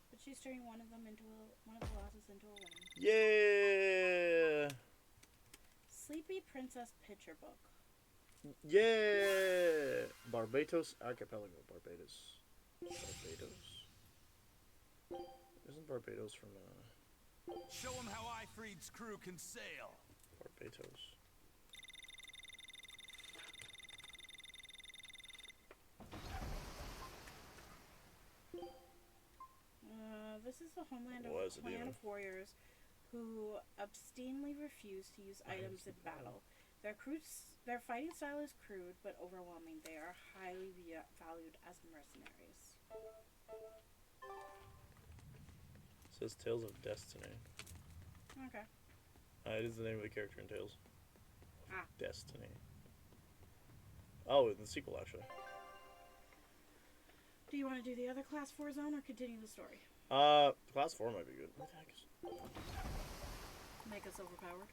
Speaker 3: But she's turning one of the losses into a win.
Speaker 2: Yeah!
Speaker 3: Sleepy Princess Picture Book.
Speaker 2: Yeah! Barbados Archipelago. Barbados. Isn't Barbados from,
Speaker 4: Show him how Ifreed's crew can sail.
Speaker 2: Barbados?
Speaker 3: This is the homeland of
Speaker 2: Was
Speaker 3: a
Speaker 2: a
Speaker 3: clan
Speaker 2: demon.
Speaker 3: of warriors who obstinately refuse to use items in battle. Their fighting style is crude but overwhelming. They are highly valued as mercenaries.
Speaker 2: It says Tales of Destiny.
Speaker 3: Okay.
Speaker 2: It is the name of the character in Tales.
Speaker 3: Ah.
Speaker 2: Destiny. Oh, the sequel, actually.
Speaker 3: Do you want to do the other Class 4 zone or continue the story?
Speaker 2: Class 4 might be good. What the heck is...
Speaker 3: Make us overpowered?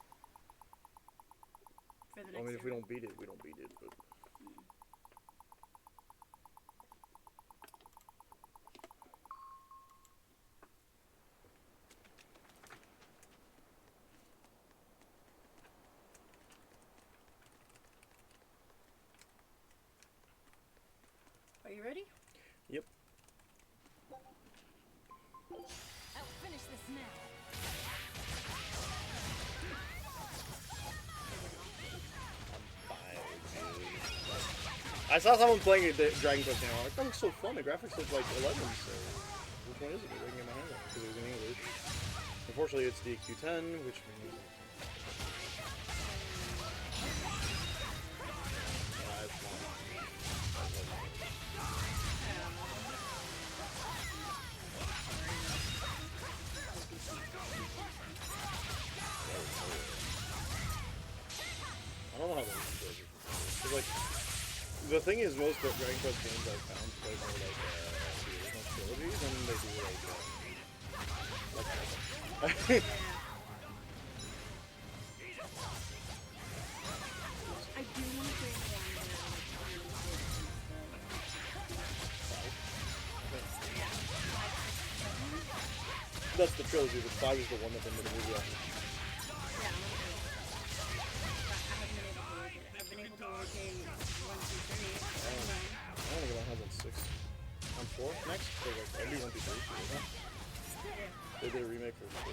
Speaker 3: For the
Speaker 2: I
Speaker 3: next
Speaker 2: mean, if we
Speaker 3: zone.
Speaker 2: don't beat it, we don't beat it, but...
Speaker 3: Are you ready?
Speaker 2: Yep.
Speaker 9: I'll finish this now.
Speaker 2: I saw someone playing a Dragon Quest now. Like, that looks so fun. The graphics look like 11, so which one is it? I can get my hands on it because it was in English. Unfortunately, it's the Q10, which means... it's fine. I don't know how those are. It's like... The thing is, most of Dragon Quest games I've found play more like the original trilogies, and they do like
Speaker 3: I do want to play
Speaker 2: That's the trilogy, but 5 is the one that they made a movie of.
Speaker 3: I've been able to locate 1, 2, 3.
Speaker 2: I don't think I have on 6. On 4 next? So like, I'll do 1, 2, 3. They did a remake for 4.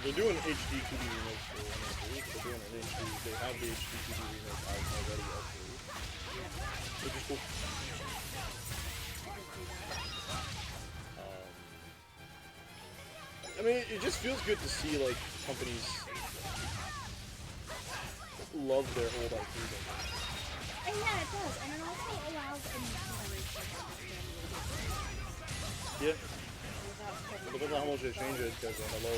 Speaker 2: They're doing HD 2D remakes for 1 and 2. They're doing an HD. They have the HD 2D remake out already of 3. Which is cool. I mean, it just feels good to see, like, companies love their old IP.
Speaker 3: And yeah, it does. And it also allows a new generation to understand the
Speaker 2: Yeah. It depends on how much they change it, because hello.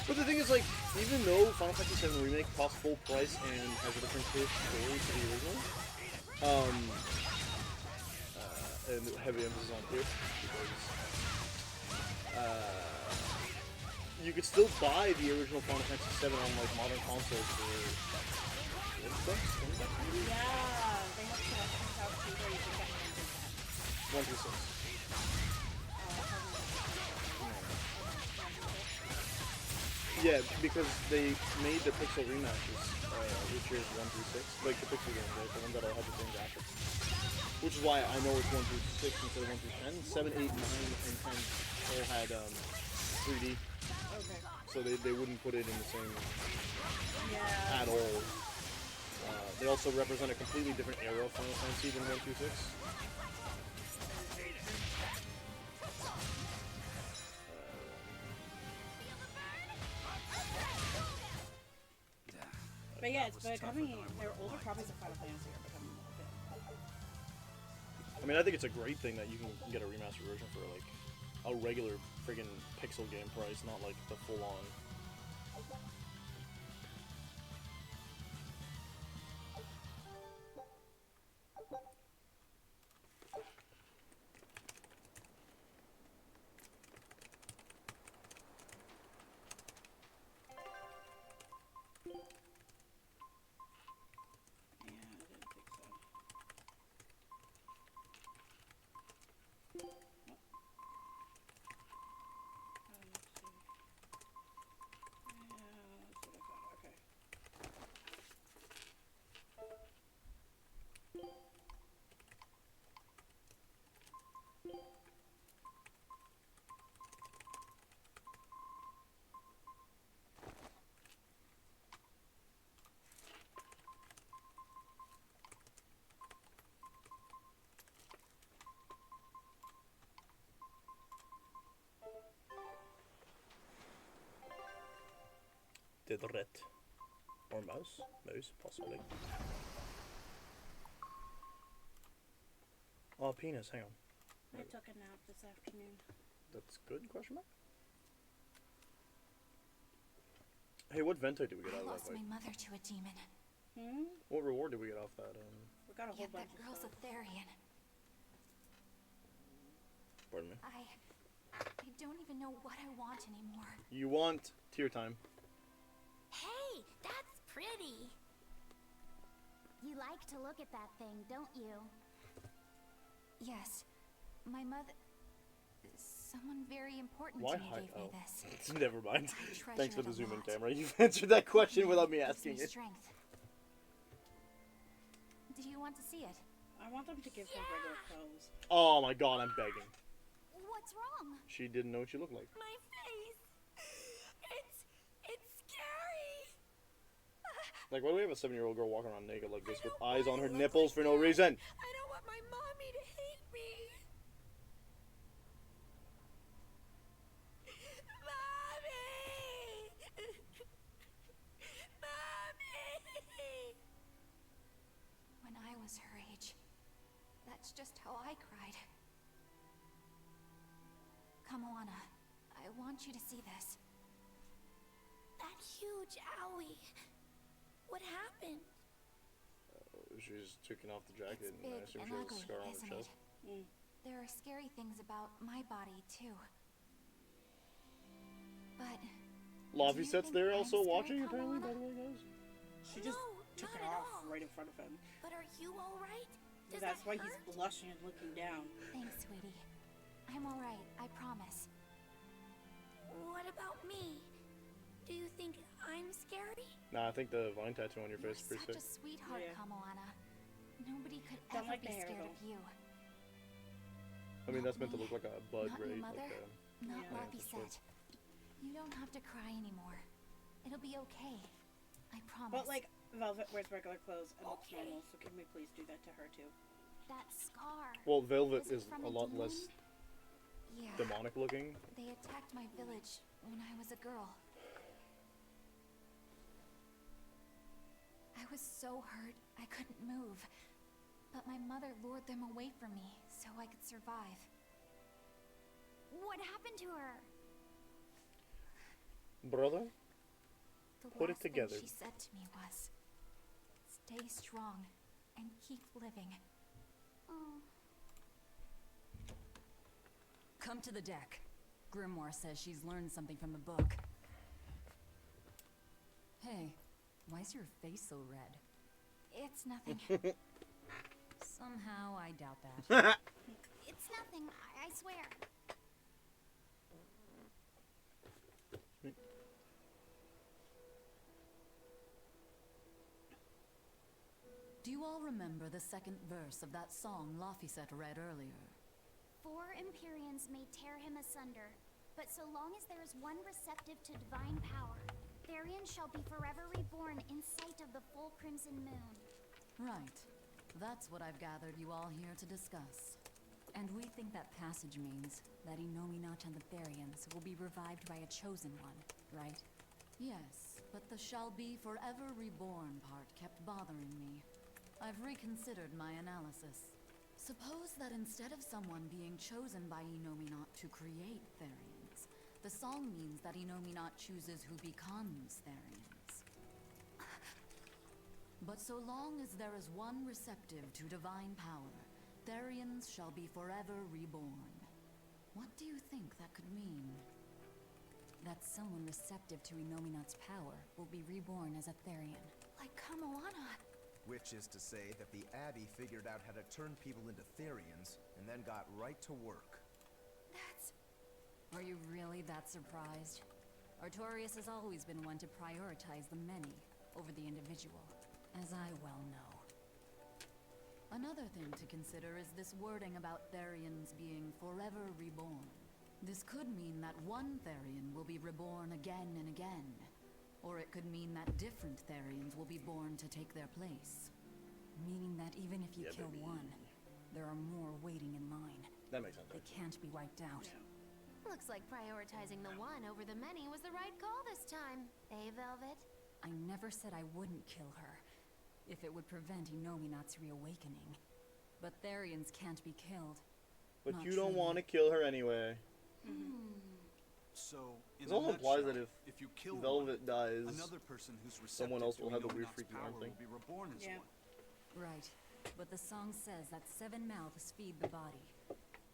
Speaker 2: But the thing is, like, even though Final Fantasy VII Remake costs full price and has a different story to the original, and heavy emphasis on here, because you could still buy the original Final Fantasy VII on like modern consoles for $20 maybe?
Speaker 3: Yeah, they have collections out too where you can get one through
Speaker 2: 1 through 6. Yeah, because they made the pixel rematches, which is 1 through 6, like the pixel games, right? The ones that all have the same graphics. Which is why I know it's 1 through 6 instead of 1 through 10. 7, 8, 9, and 10 all had 3D.
Speaker 3: Okay.
Speaker 2: So they wouldn't put it in the same
Speaker 3: Yeah.
Speaker 2: at all. They also represent a completely different era of Final Fantasy than 1 through 6.
Speaker 3: But yeah, it's becoming, their older copies of Final Fantasy are becoming more good.
Speaker 2: I mean, I think it's a great thing that you can get a remastered version for like a regular friggin' pixel game price, not like the full-on.
Speaker 3: Yeah, I didn't think so.
Speaker 2: Did rätt. Or mouse? Mouse, possibly. Oh, penis, hang on.
Speaker 3: I took a nap this afternoon.
Speaker 2: That's good, question mark? Hey, what Venti did we get
Speaker 5: I
Speaker 2: out of
Speaker 5: lost
Speaker 2: that
Speaker 5: my
Speaker 2: fight?
Speaker 5: mother to a demon.
Speaker 2: What reward did we get off that?
Speaker 3: We got a whole
Speaker 5: Yet
Speaker 3: bunch
Speaker 5: that
Speaker 3: of
Speaker 5: girl's
Speaker 3: stuff.
Speaker 5: a Therian.
Speaker 2: Pardon me.
Speaker 5: I don't even know what I want anymore.
Speaker 2: You want tier time.
Speaker 7: Hey, that's pretty.
Speaker 8: You like to look at that thing, don't you?
Speaker 5: Yes, my mother... Someone very important
Speaker 2: Why
Speaker 5: to me
Speaker 2: hide?
Speaker 5: gave me this.
Speaker 2: Never mind.
Speaker 5: I treasure
Speaker 2: Thanks for
Speaker 5: it
Speaker 2: the
Speaker 5: a
Speaker 2: zoom in
Speaker 5: lot.
Speaker 2: camera. You've answered that question without me
Speaker 5: Gives
Speaker 2: asking
Speaker 5: me
Speaker 2: it.
Speaker 5: strength. Do you want to see it?
Speaker 3: I want them to give her regular clothes.
Speaker 2: Oh my god, I'm begging.
Speaker 8: What's wrong?
Speaker 2: She didn't know what she looked like.
Speaker 7: My face. It's scary.
Speaker 2: Like, why do we have a 7-year-old girl walking around naked like this with
Speaker 7: don't
Speaker 2: eyes on
Speaker 7: wanna
Speaker 2: her
Speaker 7: look
Speaker 2: nipples
Speaker 7: like
Speaker 2: for no
Speaker 7: that.
Speaker 2: reason?
Speaker 7: I don't want my mommy to hate me. Mommy! Mommy!
Speaker 5: When I was her age, that's just how I cried. Come, Moana. I want you to see this.
Speaker 7: That huge owie. What happened?
Speaker 2: She's taking off the jacket,
Speaker 5: It's
Speaker 2: and I
Speaker 5: big
Speaker 2: assume
Speaker 5: and
Speaker 2: she has a
Speaker 5: ugly,
Speaker 2: scar on her
Speaker 5: isn't
Speaker 2: chest.
Speaker 5: it? There are scary things about my body, too. But...
Speaker 2: Lavi
Speaker 5: do you
Speaker 2: sits
Speaker 5: think
Speaker 2: there
Speaker 5: I'm
Speaker 2: also
Speaker 5: scared,
Speaker 2: watching, apparently,
Speaker 5: Kamala?
Speaker 2: by the way, guys.
Speaker 3: She just
Speaker 7: No,
Speaker 3: took
Speaker 7: not
Speaker 3: it
Speaker 7: at
Speaker 3: off
Speaker 7: all.
Speaker 3: right in front of him.
Speaker 7: But are you alright? Does
Speaker 3: That's
Speaker 7: that
Speaker 3: why
Speaker 7: hurt?
Speaker 3: he's blushing and looking down.
Speaker 5: Thanks, sweetie. I'm alright, I promise.
Speaker 7: What about me? Do you think I'm scary?
Speaker 2: Nah, I think the vine tattoo on your
Speaker 5: You're
Speaker 2: face is pretty
Speaker 5: such
Speaker 2: sick.
Speaker 5: a sweetheart,
Speaker 3: Yeah.
Speaker 5: Kamoana. Nobody could
Speaker 3: Don't
Speaker 5: ever
Speaker 3: like
Speaker 5: be
Speaker 3: the hair,
Speaker 5: scared
Speaker 3: though.
Speaker 5: of you.
Speaker 2: I mean, that's meant to
Speaker 5: me.
Speaker 2: look like a bud,
Speaker 5: Not
Speaker 2: right?
Speaker 5: your mother.
Speaker 2: Like
Speaker 5: Not
Speaker 3: Yeah.
Speaker 5: Laffy
Speaker 2: that's what-
Speaker 5: said. You don't have to cry anymore. It'll be okay. I promise.
Speaker 3: But like, Velvet wears regular clothes and looks normal, so can we please do that to her too?
Speaker 8: That scar.
Speaker 2: well, Velvet
Speaker 5: Was it
Speaker 2: is
Speaker 5: from
Speaker 2: a lot
Speaker 5: demon?
Speaker 2: less
Speaker 5: Yeah.
Speaker 2: demonic looking.
Speaker 5: They attacked my village when I was a girl. I was so hurt I couldn't move. But my mother lured them away from me so I could survive.
Speaker 8: What happened to her?
Speaker 2: Brother?
Speaker 5: The
Speaker 2: Put it
Speaker 5: last thing
Speaker 2: together.
Speaker 5: she said to me was, "Stay strong and keep living."
Speaker 8: Oh.
Speaker 9: Come to the deck. Grimoire says she's learned something from the book. Hey, why's your face so red?
Speaker 7: It's nothing.
Speaker 9: Somehow I doubt that.
Speaker 7: It's nothing, I swear.
Speaker 9: Do you all remember the second verse of that song Laphicet read earlier?
Speaker 8: 4 Empyreans may tear him asunder, but so long as there is one receptive to divine power, Therian shall be forever reborn in sight of the full crimson moon.
Speaker 9: Right. That's what I've gathered you all here to discuss. And we think that passage means that Innominat and the Therians will be revived by a chosen one, right? Yes, but the shall be forever reborn part kept bothering me. I've reconsidered my analysis. Suppose that instead of someone being chosen by Innominat to create Therians, the song means that Innominat chooses who becomes Therians. But so long as there is one receptive to divine power, Therians shall be forever reborn. What do you think that could mean? That someone receptive to Innominat's power will be reborn as a Therian.
Speaker 7: Like Kamoana.
Speaker 6: Which is to say that the Abbey figured out how to turn people into Therians, and then got right to work.
Speaker 7: That's...
Speaker 9: Are you really that surprised? Artorias has always been one to prioritize the many over the individual, as I well know. Another thing to consider is this wording about Therians being forever reborn. This could mean that one Therian will be reborn again and again. Or it could mean that different Therians will be born to take their place. Meaning that even if you kill one, there are more waiting in line.
Speaker 2: That makes sense.
Speaker 9: They can't be wiped out.
Speaker 5: Looks like prioritizing the one over the many was the right call this time. Eh, Velvet?
Speaker 9: I never said I wouldn't kill her, if it would prevent Innominat's reawakening. But Therians can't be killed.
Speaker 2: But
Speaker 9: Not
Speaker 2: you don't
Speaker 9: truly.
Speaker 2: want to kill her anyway.
Speaker 4: So, in
Speaker 2: It
Speaker 4: a
Speaker 2: also implies
Speaker 4: nutshell,
Speaker 2: that if
Speaker 4: you kill
Speaker 2: Velvet
Speaker 4: one,
Speaker 2: dies,
Speaker 4: another person who's
Speaker 2: someone
Speaker 4: receptive
Speaker 2: else
Speaker 4: to
Speaker 2: will have the weird
Speaker 4: Innominat's
Speaker 2: freaking
Speaker 4: power
Speaker 2: arm thing.
Speaker 4: will be reborn as one.
Speaker 9: Right. But the song says that 7 mouths feed the body.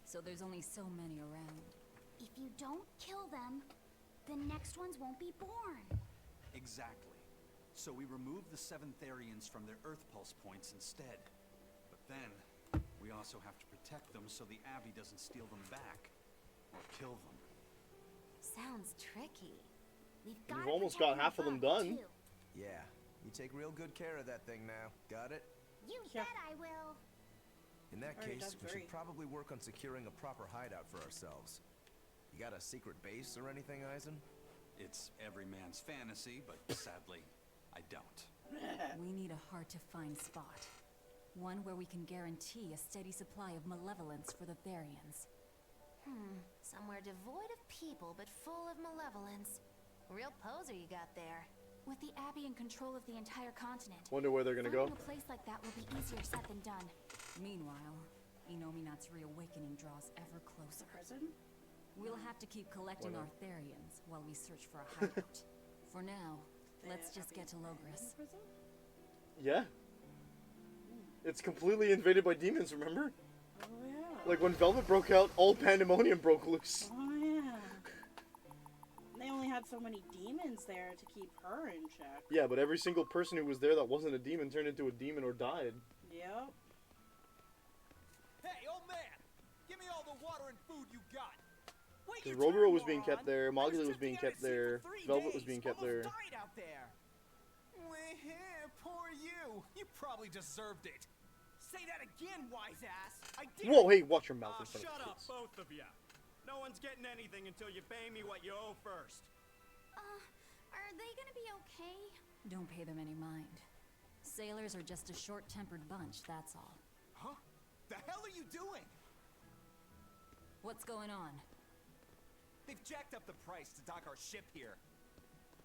Speaker 9: So there's only so many around.
Speaker 8: If you don't kill them, the next ones won't be born.
Speaker 4: Exactly. So we remove the 7 Therians from their Earth Pulse points instead. But then, we also have to protect them so the Abbey doesn't steal them back. Or kill them.
Speaker 5: Sounds tricky.
Speaker 8: We've
Speaker 2: You've
Speaker 8: got
Speaker 2: almost got half of them done.
Speaker 6: Yeah, you take real good care of that thing now. Got it?
Speaker 8: You bet I will.
Speaker 6: In that
Speaker 3: Already
Speaker 6: case,
Speaker 3: done
Speaker 6: we
Speaker 3: 3.
Speaker 6: should probably work on securing a proper hideout for ourselves. You got a secret base or anything, Eisen?
Speaker 4: It's every man's fantasy, but sadly, I don't.
Speaker 9: We need a hard-to-find spot. One where we can guarantee a steady supply of malevolence for the Therians.
Speaker 5: Somewhere devoid of people but full of malevolence. Real poser you got there.
Speaker 7: With the Abbey in control of the entire continent,
Speaker 2: Wonder where they're gonna go.
Speaker 7: finding a place like that will be easier said than done.
Speaker 9: Meanwhile, Innominat's reawakening draws ever closer.
Speaker 3: Prison?
Speaker 9: We'll have to keep collecting
Speaker 2: Why
Speaker 9: our
Speaker 2: not?
Speaker 9: Therians while we search for a hideout. For now, let's just get to Logris.
Speaker 3: Prison?
Speaker 2: Yeah. It's completely invaded by demons, remember?
Speaker 3: Oh yeah.
Speaker 2: Like when Velvet broke out, all pandemonium broke loose.
Speaker 3: Oh yeah. They only had so many demons there to keep her in check.
Speaker 2: Yeah, but every single person who was there that wasn't a demon turned into a demon or died.
Speaker 3: Yep.
Speaker 11: Hey, old man! Give me all the water and food you got! Wait,
Speaker 2: Because
Speaker 11: your
Speaker 2: Rogero
Speaker 11: turn,
Speaker 2: was being
Speaker 11: moron.
Speaker 2: kept there,
Speaker 11: I
Speaker 2: Mogli was
Speaker 11: drifting
Speaker 2: being
Speaker 11: out
Speaker 2: kept
Speaker 11: at sea
Speaker 2: there,
Speaker 11: for 3
Speaker 2: Velvet was
Speaker 11: days.
Speaker 2: being kept
Speaker 11: Almost
Speaker 2: there.
Speaker 11: died out there. Poor you. You probably deserved it. Say that again, wise ass. I did.
Speaker 2: Whoa, hey, watch your mouth
Speaker 11: Aw,
Speaker 2: in front
Speaker 11: shut
Speaker 2: of
Speaker 11: up,
Speaker 2: kids.
Speaker 11: both of you. No one's getting anything until you pay me what you owe first.
Speaker 7: Are they gonna be okay?
Speaker 9: Don't pay them any mind. Sailors are just a short-tempered bunch, that's all.
Speaker 11: Huh? The hell are you doing?
Speaker 9: What's going on?
Speaker 11: They've jacked up the price to dock our ship here.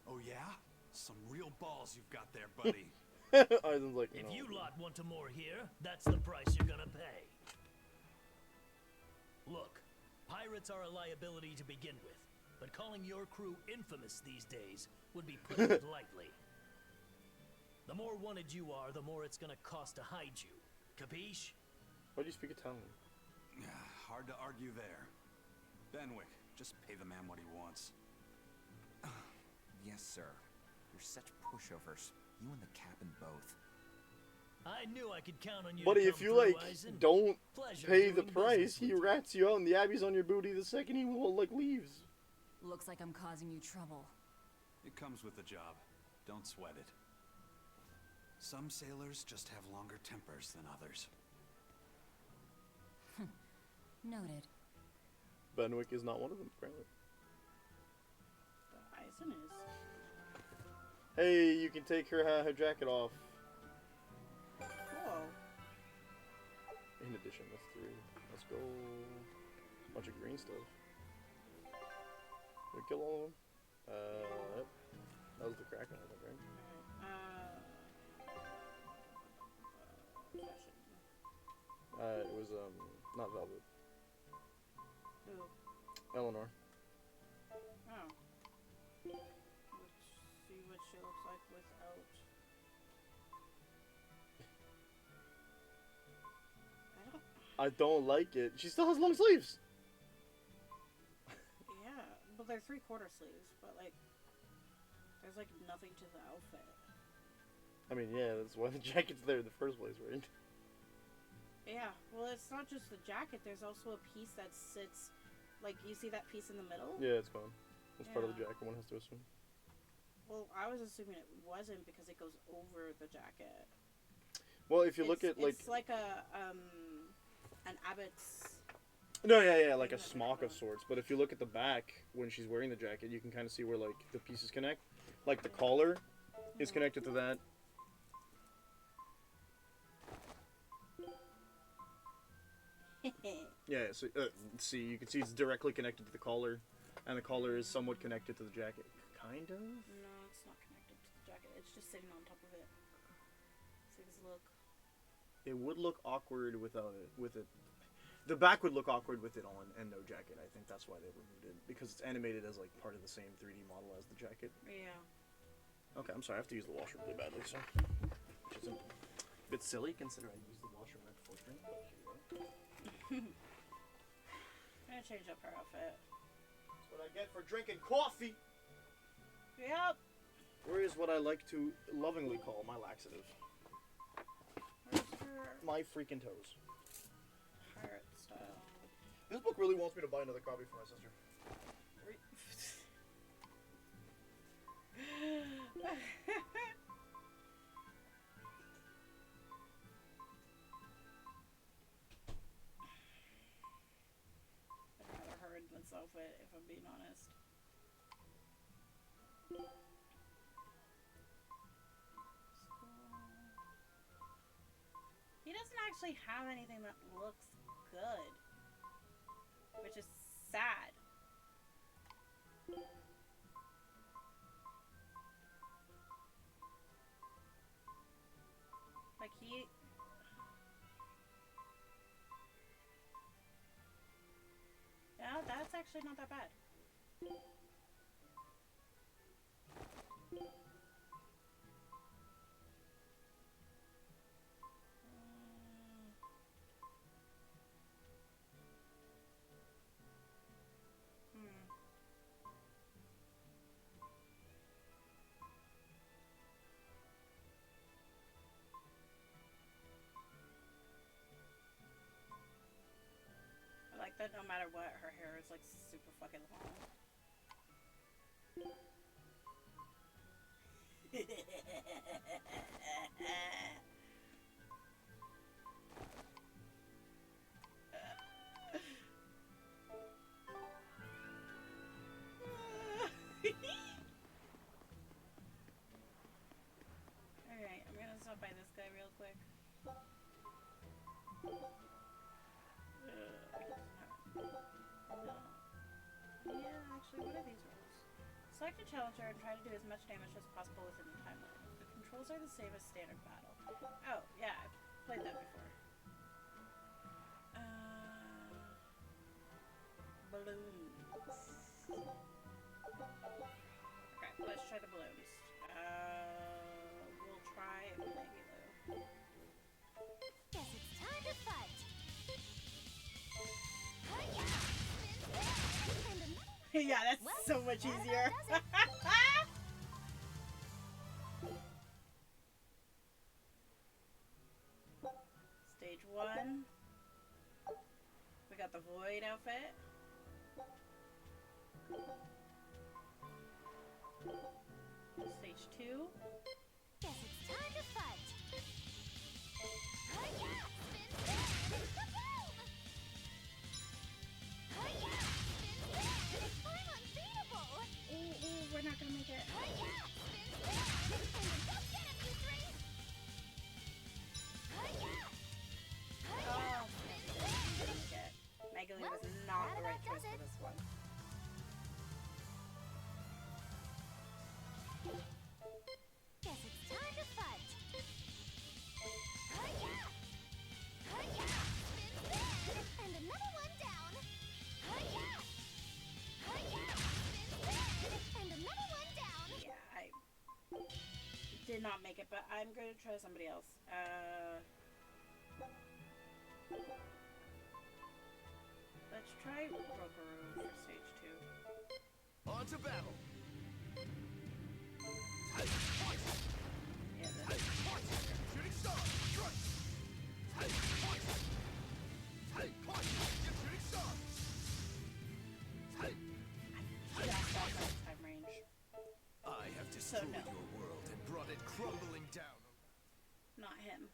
Speaker 4: Oh yeah? Some real balls you've got there, buddy.
Speaker 2: Eisen's like,
Speaker 12: If
Speaker 2: no.
Speaker 12: you lot want to moor here, that's the price you're gonna pay. Look, pirates are a liability to begin with, but calling your crew infamous these days would be putting it lightly. The more wanted you are, the more it's gonna cost to hide you. Capiche?
Speaker 2: Why do you speak Italian?
Speaker 4: Hard to argue there. Benwick, just pay the man what he wants.
Speaker 6: Yes, sir. You're such pushovers. You and the captain both.
Speaker 12: I knew I could count on you.
Speaker 2: Buddy,
Speaker 12: to
Speaker 2: if
Speaker 12: come
Speaker 2: you,
Speaker 12: through,
Speaker 2: like,
Speaker 12: Eisen.
Speaker 2: don't
Speaker 12: Pleasure
Speaker 2: pay the
Speaker 12: doing
Speaker 2: price,
Speaker 12: business
Speaker 2: he
Speaker 12: with you.
Speaker 2: rats you out and the Abbey's on your booty the second he will, like, leaves.
Speaker 9: Looks like I'm causing you trouble.
Speaker 4: It comes with the job. Don't sweat it. Some sailors just have longer tempers than others.
Speaker 9: Noted.
Speaker 2: Benwick is not one of them, apparently.
Speaker 3: The Eisen is.
Speaker 2: Hey, you can take her jacket off.
Speaker 3: Cool.
Speaker 2: In addition, that's 3. Let's go. Bunch of green stuff. Did we kill all of them? Yep. That was the Kraken, I think, right? It was, not Velvet.
Speaker 3: Who?
Speaker 2: Eleanor.
Speaker 3: Oh. Let's see what she looks like without.
Speaker 2: I don't like it. She still has long sleeves.
Speaker 3: Yeah, but they're 3/4 sleeves, but like, there's like nothing to the outfit.
Speaker 2: I mean, yeah, that's why the jacket's there in the first place, right?
Speaker 3: Yeah, well, it's not just the jacket. There's also a piece that sits, like, you see that piece in the middle?
Speaker 2: Yeah, it's gone. It's part of the
Speaker 3: Yeah.
Speaker 2: jacket, one has to assume.
Speaker 3: Well, I was assuming it wasn't because it goes over the jacket.
Speaker 2: Well, if you look at, like...
Speaker 3: It's like a, an abbot's...
Speaker 2: No, yeah, like a smock of sorts. But if you look at the back, when she's wearing the jacket, you can kind of see where, like, the pieces connect. Like, the collar is connected to that. Yeah, so, see, you can see it's directly connected to the collar, and the collar is somewhat connected to the jacket. Kind of?
Speaker 3: No, it's not connected to the jacket. It's just sitting on top of it. See this look?
Speaker 2: It would look awkward without it, with it. The back would look awkward with it on and no jacket. I think that's why they removed it, because it's animated as, like, part of the same 3D model as the jacket.
Speaker 3: Yeah.
Speaker 2: Okay, I'm sorry, I have to use the washroom really badly, so... Which is a bit silly, considering I used the washroom right before stream, but here you go.
Speaker 3: I'm gonna change up her outfit.
Speaker 2: That's what I get for drinking coffee!
Speaker 3: Yep!
Speaker 2: Or is what I like to lovingly call my laxative.
Speaker 3: Where's her
Speaker 2: My freaking toes.
Speaker 3: pirate style?
Speaker 2: This book really wants me to buy another copy for my sister.
Speaker 3: I'd rather her in this outfit, if I'm being honest. He doesn't actually have anything that looks good, which is sad. Like he... Yeah, that's actually not that bad. I like that no matter what, her hair is like super fucking long. Alright, I'm gonna stop by this guy real quick. Yeah, actually, what are these rules? Select a challenger and try to do as much damage as possible within the time limit. The controls are the same as standard battle. Oh, yeah, I've played that before. Balloons. Okay, let's try the balloons. We'll try Megalo.
Speaker 8: Guess it's time to fight. Hiya!
Speaker 3: Yeah, that's
Speaker 8: Well,
Speaker 3: so much
Speaker 8: that about
Speaker 3: easier.
Speaker 8: does it.
Speaker 3: Stage 1. We got the Void outfit. Stage 2.
Speaker 8: Guess it's time to fight. Hi-ya! Spin spin! Kaboom! Hi-ya! Spin spin! I'm unbeatable!
Speaker 3: Ooh, we're not gonna make it.
Speaker 8: Hi-ya! Spin spin! And go get him, you three! Hi-ya! Hi-ya!
Speaker 3: Oh,
Speaker 8: Spin spin!
Speaker 3: didn't make it. Megalu
Speaker 8: Well,
Speaker 3: was not
Speaker 8: that
Speaker 3: the right
Speaker 8: about
Speaker 3: choice
Speaker 8: does
Speaker 3: for
Speaker 8: it.
Speaker 3: this one.
Speaker 8: Guess it's time to fight. Hi-ya! Hi-ya! Spin spin! And another one down. Hi-ya! Hi-ya! Spin spin! And another one down.
Speaker 3: Yeah, I did not make it, but I'm going to try somebody else. Let's try Rokaru for stage 2.
Speaker 6: On to battle.
Speaker 3: Yeah, that's
Speaker 6: Shooting star. Shooting star.
Speaker 3: just outside of time range.
Speaker 6: I have destroyed
Speaker 3: no.
Speaker 6: your world and brought it crumbling down.
Speaker 3: Not him.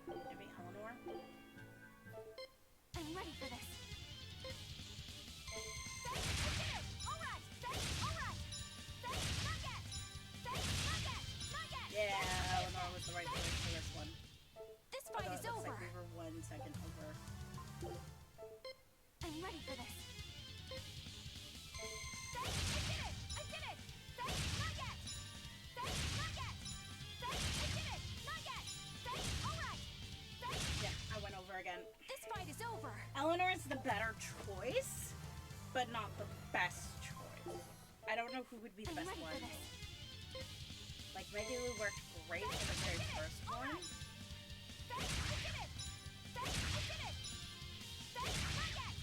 Speaker 3: Maybe Eleanor?
Speaker 8: I'm ready for this. Say, I did it! Alright! Say, alright! Say, not yet! Say, not yet! Not yet!
Speaker 3: Yeah, Eleanor was the right choice for this one.
Speaker 8: This fight
Speaker 3: Although
Speaker 8: is
Speaker 3: it looks
Speaker 8: over.
Speaker 3: like we were 1 second over.
Speaker 8: I'm ready for this. Say, I did it! I did it! Say, not yet! Say, not yet! Say, I did it! Not yet! Say, alright! Say,
Speaker 3: Yeah, I went over again.
Speaker 8: this fight is over.
Speaker 3: Eleanor is the better choice, but not the best choice. I don't know who would be the
Speaker 8: I'm
Speaker 3: best
Speaker 8: ready
Speaker 3: one.
Speaker 8: for this.
Speaker 3: Like, Megalu worked great for the very first one.
Speaker 8: Say, I did it! Say, I did it! Say, not yet!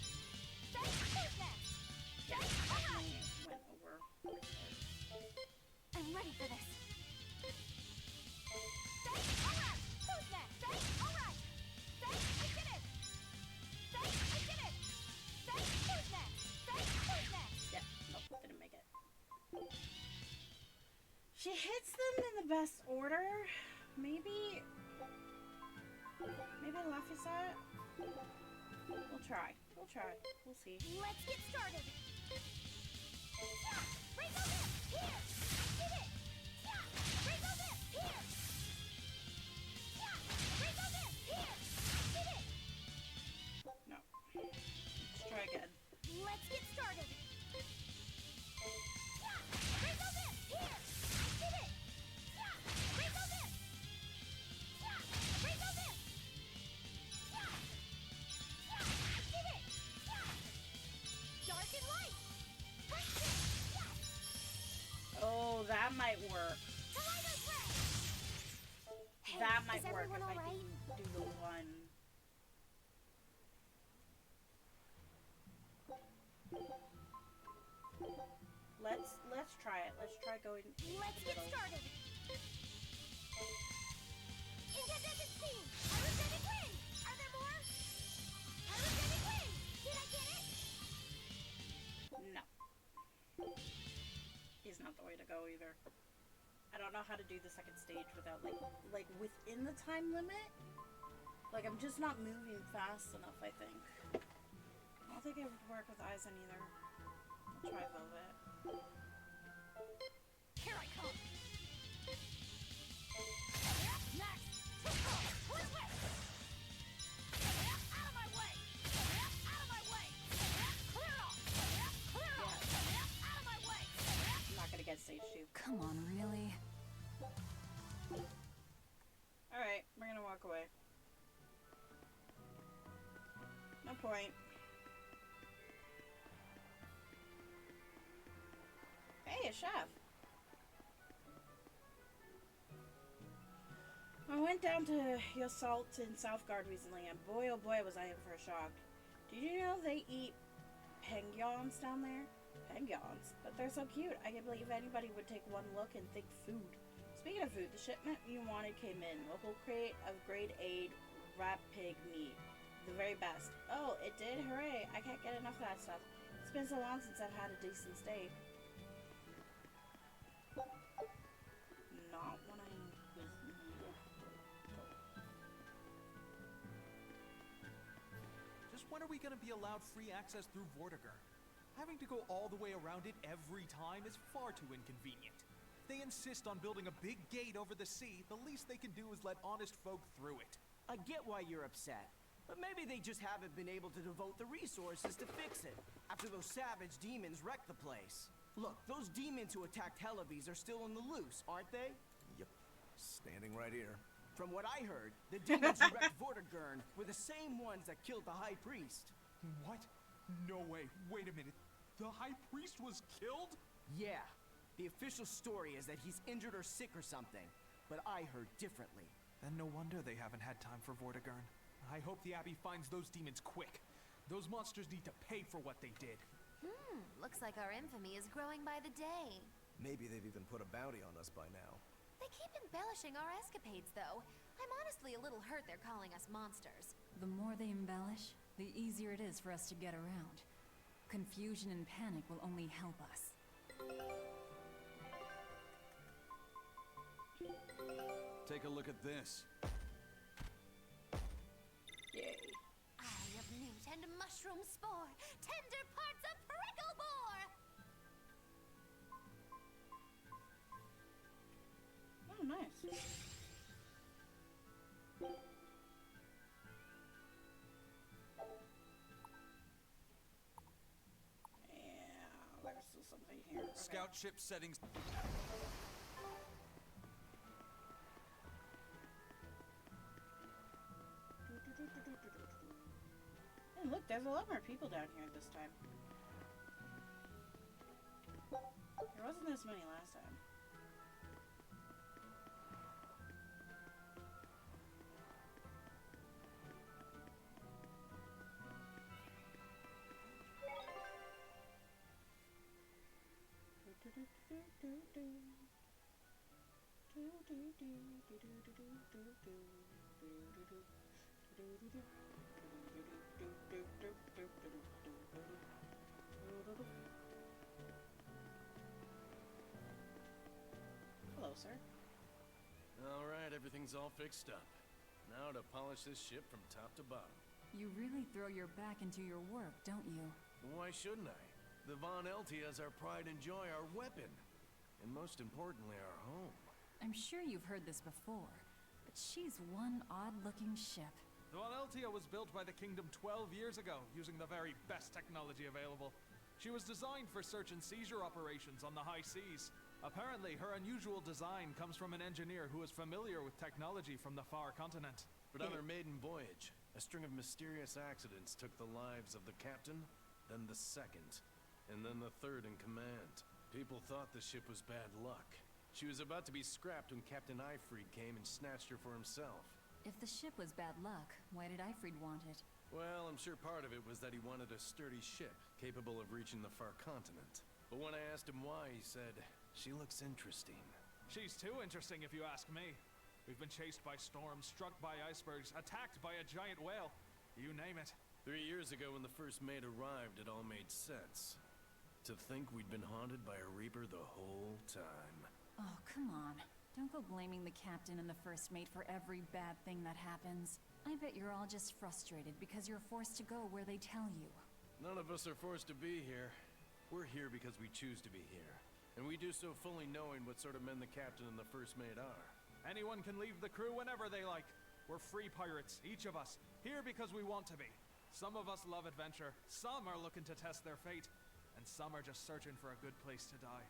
Speaker 8: Say, who's next?
Speaker 3: Yeah, definitely went over.
Speaker 8: I'm ready for this. Say, alright! Who's next? Say, alright! Say, I did it! Say, I did it! Say, who's next? Say, who's next?
Speaker 3: Yeah, nope, didn't make it. She hits them in the best order. Maybe Laphicet? We'll try. We'll try. We'll see.
Speaker 8: Let's get started! Yeah! Rainbow Dip! Here! I did it! Yeah! Rainbow Dip! Here! Yeah! Rainbow Dip! Here! I did it!
Speaker 3: No. Let's try again.
Speaker 8: Let's get started! Yeah! Rainbow Dip! Here! I did it! Yeah! Rainbow Dip! Yeah! Rainbow Dip! Yeah! Yeah! I did it! Yeah! Dark and light! Break it! Yes!
Speaker 3: Oh, that might work.
Speaker 8: Kaleido's red! Hey,
Speaker 3: That might
Speaker 8: is
Speaker 3: work
Speaker 8: everyone
Speaker 3: if I
Speaker 8: alright?
Speaker 3: didn't do the one. Let's try it. Let's try going
Speaker 8: Let's get
Speaker 3: middle.
Speaker 8: started! Incandescent steam! Pyrogenic wind! Are there more? Pyrogenic wind! Did I get it?
Speaker 3: No. Is not the way to go either. I don't know how to do the second stage without like within the time limit. Like I'm just not moving fast enough, I think. I don't think it would work with Aizen either. I'll try Velvet.
Speaker 8: Here I come! Next! Who's with? Out of my way! Out of my way! Clear off! Clear off! Out of my way!
Speaker 3: I'm not gonna get stage 2.
Speaker 9: Come on, really?
Speaker 3: Alright, we're gonna walk away. No point. Hey, a chef. went down to the assault in Southgard recently, and boy oh boy was I in for a shock. Did you know they eat penguins down there? Penguins? But they're so cute. I can't believe anybody would take one look and think food. Speaking of food, the shipment you wanted came in. Local crate of grade A rat pig meat. The very best. Oh, it did? Hooray. I can't get enough of that stuff. It's been so long since I've had a decent steak. Not when I was...
Speaker 6: Just when are we gonna be allowed free access through Vortigern? Having to go all the way around it every time is far too inconvenient. If they insist on building a big gate over the sea, the least they can do is let honest folk through it.
Speaker 11: I get why you're upset, but maybe they just haven't been able to devote the resources to fix it, after those savage demons wrecked the place. Look, those demons who attacked Helavis are still on the loose, aren't they?
Speaker 6: Yep. Standing right here.
Speaker 11: From what I heard, the demons who wrecked Vortigern were the same ones that killed the High Priest.
Speaker 6: What? No way. Wait a minute. The High Priest was killed?
Speaker 11: Yeah. The official story is that he's injured or sick or something, but I heard differently.
Speaker 6: Then no wonder they haven't had time for Vortigern. I hope the Abbey finds those demons quick. Those monsters need to pay for what they did.
Speaker 5: Looks like our infamy is growing by the day.
Speaker 6: Maybe they've even put a bounty on us by now.
Speaker 5: They keep embellishing our escapades, though. I'm honestly a little hurt they're calling us monsters.
Speaker 9: The more they embellish, the easier it is for us to get around. Confusion and panic will only help us.
Speaker 4: Take a look at this.
Speaker 3: Yay.
Speaker 5: Eye of newt and mushroom spore, tender parts of prickle boar!
Speaker 3: Oh, nice. Yeah, there's still something here. Okay.
Speaker 4: Scout ship settings.
Speaker 3: And look, there's a lot more people down here this time. There wasn't this many last time. Hello, sir.
Speaker 13: Alright, everything's all fixed up. Now to polish this ship from top to bottom.
Speaker 9: You really throw your back into your work, don't you?
Speaker 13: Why shouldn't I? The Von Eltia's our pride and joy, our weapon. And most importantly, our home.
Speaker 9: I'm sure you've heard this before, but she's one odd-looking ship.
Speaker 6: The Von Eltia was built by the Kingdom 12 years ago, using the very best technology available. She was designed for search and seizure operations on the high seas. Apparently, her unusual design comes from an engineer who is familiar with technology from the far continent.
Speaker 13: But on her maiden voyage, a string of mysterious accidents took the lives of the captain, then the second, and then the third in command. People thought the ship was bad luck. She was about to be scrapped when Captain Eifried came and snatched her for himself.
Speaker 9: If the ship was bad luck, why did Eifried want it?
Speaker 13: Well, I'm sure part of it was that he wanted a sturdy ship, capable of reaching the far continent. But when I asked him why, he said, "She looks interesting."
Speaker 6: She's too interesting if you ask me. We've been chased by storms, struck by icebergs, attacked by a giant whale. You name it.
Speaker 13: 3 years ago when the first mate arrived, it all made sense. To think we'd been haunted by a Reaper the whole time.
Speaker 9: Oh, come on. Don't go blaming the captain and the first mate for every bad thing that happens. I bet you're all just frustrated because you're forced to go where they tell you.
Speaker 13: None of us are forced to be here. We're here because we choose to be here. And we do so fully knowing what sort of men the captain and the first mate are.
Speaker 6: Anyone can leave the crew whenever they like. We're free pirates, each of us, here because we want to be. Some of us love adventure, some are looking to test their fate, and some are just searching for a good place to die.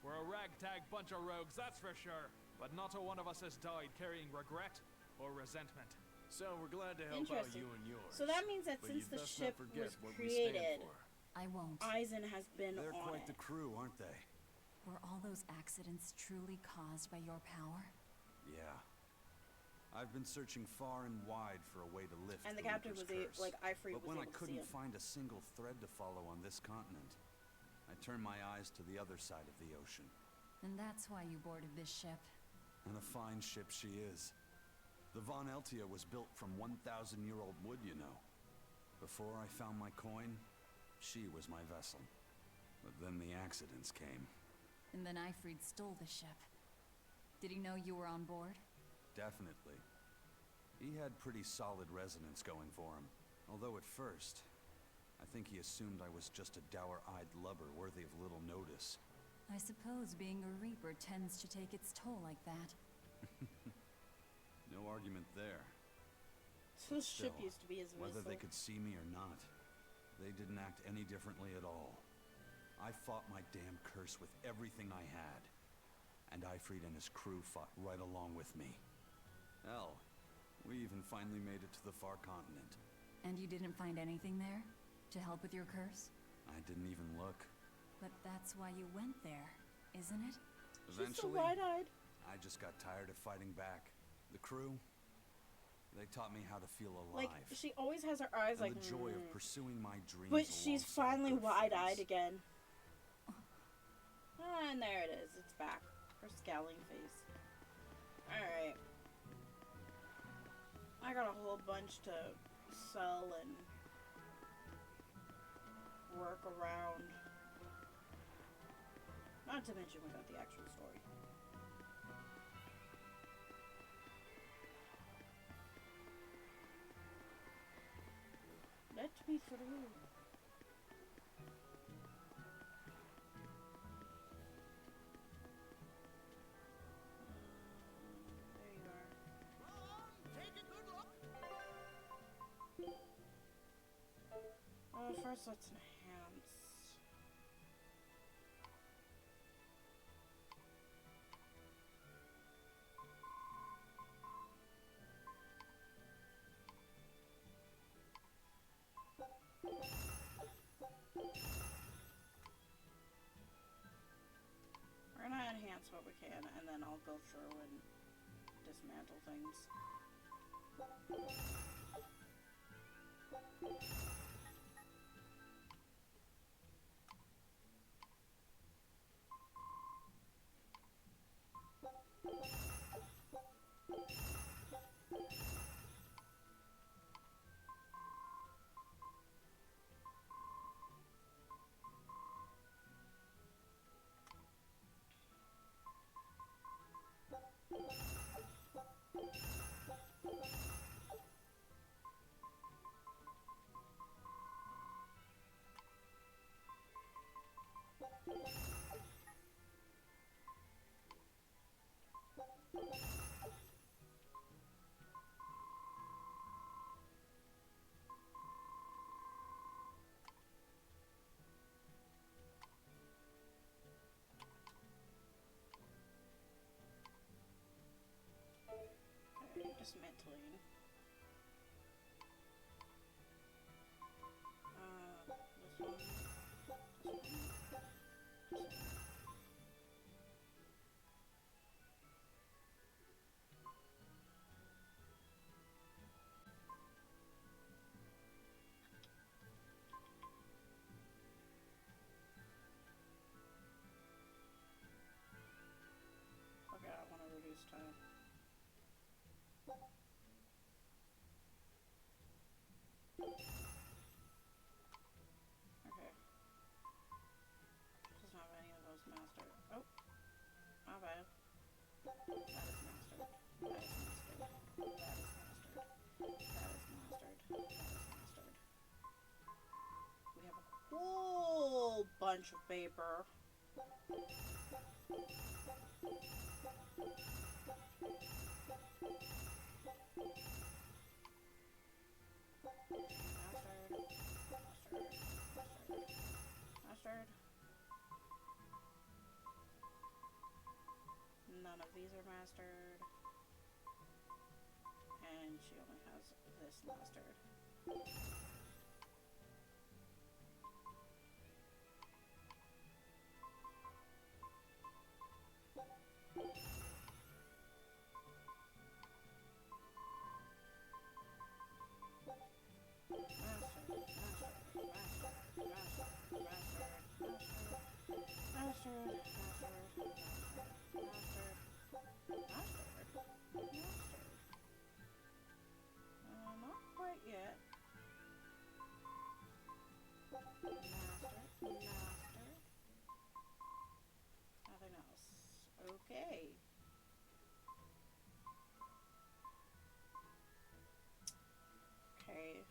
Speaker 6: We're a ragtag bunch of rogues, that's for sure. But not a one of us has died carrying regret or resentment.
Speaker 13: So we're glad to help out you and yours.
Speaker 3: So that means that
Speaker 13: but
Speaker 3: since
Speaker 13: you
Speaker 3: the
Speaker 13: best
Speaker 3: ship
Speaker 13: not forget
Speaker 3: was
Speaker 13: what we stand
Speaker 3: created,
Speaker 13: for.
Speaker 9: I won't.
Speaker 3: Eisen has been
Speaker 4: They're
Speaker 3: on
Speaker 4: quite
Speaker 3: it.
Speaker 4: the crew, aren't they?
Speaker 9: Were all those accidents truly caused by your power?
Speaker 4: Yeah. I've been searching far and wide for a way to lift
Speaker 3: And the
Speaker 4: the
Speaker 3: captain
Speaker 4: Reaper's
Speaker 3: was
Speaker 4: curse.
Speaker 3: like, Ifrit
Speaker 4: But
Speaker 3: was
Speaker 4: when
Speaker 3: able
Speaker 4: I
Speaker 3: to see
Speaker 4: couldn't
Speaker 3: him.
Speaker 4: find a single thread to follow on this continent, I turned my eyes to the other side of the ocean.
Speaker 9: And that's why you boarded this ship.
Speaker 4: And a fine ship she is. The Von Eltia was built from 1,000-year-old wood, you know. Before I found my coin, she was my vessel. But then the accidents came.
Speaker 9: And then Ifrit stole the ship. Did he know you were on board?
Speaker 4: Definitely. He had pretty solid resonance going for him. Although at first, I think he assumed I was just a dour-eyed lubber worthy of little notice.
Speaker 9: I suppose being a Reaper tends to take its toll like that.
Speaker 4: No argument there.
Speaker 3: This ship
Speaker 4: Still,
Speaker 3: used to be his vessel.
Speaker 4: whether they could see me or not, they didn't act any differently at all. I fought my damn curse with everything I had. And Ifrit and his crew fought right along with me. Hell, we even finally made it to the far continent.
Speaker 9: And you didn't find anything there? To help with your curse?
Speaker 4: I didn't even look.
Speaker 9: But that's why you went there, isn't it?
Speaker 4: Eventually,
Speaker 3: She's so wide-eyed.
Speaker 4: I just got tired of fighting back. The crew, they taught me how to feel alive.
Speaker 3: Like, she always has her eyes
Speaker 4: and
Speaker 3: like,
Speaker 4: the joy of pursuing my dreams.
Speaker 3: but she's
Speaker 4: alongside
Speaker 3: finally
Speaker 4: their
Speaker 3: wide-eyed
Speaker 4: friends.
Speaker 3: again. Ah, and there it is. It's back. Her scowling face. Alright. I got a whole bunch to sell and work around. Not to mention we got the actual story. Let me through. There you are.
Speaker 10: Take a good look.
Speaker 3: First let's enhance. We're gonna enhance what we can, and then I'll go through and dismantle things. Okay, dismantling. This one. Okay, I want to reduce time. Okay. Doesn't have any of those mastered. Oh, my bad. That is mastered. That is mastered. That is mastered. That is mastered. That is mastered. We have a whole bunch of paper. Mastered. None of these are mastered. And she only has this mastered. Not quite yet. Master. Nothing else. Okay. Okay.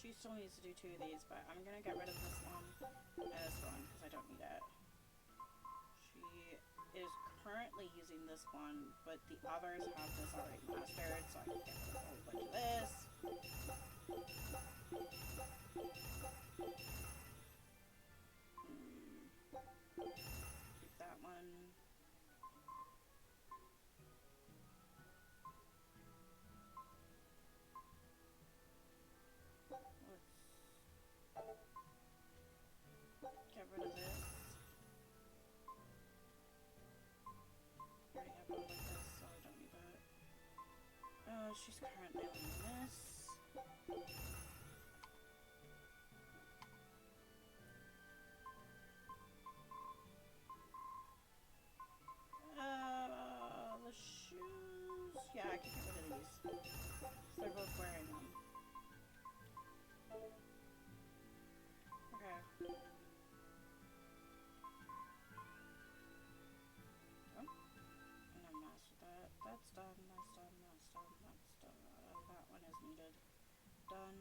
Speaker 3: She still needs to do 2 of these, but I'm gonna get rid of this one and this one because I don't need it. She is currently using this one, but the others have this already mastered, so I can get rid of a whole bunch of this. Keep that one. Let's get rid of this. I already have one like this, so I don't need that. She's currently on this. The shoes. Yeah, I can get rid of these. They're both wearing them. Okay. Oh. And I mastered that. That's done. That's done. That's done. That's done. That one is needed. Done.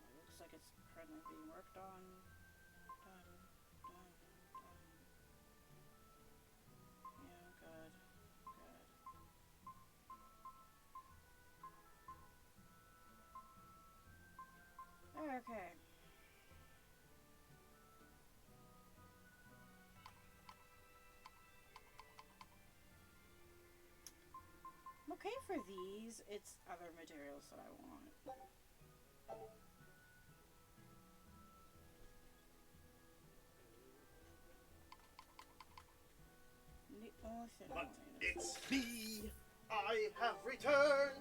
Speaker 3: It looks like it's currently being worked on. Done. Yeah, good. Okay. I'm okay for these. It's other materials that I want. The only thing I
Speaker 2: But
Speaker 3: need is
Speaker 2: it's me! I have returned!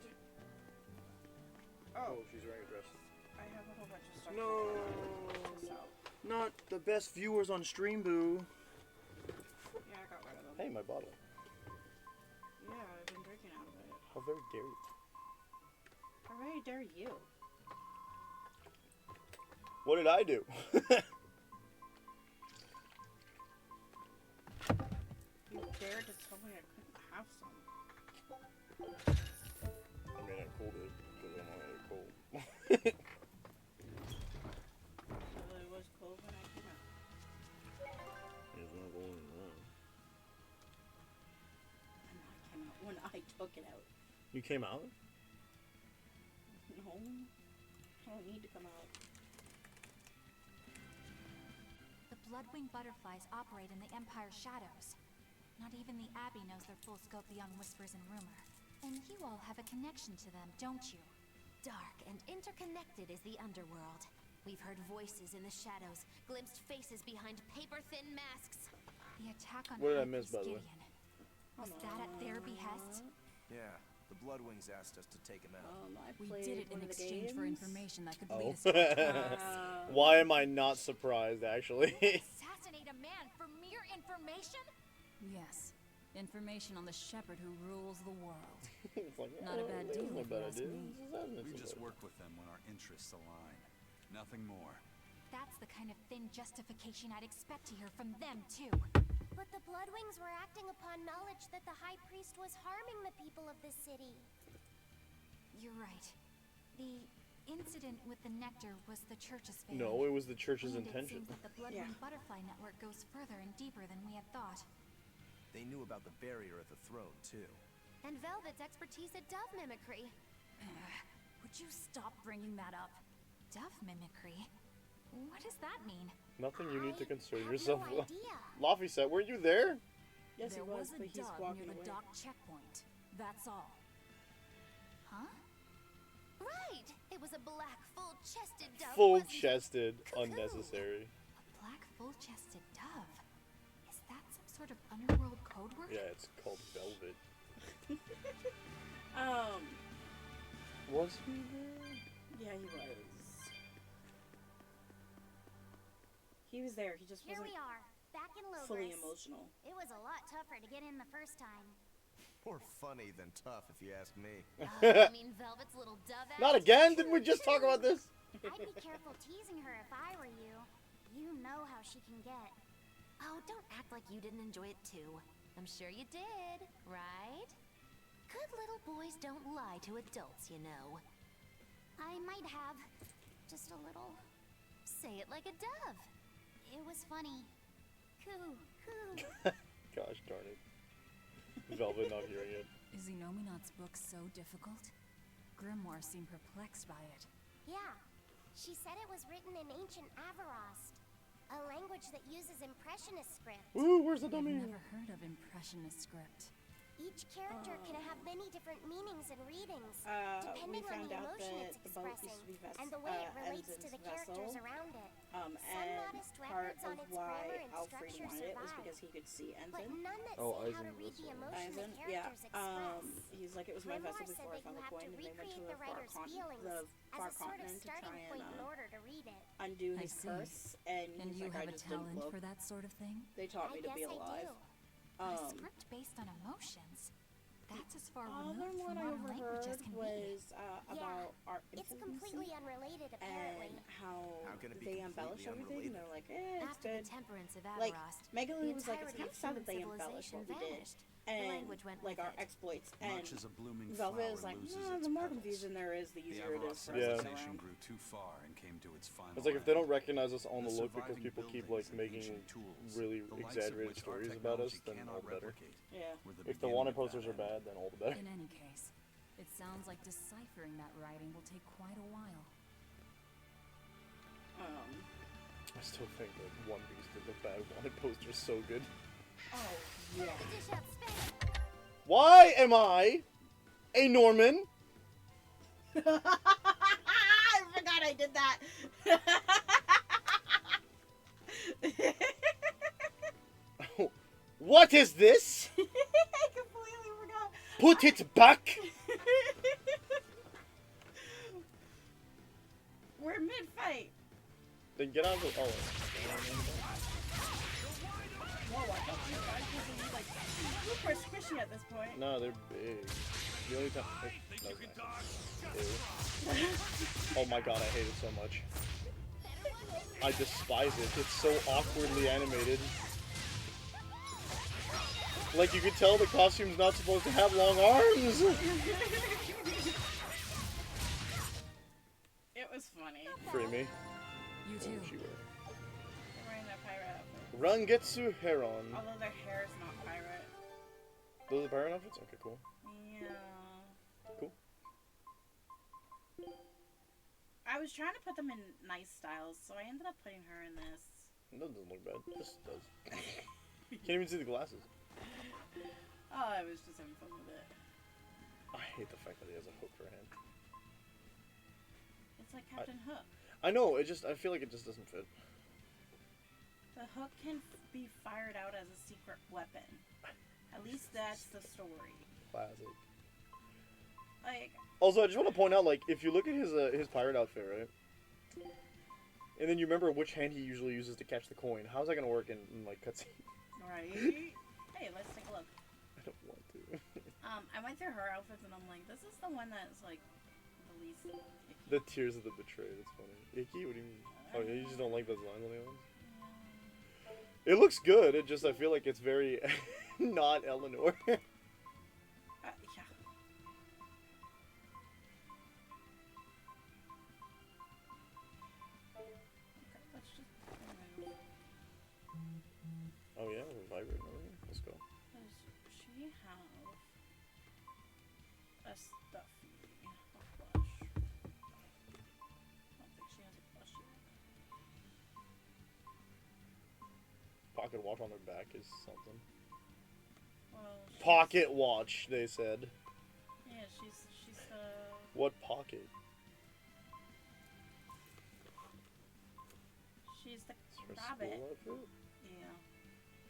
Speaker 2: Oh, she's wearing a dress.
Speaker 3: I have a whole bunch of stuff
Speaker 2: No!
Speaker 3: to sell.
Speaker 2: Not the best viewers on stream, boo.
Speaker 3: Yeah, I got rid of them.
Speaker 2: Hey, my bottle.
Speaker 3: Yeah, I've been drinking out of it.
Speaker 2: How very dare you.
Speaker 3: How very dare you?
Speaker 2: What did I do?
Speaker 3: You dared to tell me I couldn't have some.
Speaker 2: I mean, I cooled it because I'm already cold.
Speaker 3: Well, it was cold when I came out.
Speaker 2: It's not going on.
Speaker 3: When I took it out.
Speaker 2: You came out?
Speaker 3: No. I don't need to come out.
Speaker 14: The Bloodwing butterflies operate in the Empire's shadows. Not even the Abbey knows their full scope beyond whispers and rumor. And you all have a connection to them, don't you?
Speaker 5: Dark and interconnected is the underworld. We've heard voices in the shadows, glimpsed faces behind paper-thin masks.
Speaker 14: The attack on
Speaker 2: What did I
Speaker 14: High
Speaker 2: miss,
Speaker 14: Priest
Speaker 2: by the way?
Speaker 14: Gideon. Was that at their behest?
Speaker 11: Yeah, the Bloodwings asked us to take him out.
Speaker 9: We did it in exchange for information that could lead us
Speaker 2: Oh.
Speaker 9: to the
Speaker 2: Why am I not surprised, actually?
Speaker 14: Assassinate a man for mere information?
Speaker 9: Yes. Information on the shepherd who rules the world.
Speaker 2: It's like,
Speaker 9: Not a bad deal, if you ask me.
Speaker 4: We just work with them when our interests align. Nothing more.
Speaker 14: That's the kind of thin justification I'd expect to hear from them, too.
Speaker 8: But the Bloodwings were acting upon knowledge that the High Priest was harming the people of the city.
Speaker 14: You're right. The incident with the nectar was the church's failing.
Speaker 2: No, it was the church's
Speaker 14: And
Speaker 2: intention.
Speaker 14: it seems that the Bloodwing butterfly network goes further and deeper than we had thought.
Speaker 11: They knew about the barrier at the throne, too.
Speaker 5: And Velvet's expertise at dove mimicry.
Speaker 14: Would you stop bringing that up? Dove mimicry? What does that mean?
Speaker 2: Nothing you need to concern
Speaker 8: have
Speaker 2: yourself
Speaker 8: no
Speaker 2: with.
Speaker 8: idea.
Speaker 2: Laffy said, weren't you there?
Speaker 3: Yes,
Speaker 9: There
Speaker 3: he was,
Speaker 9: was
Speaker 3: but
Speaker 9: a
Speaker 3: he's
Speaker 9: dove
Speaker 3: walking
Speaker 9: near the
Speaker 3: away.
Speaker 9: dock checkpoint. That's all.
Speaker 14: Huh?
Speaker 5: Right! It was a black, full-chested dove.
Speaker 2: Full-chested, unnecessary.
Speaker 14: A black, full-chested dove? Is that some sort of underworld code word?
Speaker 2: Yeah, it's called Velvet. Was he there?
Speaker 3: Yeah, he was. He was there. He just
Speaker 8: Here
Speaker 3: wasn't
Speaker 8: we are, back in Logris.
Speaker 3: fully emotional.
Speaker 8: It was a lot tougher to get in the first time.
Speaker 10: More funny than tough, if you ask me.
Speaker 5: You mean Velvet's little dove act?
Speaker 2: Not again? Didn't we just talk about this?
Speaker 8: I'd be careful teasing her if I were you. You know how she can get.
Speaker 5: Oh, don't act like you didn't enjoy it too. I'm sure you did, right? Good little boys don't lie to adults, you know.
Speaker 8: I might have. Just a little.
Speaker 5: Say it like a dove.
Speaker 8: It was funny. Coo, coo.
Speaker 2: Gosh darn it. Velvet not hearing it.
Speaker 9: Is Inominat's book so difficult? Grimoire seemed perplexed by it.
Speaker 8: Yeah. She said it was written in ancient Avarost, a language that uses Impressionist script.
Speaker 2: Ooh, where's the dummy?
Speaker 9: I've never heard of Impressionist script.
Speaker 8: Each character can have many different meanings and readings,
Speaker 3: We
Speaker 8: depending on
Speaker 3: found
Speaker 8: the
Speaker 3: out
Speaker 8: emotion
Speaker 3: that
Speaker 8: it's
Speaker 3: the boat used
Speaker 8: expressing,
Speaker 3: to be
Speaker 8: and the way it relates to
Speaker 3: Ensign's
Speaker 8: the characters
Speaker 3: vessel.
Speaker 8: around it.
Speaker 3: And
Speaker 8: modest
Speaker 3: part
Speaker 8: records on
Speaker 3: of
Speaker 8: its
Speaker 3: why
Speaker 8: grammar and
Speaker 3: Alfred
Speaker 8: structure
Speaker 3: wanted it was
Speaker 8: survive,
Speaker 3: because he could see
Speaker 8: but
Speaker 3: Ensign.
Speaker 8: none that
Speaker 2: Oh,
Speaker 8: say how
Speaker 2: Eisen
Speaker 8: to read the
Speaker 2: vessel.
Speaker 8: emotion
Speaker 3: Eisen,
Speaker 8: the
Speaker 3: yeah.
Speaker 8: characters express.
Speaker 3: He's like, it was my
Speaker 8: Grimoire
Speaker 3: vessel
Speaker 8: said
Speaker 3: before I
Speaker 8: that
Speaker 3: found
Speaker 8: you
Speaker 3: the
Speaker 8: have
Speaker 3: coin,
Speaker 8: to
Speaker 3: and they went
Speaker 8: recreate
Speaker 3: to
Speaker 8: the writer's feelings
Speaker 3: the far
Speaker 8: as a sort of
Speaker 3: continent to
Speaker 8: starting
Speaker 3: try
Speaker 8: point in
Speaker 3: and
Speaker 8: order to read it.
Speaker 3: undo
Speaker 9: I
Speaker 3: his
Speaker 9: see.
Speaker 3: curse, and
Speaker 9: And
Speaker 3: he's
Speaker 9: you
Speaker 3: like,
Speaker 9: have
Speaker 3: I
Speaker 9: a
Speaker 3: just didn't
Speaker 9: talent
Speaker 3: look.
Speaker 9: for that sort of thing?
Speaker 3: They taught
Speaker 8: I
Speaker 3: me to be
Speaker 8: guess I
Speaker 3: alive.
Speaker 8: do.
Speaker 14: A script based on emotions. That's as far
Speaker 3: Other
Speaker 14: removed
Speaker 3: one
Speaker 14: from
Speaker 3: I
Speaker 14: modern language as
Speaker 3: overheard
Speaker 14: can
Speaker 3: was
Speaker 14: be.
Speaker 3: about art
Speaker 8: It's
Speaker 3: intimacy
Speaker 8: completely unrelated, apparently.
Speaker 3: and how
Speaker 10: can it be
Speaker 3: they embellish
Speaker 10: completely
Speaker 3: everything. They're like, it's
Speaker 5: After
Speaker 3: good.
Speaker 5: the temperance of
Speaker 3: Like,
Speaker 5: Avarost,
Speaker 3: Megaloo
Speaker 5: the
Speaker 3: was like, it's
Speaker 5: entirety
Speaker 3: kind
Speaker 5: of
Speaker 3: of sad that
Speaker 5: human
Speaker 3: they embellish
Speaker 5: civilization
Speaker 3: what we did.
Speaker 5: vanished. The
Speaker 3: And,
Speaker 5: language went
Speaker 3: like,
Speaker 5: with
Speaker 3: our
Speaker 5: it.
Speaker 3: exploits. And
Speaker 4: Much as a blooming
Speaker 3: Velvet
Speaker 4: flower
Speaker 3: is like,
Speaker 4: loses
Speaker 3: the
Speaker 4: its
Speaker 3: more
Speaker 4: petals.
Speaker 3: confusion there is, the
Speaker 4: The
Speaker 3: easier it is
Speaker 4: Avarost
Speaker 3: for us to get
Speaker 4: civilization
Speaker 3: around.
Speaker 4: grew too far and came to its final
Speaker 2: It's like if they don't
Speaker 4: end.
Speaker 2: recognize us on the
Speaker 4: The
Speaker 2: look because
Speaker 4: surviving
Speaker 2: people keep
Speaker 4: buildings
Speaker 2: like
Speaker 4: and
Speaker 2: making
Speaker 4: ancient tools,
Speaker 2: really
Speaker 4: the likes of
Speaker 2: exaggerated
Speaker 4: which our
Speaker 2: stories about us,
Speaker 4: technology
Speaker 2: then
Speaker 4: cannot
Speaker 2: all the better.
Speaker 4: replicate,
Speaker 3: Yeah.
Speaker 4: were
Speaker 2: If the
Speaker 4: beginning
Speaker 2: wanted
Speaker 4: of that
Speaker 2: posters are
Speaker 4: end.
Speaker 2: bad, then all the better.
Speaker 9: In any case, it sounds like deciphering that writing will take quite a while.
Speaker 2: I still think that One Piece did the bad wanted posters so good.
Speaker 3: Oh, yeah.
Speaker 2: Why am I a Norman?
Speaker 3: I forgot I did that.
Speaker 2: What is this?
Speaker 3: I completely forgot.
Speaker 2: Put it back!
Speaker 3: We're mid-fight.
Speaker 2: Then get out of the. Oh.
Speaker 3: Whoa, I thought these guys were gonna be like super squishy at this point.
Speaker 2: No, they're big. The only time. Oh, no, ew. Oh my god, I hate it so much. I despise it. It's so awkwardly animated. Like, you could tell the costume's not supposed to have long arms!
Speaker 3: It was funny.
Speaker 2: Free me.
Speaker 9: You too.
Speaker 2: Oh, she will.
Speaker 3: They're wearing their pirate outfits.
Speaker 2: Rangetsu Heron.
Speaker 3: Although their hair is not pirate.
Speaker 2: Those are the pirate outfits? Okay, cool.
Speaker 3: Yeah.
Speaker 2: Cool.
Speaker 3: I was trying to put them in nice styles, so I ended up putting her in this.
Speaker 2: That doesn't look bad. This does. Can't even see the glasses.
Speaker 3: Oh, I was just having fun with it.
Speaker 2: I hate the fact that he has a hook for a hand.
Speaker 3: It's like Captain Hook.
Speaker 2: I know, it just, I feel like it just doesn't fit.
Speaker 3: The hook can be fired out as a secret weapon. At least that's the story.
Speaker 2: Classic.
Speaker 3: Like,
Speaker 2: Also, I just want to point out, like, if you look at his pirate outfit, right? And then you remember which hand he usually uses to catch the coin. How's that going to work in like, cutscene?
Speaker 3: right? Hey, let's take a look.
Speaker 2: I don't want to.
Speaker 3: I went through her outfits and I'm like, this is the one that's like the least icky.
Speaker 2: The tears of the betrayed, it's funny. Icky? What do you mean? Oh, yeah, you just don't like those lines on the ones? It looks good, it just, I feel like it's very not Eleanor.
Speaker 3: Yeah. Let's just remove.
Speaker 2: Oh yeah, we're vibrating over here. Let's go.
Speaker 3: Does she have a stuffy blush? I don't think she has a blush yet.
Speaker 2: Pocket watch on their back is something.
Speaker 3: Well,
Speaker 2: Pocket watch, they said.
Speaker 3: yeah, she's the.
Speaker 2: What pocket?
Speaker 3: She's the
Speaker 2: Her
Speaker 3: rabbit.
Speaker 2: school outfit?
Speaker 3: Yeah.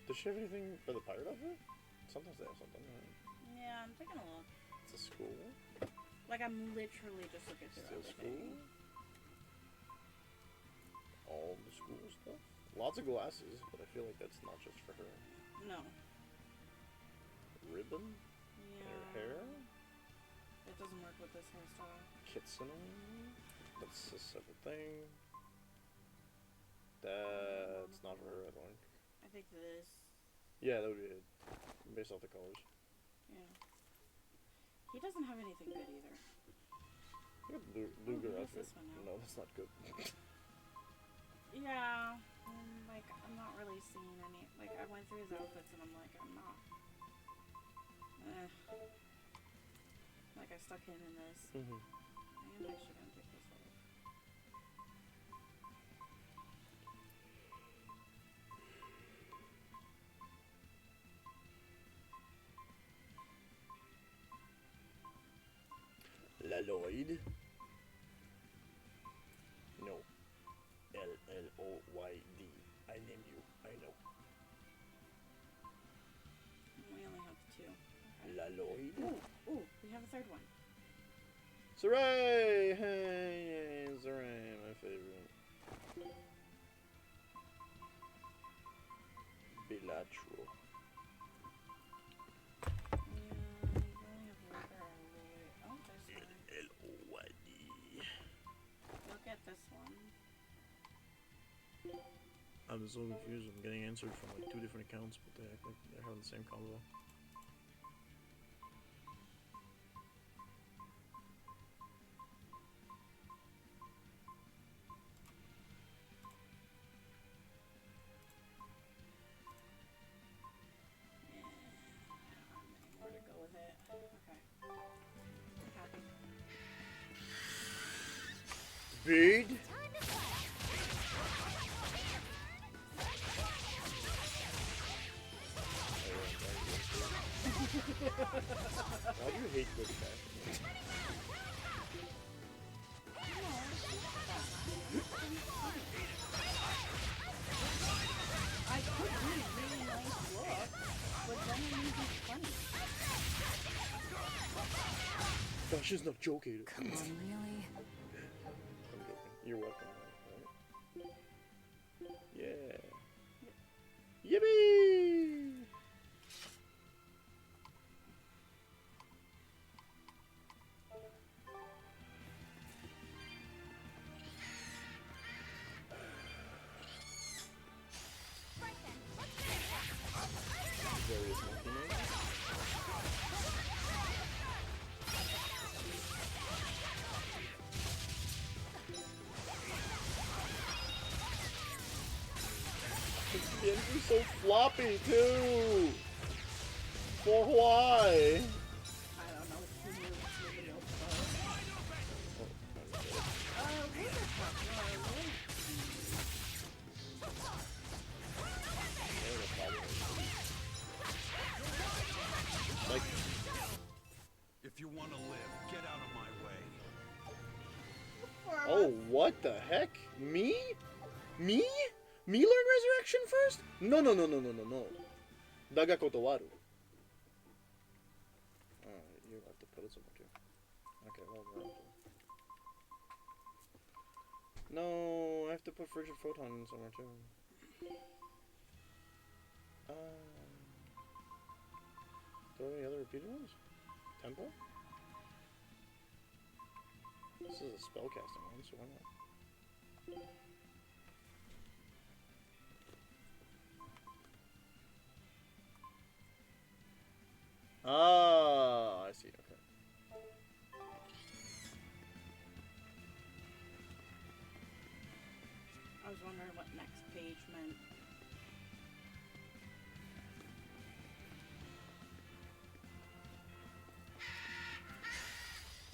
Speaker 2: Does she have anything for the pirate outfit? Sometimes they have something. Right?
Speaker 3: Yeah, I'm taking a look.
Speaker 2: It's a school.
Speaker 3: Like, I'm literally just looking through
Speaker 2: Still
Speaker 3: everything.
Speaker 2: school? All the school stuff? Lots of glasses, but I feel like that's not just for her.
Speaker 3: No.
Speaker 2: Ribbon?
Speaker 3: Yeah.
Speaker 2: In her hair?
Speaker 3: It doesn't work with this hairstyle.
Speaker 2: Kitsune? That's a separate thing. That's not for her, I think.
Speaker 3: I think this.
Speaker 2: Yeah, that would be it. Based off the colors.
Speaker 3: Yeah. He doesn't have anything good either.
Speaker 2: You got Luger
Speaker 3: what's
Speaker 2: outfit.
Speaker 3: this one now?
Speaker 2: No, that's not good.
Speaker 3: Yeah. Like, I'm not really seeing any. Like, I went through his outfits and I'm like, I'm not. Like, I stuck him in this. I am actually gonna take this off.
Speaker 2: Lloyd. No. Lloyd. I named you. I know.
Speaker 3: We only have two.
Speaker 2: Lloyd.
Speaker 3: Ooh, we have a third one.
Speaker 2: Sarai! Hey, Sarai, my favorite. Bilateral.
Speaker 3: Look at this one.
Speaker 2: I'm so confused. I'm getting answered from like 2 different accounts, but they act like they're having the same convo.
Speaker 3: Where to go with it? Okay. I'm happy.
Speaker 2: Bead? Why do you hate good fashion?
Speaker 3: I could do a really nice look, but then it needs to be funny.
Speaker 2: Fashion's not joking.
Speaker 9: Come on, really?
Speaker 2: I'm joking. You're welcome, right? Yeah. Yippee! Various monkey names. The engine's so floppy too. For why?
Speaker 3: I don't know. Who knew it's moving
Speaker 2: Like,
Speaker 4: If you want to live, get out of my way.
Speaker 2: oh, what the heck? Me? Me? Me learn resurrection first? No. Daga kotowaru. You have to put it somewhere too. Okay, well, we're on to- No, I have to put frigid photon in somewhere too. Do I have any other repeated ones? Temple? This is a spellcasting one, so why not? Ah, I see, okay.
Speaker 3: I was wondering what next page meant.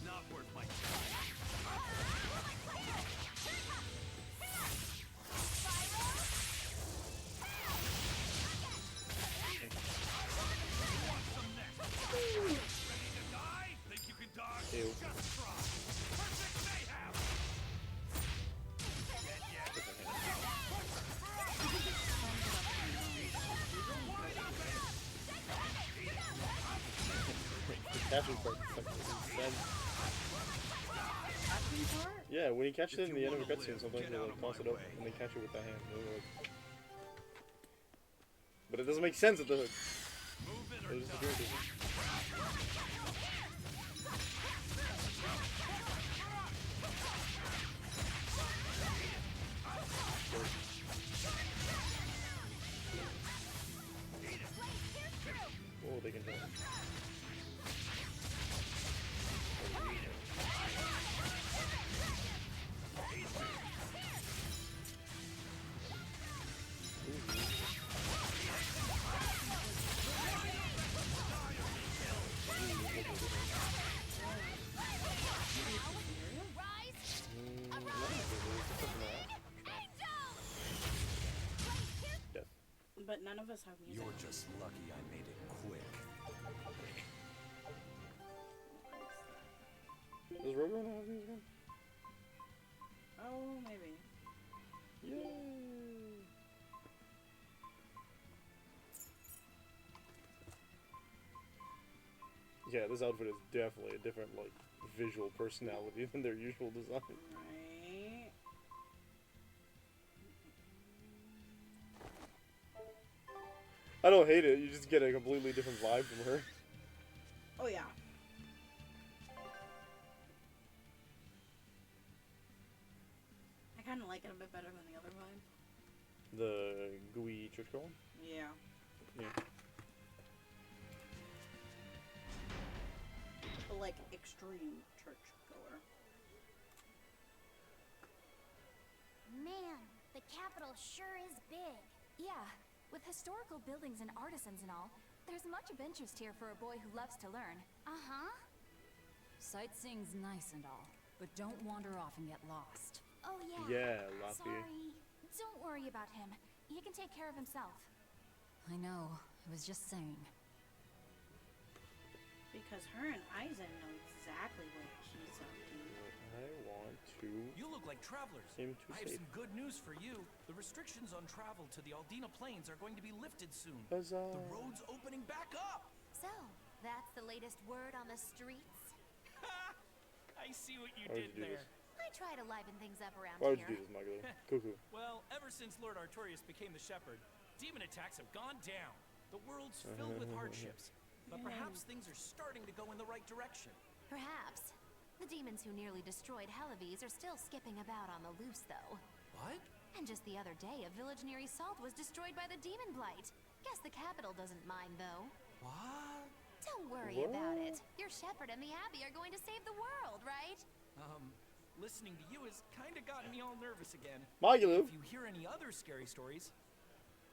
Speaker 4: Not worth my time. Ready to die? Think you can dodge?
Speaker 2: Ew.
Speaker 4: Just try. Perfect mayhem.
Speaker 2: Catching part. Yeah, when you catch it in the end of a cutscene, sometimes they like toss it up and they catch it with the hand. They're like, but it doesn't make sense at the hook.
Speaker 12: Move it
Speaker 2: It was the drinking. Oh, they can tell.
Speaker 3: But none of us have music.
Speaker 4: You're just lucky I made it quick.
Speaker 2: Does Rogue have music?
Speaker 3: Oh, maybe.
Speaker 2: Yay! Yeah, this outfit is definitely a different, like, visual personality than their usual design.
Speaker 3: Right.
Speaker 2: I don't hate it, you just get a completely different vibe from her.
Speaker 3: Oh, yeah. I kind of like it a bit better than the other vibe.
Speaker 2: The gooey church girl?
Speaker 3: Yeah.
Speaker 2: Yeah.
Speaker 3: But, like, extreme church goer.
Speaker 8: Man, the capital sure is big.
Speaker 14: Yeah, with historical buildings and artisans and all, there's much of interest here for a boy who loves to learn.
Speaker 8: Uh-huh.
Speaker 9: Sightseeing's nice and all, but don't wander off and get lost.
Speaker 14: Oh yeah.
Speaker 2: Yeah, Laffy.
Speaker 14: Sorry. Don't worry about him. He can take care of himself.
Speaker 9: I know. I was just saying.
Speaker 3: Because her and Eisen know exactly what he's up to.
Speaker 2: I want to...
Speaker 12: You look like travelers.
Speaker 2: Seem too
Speaker 12: I have
Speaker 2: safe.
Speaker 12: some good news for you. The restrictions on travel to the Aldina Plains are going to be lifted soon.
Speaker 2: Huzzah.
Speaker 12: The road's opening back up.
Speaker 5: So, that's the latest word on the streets?
Speaker 12: I see what you
Speaker 2: Why would
Speaker 12: did
Speaker 2: you do
Speaker 12: there.
Speaker 2: this?
Speaker 5: I try to liven things up around
Speaker 2: Why would you
Speaker 5: here.
Speaker 2: do this, Maggie? Cuckoo.
Speaker 12: Well, ever since Lord Artorius became the shepherd, demon attacks have gone down. The world's filled with hardships. But perhaps things are starting to go in the right direction.
Speaker 5: Perhaps. The demons who nearly destroyed Helives are still skipping about on the loose, though.
Speaker 12: What?
Speaker 5: And just the other day, a village near Salt was destroyed by the demon blight. Guess the capital doesn't mind, though.
Speaker 12: What?
Speaker 5: Don't worry about it. Your shepherd and the Abbey are going to save the world, right?
Speaker 12: Listening to you has kind of gotten me all nervous again.
Speaker 2: Magulu.
Speaker 12: If you hear any other scary stories,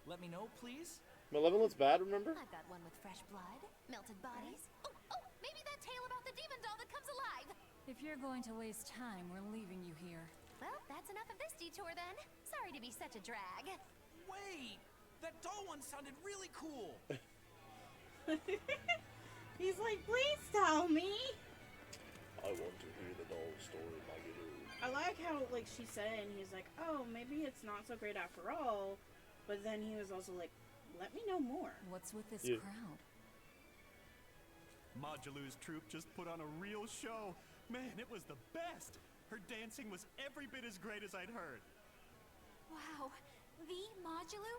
Speaker 12: let me know, please.
Speaker 2: Malevolent's bad, remember?
Speaker 5: I've got one with fresh blood, melted bodies. Oh, maybe that tale about the demon doll that comes alive.
Speaker 9: If you're going to waste time, we're leaving you here.
Speaker 5: Well, that's enough of this detour then. Sorry to be such a drag.
Speaker 12: Wait! That doll one sounded really cool!
Speaker 3: He's like, please tell me!
Speaker 2: I want to hear the doll story, Magulu.
Speaker 3: I like how, like, she said it and he's like, oh, maybe it's not so great after all. But then he was also like, let me know more.
Speaker 9: What's with this
Speaker 2: Yeah.
Speaker 9: crowd?
Speaker 15: Modulu's troupe just put on a real show. Man, it was the best. Her dancing was every bit as great as I'd heard.
Speaker 14: Wow, the Modulu?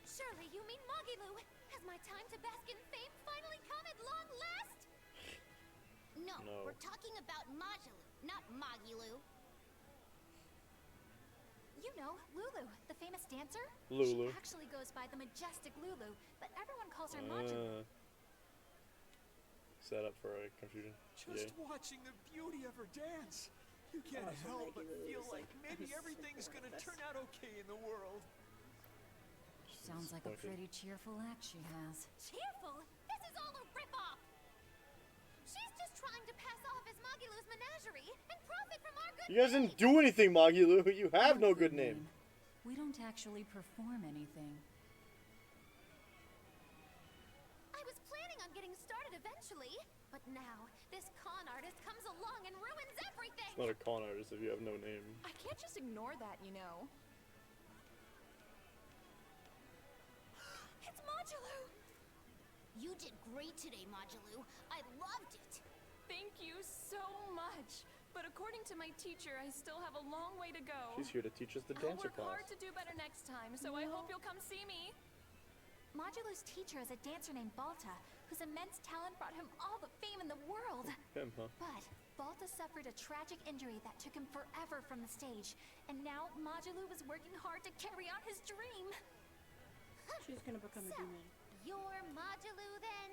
Speaker 5: Surely you mean Magilu. Has my time to bask in fame finally come at long last?
Speaker 8: No,
Speaker 2: No.
Speaker 8: we're talking about Majulu, not Magilu.
Speaker 14: You know, Lulu, the famous dancer?
Speaker 2: Lulu.
Speaker 14: She actually goes by the majestic Lulu, but everyone calls her Modulu.
Speaker 2: Set up for a confusion.
Speaker 6: Just
Speaker 2: Yay.
Speaker 6: watching the beauty of her dance. You can't help but feel like maybe everything's gonna turn out okay in the world.
Speaker 9: Sounds like a pretty cheerful act she has.
Speaker 5: Cheerful? This is all a ripoff! She's just trying to pass off as Magilu's menagerie and profit from our good
Speaker 2: You guys didn't do anything, Magulu. You have no good name.
Speaker 9: We don't actually perform anything.
Speaker 5: I was planning on getting started eventually, but now this con artist comes along and ruins everything!
Speaker 2: It's not a con artist if you have no name.
Speaker 16: I can't just ignore that, you know.
Speaker 5: It's Modulu!
Speaker 8: You did great today, Majulu. I loved it.
Speaker 16: Thank you so much. But according to my teacher, I still have a long way to go.
Speaker 2: She's here to teach us the
Speaker 16: I'll
Speaker 2: dancer
Speaker 16: work hard
Speaker 2: class.
Speaker 16: to do better next time, so I hope you'll come see me.
Speaker 14: Modulu's teacher is a dancer named Balta, whose immense talent brought him all the fame in the world.
Speaker 2: Him, huh?
Speaker 14: But Balta suffered a tragic injury that took him forever from the stage, and now Modulu is working hard to carry on his dream.
Speaker 3: She's gonna become a demon.
Speaker 8: You're Modulu then?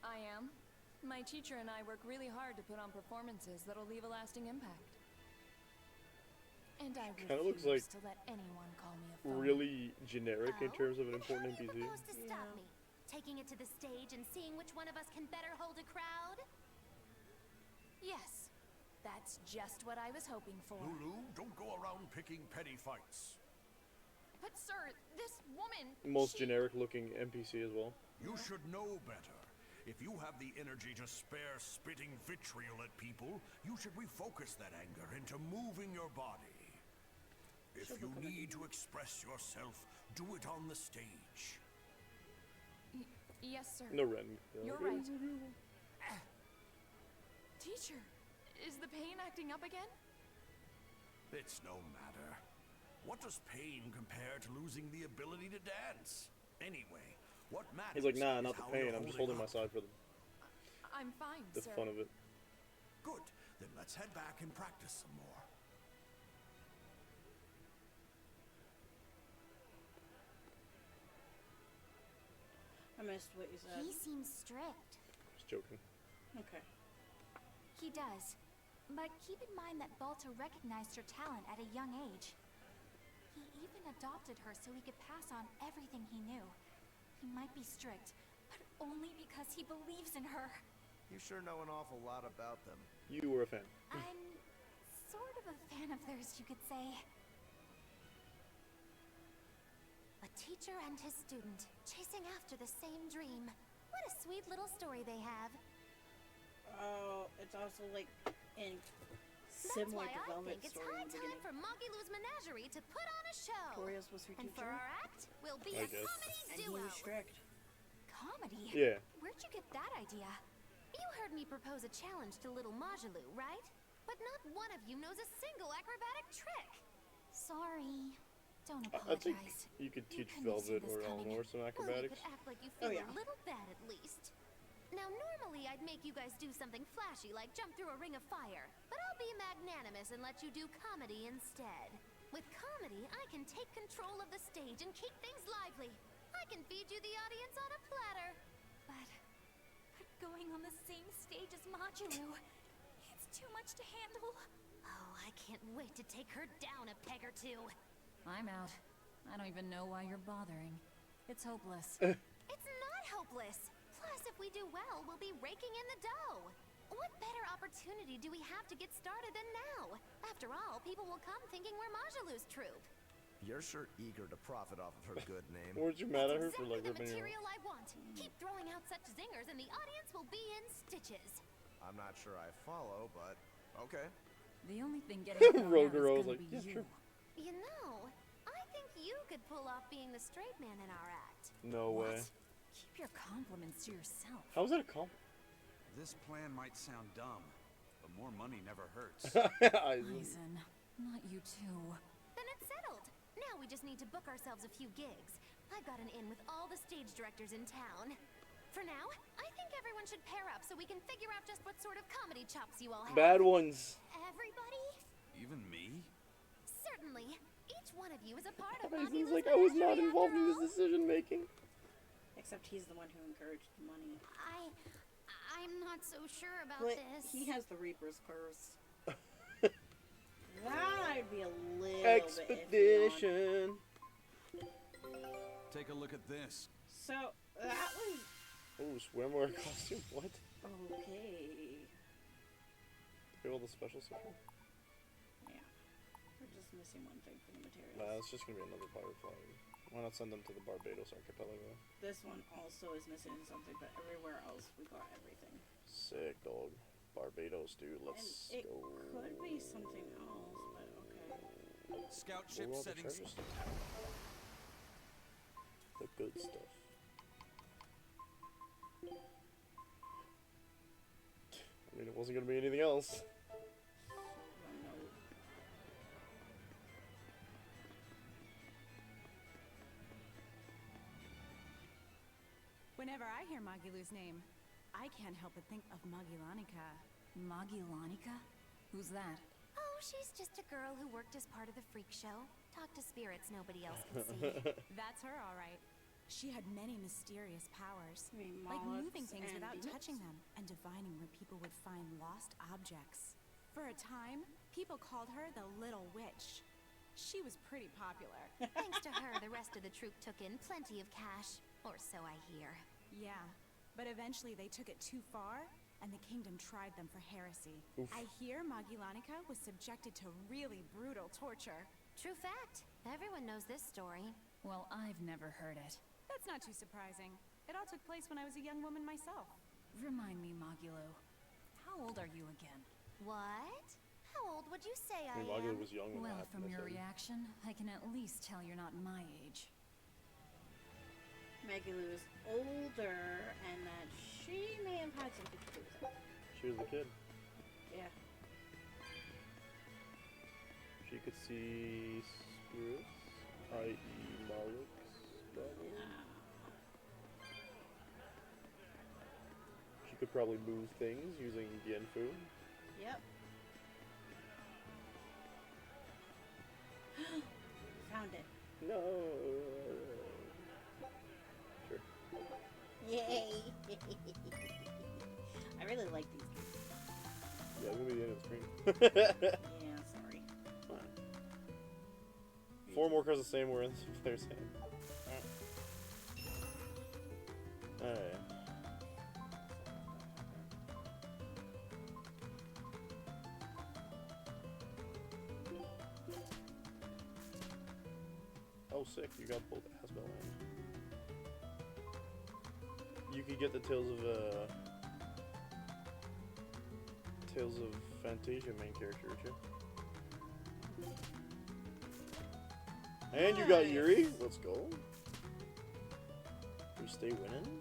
Speaker 16: I am. My teacher and I work really hard to put on performances that'll leave a lasting impact. And I
Speaker 2: Kind of looks like
Speaker 16: refuse to let anyone call me a phony.
Speaker 2: really generic in terms of an important NPC.
Speaker 8: Propose to stop me? Taking it to the stage and seeing which one of us can better hold a crowd?
Speaker 16: Yes. That's just what I was hoping for.
Speaker 17: Lulu, don't go around picking petty fights.
Speaker 16: But sir, this woman...
Speaker 2: Most generic looking NPC as well.
Speaker 17: You should know better. If you have the energy to spare spitting vitriol at people, you should refocus that anger into moving your body. If you need to express yourself, do it on the stage.
Speaker 16: Yes, sir.
Speaker 2: No, Ren.
Speaker 16: You're right. Teacher, is the pain acting up again?
Speaker 17: It's no matter. What does pain compare to losing the ability to dance? Anyway, what matters?
Speaker 2: He's like, nah, not
Speaker 17: is
Speaker 2: the
Speaker 17: how
Speaker 2: pain.
Speaker 17: you're
Speaker 2: I'm just holding my
Speaker 17: up.
Speaker 2: side for
Speaker 16: I'm fine,
Speaker 2: the
Speaker 16: sir.
Speaker 2: fun of it.
Speaker 17: Good. Then let's head back and practice some more.
Speaker 3: I missed what you said.
Speaker 8: He seems strict.
Speaker 2: Just joking.
Speaker 3: Okay.
Speaker 14: He does. But keep in mind that Balta recognized her talent at a young age. He even adopted her so he could pass on everything he knew. He might be strict, but only because he believes in her.
Speaker 18: You sure know an awful lot about them.
Speaker 2: You were a fan.
Speaker 14: I'm sort of a fan of theirs, you could say.
Speaker 8: A teacher and his student, chasing after the same dream. What a sweet little story they have.
Speaker 3: Oh, it's also like in
Speaker 8: That's
Speaker 3: similar
Speaker 8: why I
Speaker 3: development
Speaker 8: think it's
Speaker 3: story
Speaker 8: high
Speaker 3: in the
Speaker 8: time
Speaker 3: beginning.
Speaker 8: for Mogilu's Menagerie to put on a show.
Speaker 3: Torios was her
Speaker 8: And for
Speaker 3: teacher.
Speaker 8: our act, we'll be
Speaker 2: I
Speaker 8: a
Speaker 2: guess.
Speaker 8: comedy
Speaker 3: And he
Speaker 8: duo.
Speaker 3: was strict.
Speaker 14: Comedy?
Speaker 2: Yeah.
Speaker 14: Where'd you get that idea?
Speaker 8: You heard me propose a challenge to little Mogilu, right? But not one of you knows a single acrobatic trick.
Speaker 14: Sorry. Don't
Speaker 2: I think
Speaker 14: apologize.
Speaker 2: you could teach
Speaker 14: couldn't have seen
Speaker 2: Velvet
Speaker 14: this
Speaker 2: or
Speaker 14: coming.
Speaker 2: Eleanor some
Speaker 8: Well, you
Speaker 2: acrobatics.
Speaker 8: could act like you
Speaker 3: Oh,
Speaker 8: feel
Speaker 3: yeah.
Speaker 8: a little bad at least. Now, normally I'd make you guys do something flashy like jump through a ring of fire, but I'll be magnanimous and let you do comedy instead. With comedy, I can take control of the stage and keep things lively. I can feed you the audience on a platter.
Speaker 14: But going on the same stage as Modulu, it's too much to handle.
Speaker 8: Oh, I can't wait to take her down a peg or two.
Speaker 9: I'm out. I don't even know why you're bothering. It's hopeless.
Speaker 8: It's not hopeless. Plus, if we do well, we'll be raking in the dough. What better opportunity do we have to get started than now? After all, people will come thinking we're Majalu's troupe.
Speaker 18: You're sure eager to profit off of her good name.
Speaker 2: Weren't you mad at her
Speaker 8: That's
Speaker 2: for
Speaker 8: exactly
Speaker 2: like
Speaker 8: the
Speaker 2: ripping her?
Speaker 8: material I want. Keep throwing out such zingers and the audience will be in stitches.
Speaker 18: I'm not sure I follow, but okay.
Speaker 9: The only thing getting thrown out is
Speaker 2: Roger was
Speaker 9: gonna
Speaker 2: like,
Speaker 9: be
Speaker 2: yeah,
Speaker 9: you.
Speaker 2: sure.
Speaker 8: You know, I think you could pull off being the straight man in our act.
Speaker 2: No way.
Speaker 9: Keep your compliments to yourself.
Speaker 2: How is that a compliment?
Speaker 4: This plan might sound dumb, but more money never hurts.
Speaker 9: Eisen, not you too.
Speaker 8: Then it's settled. Now we just need to book ourselves a few gigs. I've got an in with all the stage directors in town. For now, I think everyone should pair up so we can figure out just what sort of comedy chops you all have.
Speaker 2: Bad ones.
Speaker 8: Everybody?
Speaker 4: Even me?
Speaker 8: Certainly. Each one of you is a part of
Speaker 2: He's
Speaker 8: Mogilu's
Speaker 2: like, I was not
Speaker 8: Menagerie
Speaker 2: involved
Speaker 8: after
Speaker 2: in
Speaker 8: all.
Speaker 2: this decision making.
Speaker 3: Except he's the one who encouraged the money.
Speaker 8: I'm not so sure about
Speaker 3: But
Speaker 8: this.
Speaker 3: he has the Reaper's curse. That I'd be a little bit iffy on.
Speaker 2: Expedition.
Speaker 4: Take a look at this.
Speaker 3: So, that was...
Speaker 2: Oh, swimwear costume. What?
Speaker 3: Okay.
Speaker 2: Get all the special stuff.
Speaker 3: Yeah. We're just missing one thing for the materials.
Speaker 2: Nah, it's just gonna be another pirate flag. Why not send them to the Barbados archipelago?
Speaker 3: This one also is missing something, but everywhere else we got everything.
Speaker 2: Sick, dog. Barbados, dude.
Speaker 3: And
Speaker 2: Let's
Speaker 3: it
Speaker 2: go.
Speaker 3: could be something else, but okay.
Speaker 4: Scout
Speaker 2: Where
Speaker 4: ship
Speaker 2: are all the
Speaker 4: settings.
Speaker 2: treasures? The good stuff. I mean, it wasn't gonna be anything else.
Speaker 9: Whenever I hear Magilu's name, I can't help but think of Magilanica. Magilanica? Who's that?
Speaker 5: Oh, she's just a girl who worked as part of the freak show. Talked to spirits nobody else could see.
Speaker 9: That's her, all right. She had many mysterious powers, like
Speaker 3: Molochs
Speaker 9: moving things
Speaker 3: and
Speaker 9: without
Speaker 3: demons?
Speaker 9: touching them, and divining where people would find lost objects. For a time, people called her the Little Witch. She was pretty popular.
Speaker 5: Thanks to her, the rest of the troop took in plenty of cash. Or so I hear.
Speaker 9: Yeah, but eventually they took it too far, and the kingdom tried them for heresy.
Speaker 2: Oof.
Speaker 9: I hear Magilanica was subjected to really brutal torture.
Speaker 5: True fact. Everyone knows this story.
Speaker 9: Well, I've never heard it. That's not too surprising. It all took place when I was a young woman myself. Remind me, Magilu, how old are you again?
Speaker 5: What? How old would you say I
Speaker 2: I mean, Magula
Speaker 5: am?
Speaker 2: was young when
Speaker 9: Well,
Speaker 2: that
Speaker 9: from
Speaker 2: happened,
Speaker 9: your
Speaker 2: I said.
Speaker 9: reaction, I can at least tell you're not my age.
Speaker 3: Magilu is older, and that she may have had something to do with it.
Speaker 2: She was the kid.
Speaker 3: Yeah.
Speaker 2: She could see spirits, i.e. Molochs, probably. She could probably move things using Bienfu.
Speaker 3: Yep. Found it.
Speaker 2: No. Sure.
Speaker 3: Yay! I really like these games.
Speaker 2: Yeah, it's gonna be the end of the screen.
Speaker 3: Yeah, sorry.
Speaker 2: Fine. 4 more cards the same were in the player's hand. Alright. Oh, sick. You got both Asbel and... You could get the Tales of Fantasia main character, too. And you got Yuri. Let's go. We stay winning.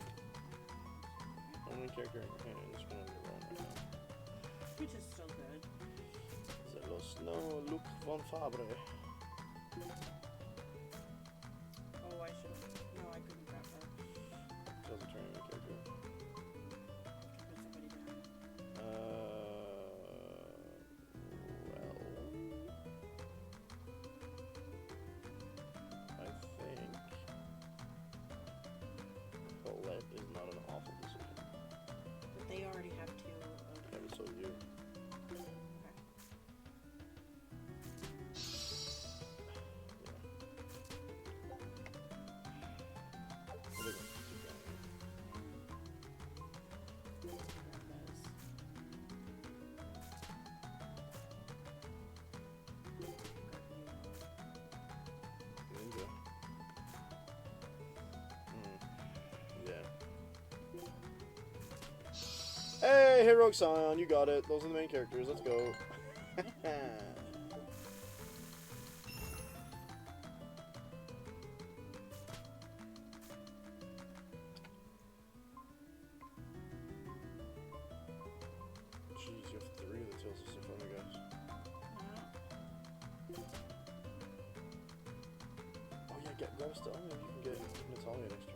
Speaker 2: Only character in your hand is going to be wrong right now.
Speaker 3: Which is so good.
Speaker 2: Zelos no Luc von Fabre.
Speaker 3: Oh, I should have. No, I couldn't grab her.
Speaker 2: Tells a tournament character.
Speaker 3: Put somebody down.
Speaker 2: Well, I think Colette is not an awful decision.
Speaker 3: But they already have 2 of
Speaker 2: Yeah, but so do you. Ninja. Yeah. Hey, Heroic Scion, you got it. Those are the main characters. Let's go. Jeez, you have 3 of the Tales of Symphonia guys. Oh yeah, grab Stella. Maybe you can get Natalia next turn.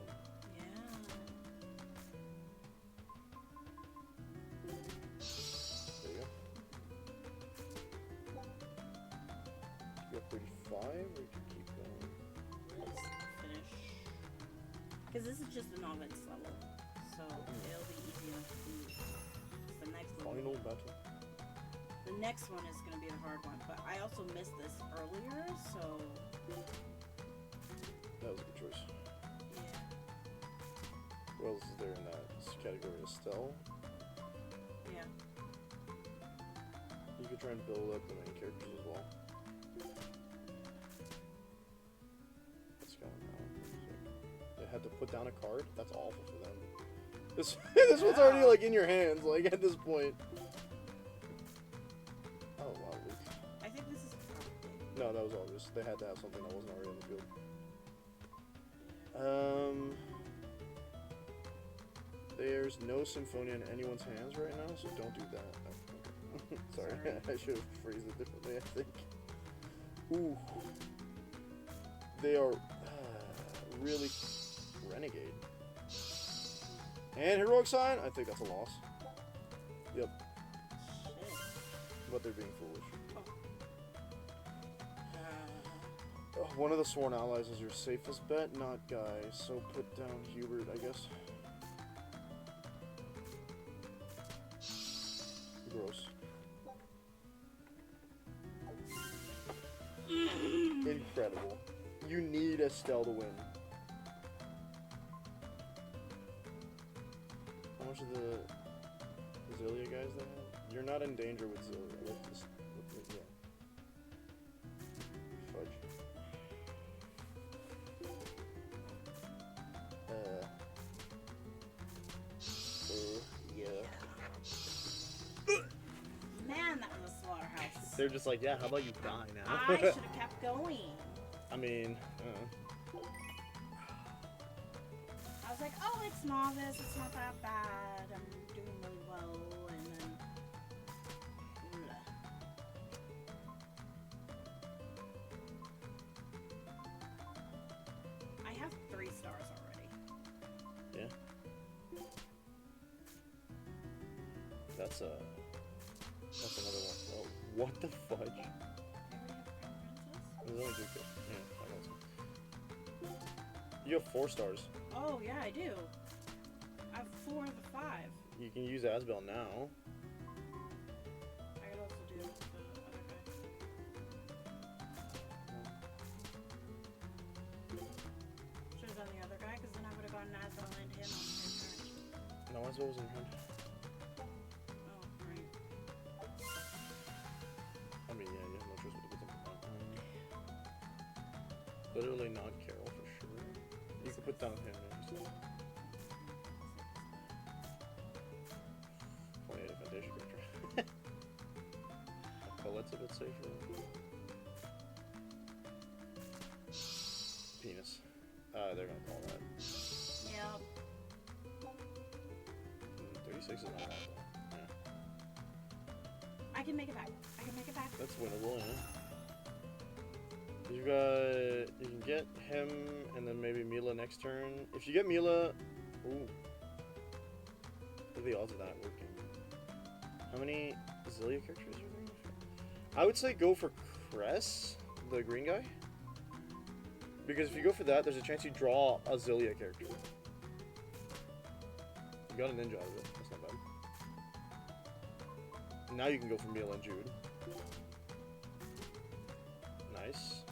Speaker 2: There you go. You got 35, or you can keep going?
Speaker 3: Let's finish. Because this is just an offense level. So it'll be easy enough to do. The next level.
Speaker 2: Final battle.
Speaker 3: The next one is going to be the hard one. But I also missed this earlier, so.
Speaker 2: That was a good choice.
Speaker 3: Yeah.
Speaker 2: Who else is there in that category? Estelle?
Speaker 3: Yeah.
Speaker 2: You could try and build up the main characters as well. What's going on? They had to put down a card? That's awful for them. This one's already like in your hands, like at this point. Oh wow, Luke.
Speaker 3: I think this is.
Speaker 2: No, that was all just they had to have something that wasn't already in the field. There's no Symphonia in anyone's hands right now, so don't do that. Oh, okay. Sorry, I should have phrased it differently, I think. Ooh. They are really renegade. And heroic sign? I think that's a loss. Yep.
Speaker 3: Shit.
Speaker 2: But they're being foolish. One of the sworn allies is your safest bet, not Guy. So put down Hubert, I guess. Gross. Incredible. You need Estelle to win. How much of the Zilia guys they have? You're not in danger with Zilia. Let's just, yeah. Fudge. Yeah.
Speaker 3: Man, that was a slaughterhouse.
Speaker 2: They're just like, yeah, how about you die now?
Speaker 3: I should have kept going.
Speaker 2: I mean,
Speaker 3: I was like, oh, it's novice, it's not that bad, I'm doing really well, and then... I have 3 stars already.
Speaker 2: yeah. That's another one. Oh, what the fudge? There's only 2 kills. Yeah, I got some. You have 4 stars.
Speaker 3: Oh, yeah, I do. I have 4 of the 5.
Speaker 2: You can use Asbel now.
Speaker 3: I could also do the other guy. Should have done the other guy, because then I would have gotten Asbel and him on the same turn.
Speaker 2: No, Asbel was in hand.
Speaker 3: Oh, right.
Speaker 2: I mean, yeah, you have no choice but to get them. Literally not Carol for sure. You can put down him. Only a Fantasia character. Colette's a bit safer. Penis. They're gonna call that.
Speaker 3: Yep.
Speaker 2: 36 is not a lot though. Yeah.
Speaker 3: I can make it back. I can make it back.
Speaker 2: That's winnable, yeah. You can get him and then maybe Mila next turn. If you get Mila, ooh. What are the odds of that working? How many Zilia characters are there? I would say go for Cress, the green guy. Because if you go for that, there's a chance you draw a Zilia character. You got a ninja out of it. That's not bad. Now you can go for Mila and Jude. Nice.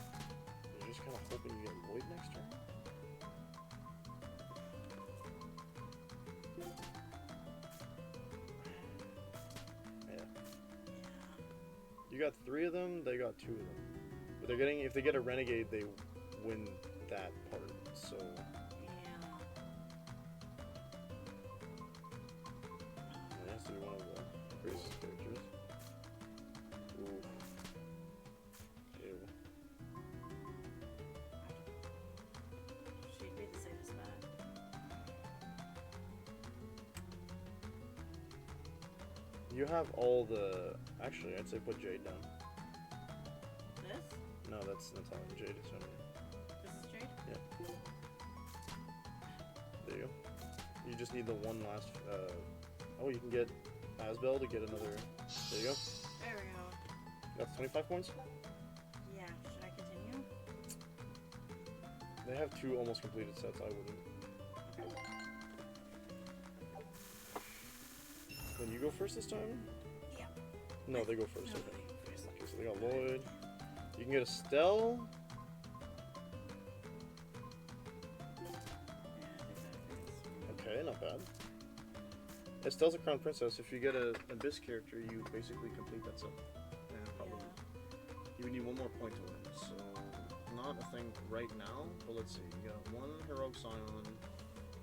Speaker 2: You're just kind of hoping you get Lloyd next turn. Yeah. You got 3 of them, they got 2 of them. But they're getting, if they get a Renegade, they win that part, so... It has to be one of the greatest characters. Ooh. Ew.
Speaker 3: She'd be the safest bet.
Speaker 2: You have all the... Actually, I'd say put Jade down.
Speaker 3: This?
Speaker 2: No, that's Natalia. Jade is on there.
Speaker 3: This is Jade?
Speaker 2: Yeah. There you go. You just need the one last... oh, you can get Asbel to get another... There you go.
Speaker 3: There we go.
Speaker 2: That's 25 points?
Speaker 3: Yeah, should I continue?
Speaker 2: They have 2 almost completed sets. I wouldn't.
Speaker 3: Okay.
Speaker 2: Then you go first this time?
Speaker 3: Yeah.
Speaker 2: No, they go first.
Speaker 3: No,
Speaker 2: Okay.
Speaker 3: they go first.
Speaker 2: Okay, so they got Lloyd. You can get Estelle. Okay, not bad. Estelle's a crown princess. If you get an Abyss character, you basically complete that set. And probably you would need 1 more point to win. So not a thing right now, but let's see. You got 1 heroic Scion.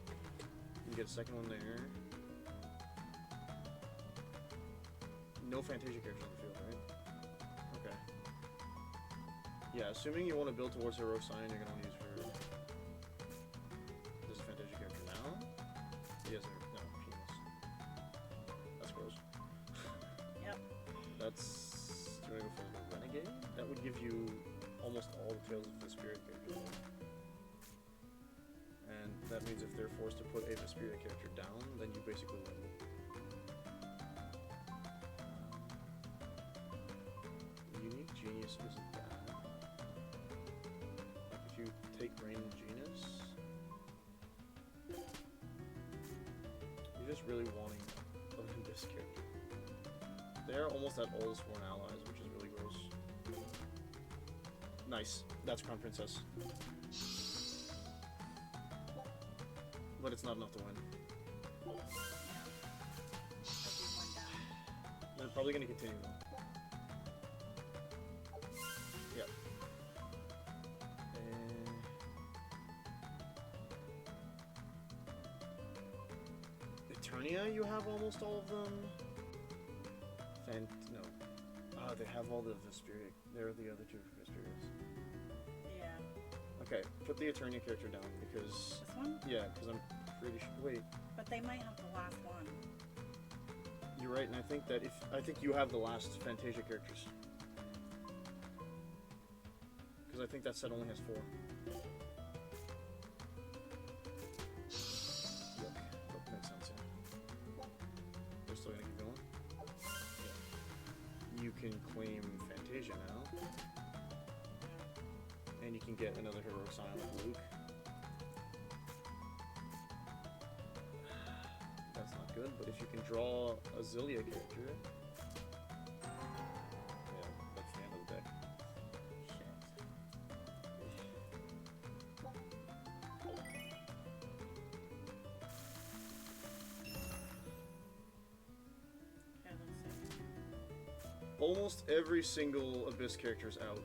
Speaker 2: You can get a second one there. No Fantasia characters on the field, right? Okay. Yeah, assuming you want to build towards heroic Scion, you're gonna use her. There's a Fantasia character now. Yes, no, penis. That's gross.
Speaker 3: Yep.
Speaker 2: That's... Do you want to go for the Renegade? That would give you almost all the Tales of the Spirit characters. And that means if they're forced to put a Vesperia character down, basically win. Unique Genius isn't bad. Like if you take Rain Genius, you're just really wanting an Abyss character. They're almost at all sworn allies, which is really gross. Nice. That's Crown Princess. But it's not enough to win. They're probably going to continue though. Yep. Eternia, you have almost all of them. No. They have all the Vesperia. They're the other two Vesperias.
Speaker 3: Yeah.
Speaker 2: Okay, put the Eternia character down because...
Speaker 3: This one?
Speaker 2: Yeah, because I'm pretty sure... Wait.
Speaker 3: But they might have the last one.
Speaker 2: You're right, and I think that I think you have the last Fantasia characters. Because I think that set only has 4. Yuck. That makes sense, yeah. We're still gonna keep going? Yeah. You can claim Fantasia now. And you can get another heroic scion like Luke. That's not good, but if you can draw a Zillia character... Yeah, that's the end of the deck. Almost every single Abyss character is out.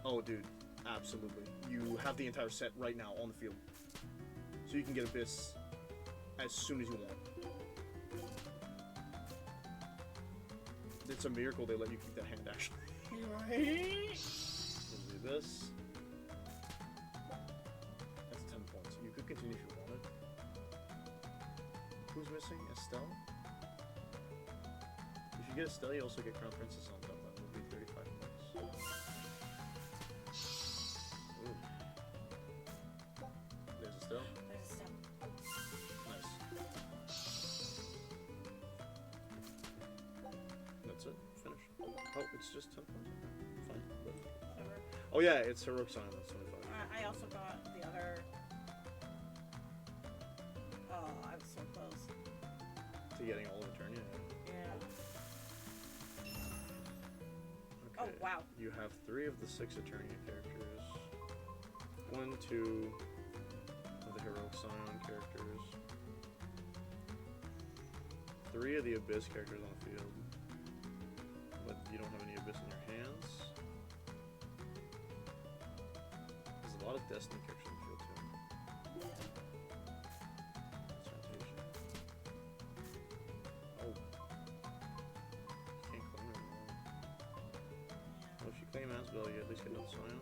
Speaker 2: Oh, dude, absolutely. You have the entire set right now on the field. So you can get Abyss as soon as you want. It's a miracle they let you keep that hand, actually.
Speaker 3: Right?
Speaker 2: We'll do this. That's 10 points. You could continue if you wanted. Who's missing? Estelle? If you get Estelle, you also get Crown Princess on top. That would be 35 points. Ooh. There's Estelle.
Speaker 3: There's Estelle.
Speaker 2: Nice. That's it. Finish. Oh, it's just 10 points. Okay. Fine. But... Oh yeah, it's Heroic Scion. That's 25.
Speaker 3: I also got the other... Oh, I was so close.
Speaker 2: To getting all of Eternia.
Speaker 3: Yeah.
Speaker 2: Okay.
Speaker 3: Oh, wow.
Speaker 2: You have 3 of the 6 Eternia characters. 1, 2 of the Heroic Scion characters. 3 of the Abyss characters on the field. But you don't have any Abyss in your hands. There's a lot of Destiny characters on the field too. That's Fantasia. Oh. Can't claim it anymore. Well, if you claim Asbel, you at least get another Scion.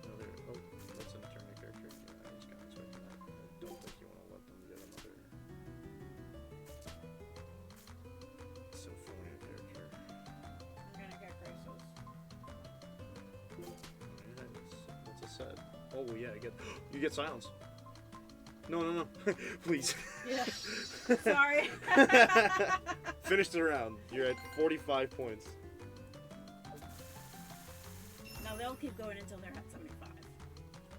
Speaker 2: Another... Oh, that's an Eternia character. Yeah, I was kind of expecting that. I don't think you want to let them get another... Symphonia character.
Speaker 3: I'm gonna get Graces.
Speaker 2: Yeah, it's a set. Oh yeah, you get Scions. No. Please.
Speaker 3: Yeah. Sorry.
Speaker 2: Finish the round. You're at 45 points.
Speaker 3: No, they'll keep going until they're at 75.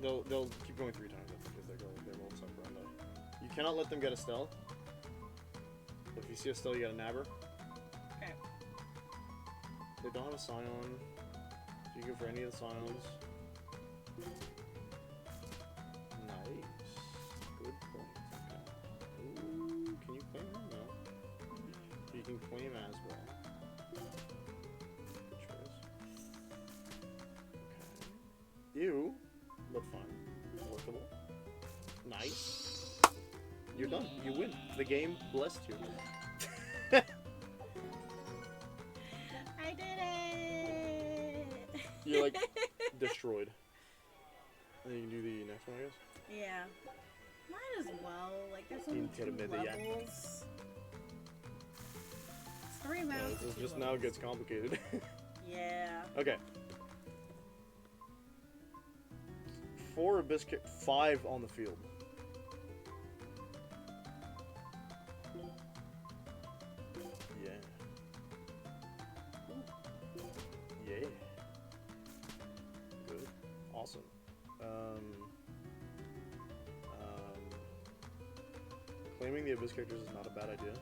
Speaker 2: They'll keep going 3 times, I think, as they roll stuff around that. You cannot let them get Estelle. If you see Estelle, you gotta nab her.
Speaker 3: Okay.
Speaker 2: They don't have a Scion. So you go for any of the Scions. Nice. Good point. Okay. Ooh, can you claim him? No. You can claim Asbel. Good choice. Okay. Ew, but fun. Workable. Nice. You're done. You win. The game blessed you.
Speaker 3: I did it!
Speaker 2: You're like destroyed. And then you can do the next one, I guess.
Speaker 3: Yeah. Might as well. Like, there's only 2
Speaker 2: Intermediate.
Speaker 3: levels. It's 3 rounds.
Speaker 2: Yeah, this just now gets complicated.
Speaker 3: Yeah.
Speaker 2: Okay. 4 Abyss, 5 on the field. Yeah. Yeah. Good. Awesome. Claiming the Abyss characters is not a bad idea.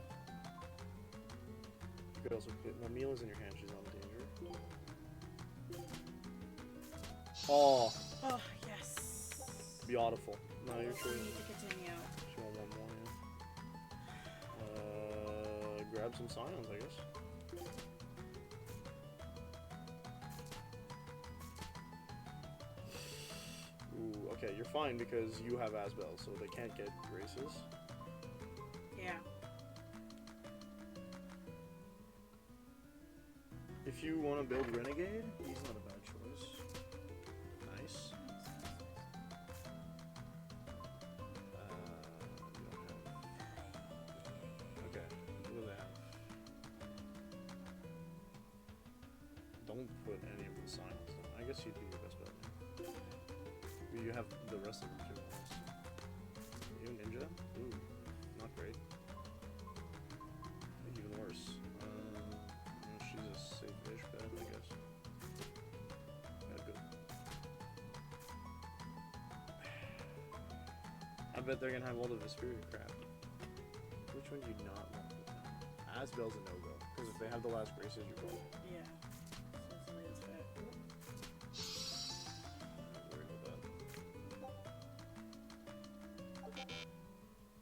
Speaker 2: You could also put... Well, Mila's in your hand. She's not in danger. Oh.
Speaker 3: Oh, yes.
Speaker 2: Beautiful. No, you're sure.
Speaker 3: We need to continue.
Speaker 2: She want one more, yeah. Grab some scions, I guess. Ooh, okay, you're fine because you have Asbel, so they can't get graces.
Speaker 3: Yeah.
Speaker 2: If you want to build Renegade, he's not a bad choice. Nice. You don't have... Okay, what do they have? Don't put any of the scions down. I guess he'd be your best bet. You have the rest of them too. You ninja? Ooh, not great. Even worse. She's a safe-ish bet, I guess. Yeah, good. I bet they're gonna have all the Vesperia crap. Which one do you not want to put down? Asbel's a no-go, because if they have the last graces, you're going.
Speaker 3: Yeah. So it's fit.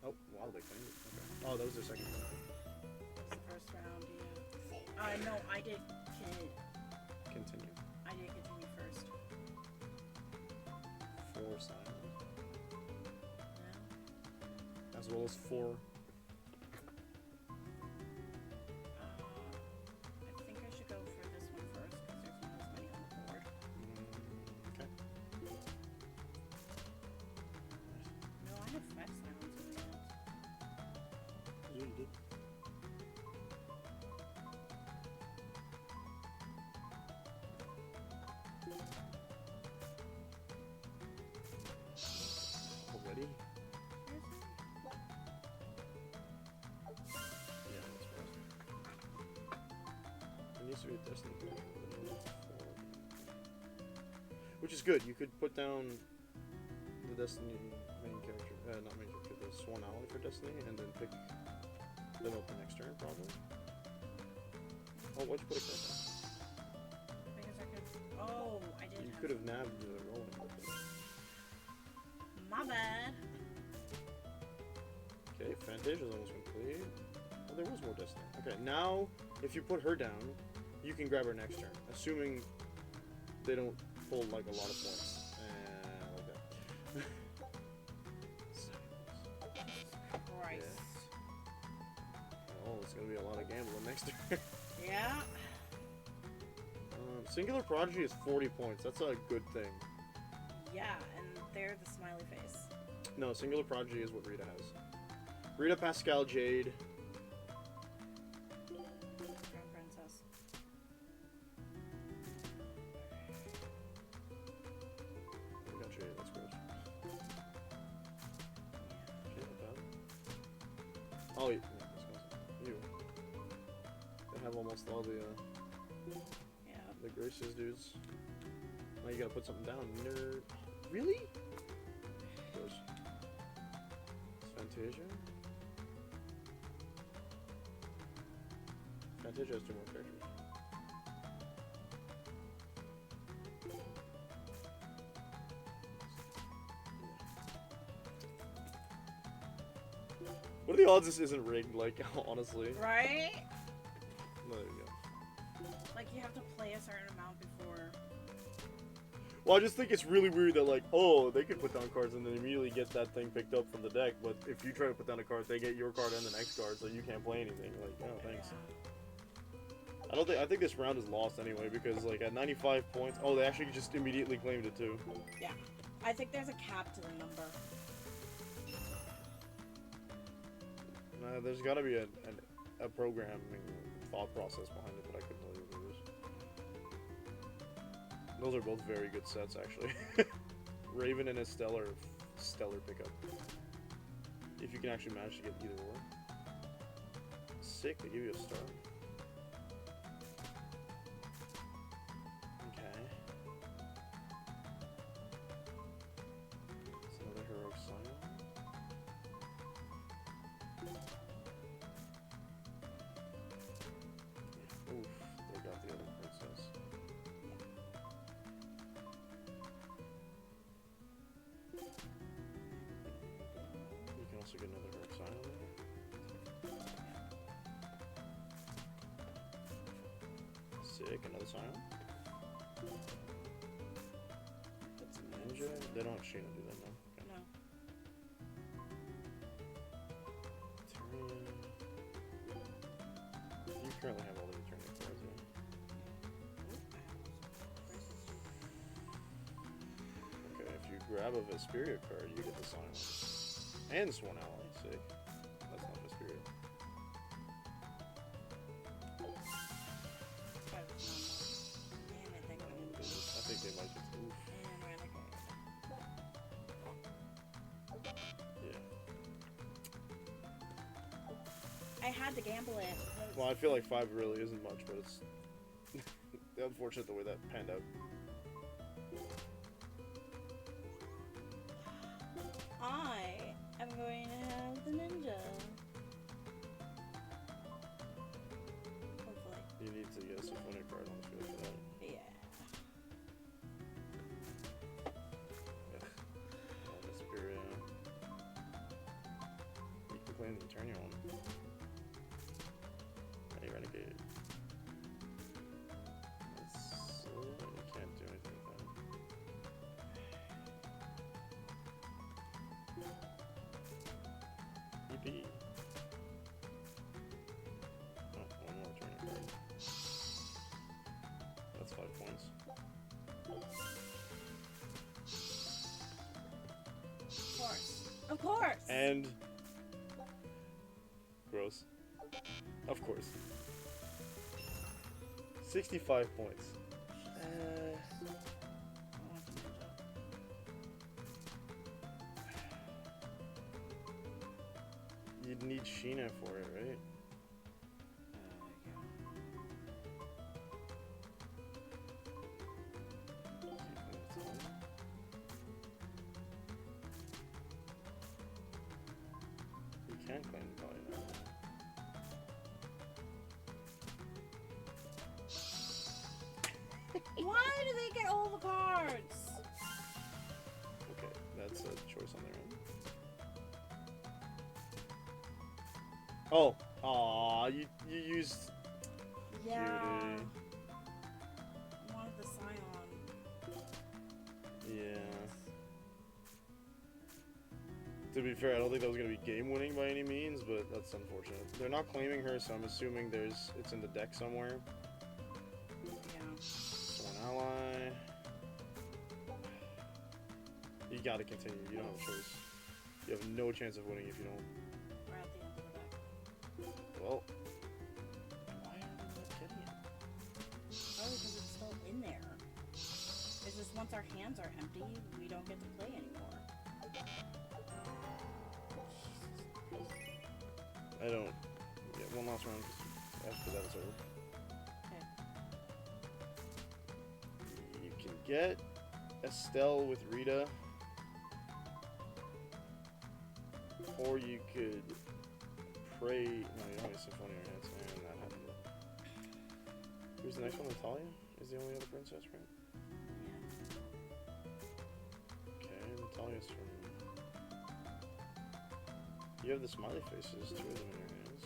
Speaker 2: Oh, wow, they claimed it. Okay. Oh, that was their second round.
Speaker 3: That's the first round, yeah. No, I did
Speaker 2: Continue.
Speaker 3: I did continue first.
Speaker 2: 4 silent.
Speaker 3: Yeah.
Speaker 2: As well as 4.
Speaker 3: I think I should go for this one first, because there's not as many on the board.
Speaker 2: Okay.
Speaker 3: No, I have 5 silence in my hand.
Speaker 2: Yeah, you did. Already? Yeah, that's fast. There needs to be a Destiny character. Which is good. You could put down the Destiny main character, not main character, the Swan Ally for Destiny, and then pick them up the next turn, probably. Oh, why'd you put a card down?
Speaker 3: Because I could. Oh, I did.
Speaker 2: You could have nabbed the rolling with it.
Speaker 3: My bad.
Speaker 2: Okay, Fantasia's almost complete. Oh, there was more Destiny. Okay, now, if you put her down, you can grab her next turn, assuming they don't pull, like, a lot of points. Like that.
Speaker 3: Christ.
Speaker 2: Yeah. Oh, it's gonna be a lot of gambling next turn.
Speaker 3: Yeah.
Speaker 2: Singular Prodigy is 40 points. That's a good thing.
Speaker 3: Yeah, and they're the smiley face.
Speaker 2: No, Singular Prodigy is what Rita has. Rita, Pascal, Jade.
Speaker 3: Crown Princess.
Speaker 2: We got Jade, that's gross. Jade, not bad. Oh, yeah, you. They have almost all the, the graces dudes. Now you gotta put something down. Nerd. Really? Gross. Fantasia? Fantasia has 2 more characters. What are the odds this isn't rigged, like, honestly?
Speaker 3: Right?
Speaker 2: No, there you go.
Speaker 3: Like, you have to play a certain amount before.
Speaker 2: Well, I just think it's really weird that, like, oh, they could put down cards and then immediately get that thing picked up from the deck, but if you try to put down a card, they get your card and the next card, so you can't play anything. Like, oh, thanks. I think this round is lost anyway, because, like, at 95 points, oh, they actually just immediately claimed it, too.
Speaker 3: Yeah. I think there's a cap to the number.
Speaker 2: There's gotta be a programming thought process behind it, but I couldn't tell you what it is. Those are both very good sets, actually. Raven and Estelle are stellar pickup. If you can actually manage to get either or. Sick, they give you a star. Okay. It's another heroic scion. Oof, they got the other princess. You can also get another heroic scion there. Sick, another scion. That's a ninja. They don't have Sheena, do they? No. Okay.
Speaker 3: No.
Speaker 2: Tyrion. You currently have all the Eternia cards, yeah? Okay, if you grab a Vesperia card, you get the Scion. And Sworn Ally, sick. That's not Vesperia. I think they like it. Oof. Yeah.
Speaker 3: I had to gamble it.
Speaker 2: Well, I feel like 5 really isn't much, but it's unfortunate the way that panned out.
Speaker 3: I am going to have the ninja. Hopefully.
Speaker 2: You need to get a Symphonia card on the field for that.
Speaker 3: Yeah.
Speaker 2: Vesperia. You can claim the Eternia one. Hey, Renegade. You can't do anything with that. EP. Oh, one more Eternia card. That's 5 points.
Speaker 3: Of course. Of course!
Speaker 2: And... gross. Of course. 65 points. You'd need Sheena for it, right? You can claim the value now.
Speaker 3: Why do they get all the cards?
Speaker 2: Okay, that's a choice on their end. Oh, aw, you used
Speaker 3: Yeah.
Speaker 2: Cutie.
Speaker 3: I wanted the Scion.
Speaker 2: Yeah. To be fair, I don't think that was gonna be game winning by any means, but that's unfortunate. They're not claiming her, so I'm assuming it's in the deck somewhere.
Speaker 3: Yeah.
Speaker 2: Sworn Ally. You gotta continue. You don't have a choice. You have no chance of winning if you don't.
Speaker 3: We're at the end of the deck.
Speaker 2: Well, why are they not getting it?
Speaker 3: Probably because it's still in there. It's just once our hands are empty, we don't get to play anymore.
Speaker 2: I don't. Yeah, one last round. After that, it's over.
Speaker 3: Okay.
Speaker 2: You can get Estelle with Rita, or you could pray. No, you don't have a Symphonia in your hands, and that happened. Who's the next one? Natalia is the only other princess, right?
Speaker 3: Yeah.
Speaker 2: Okay, Natalia's from. You have the smiley faces, 2 of them in your hands.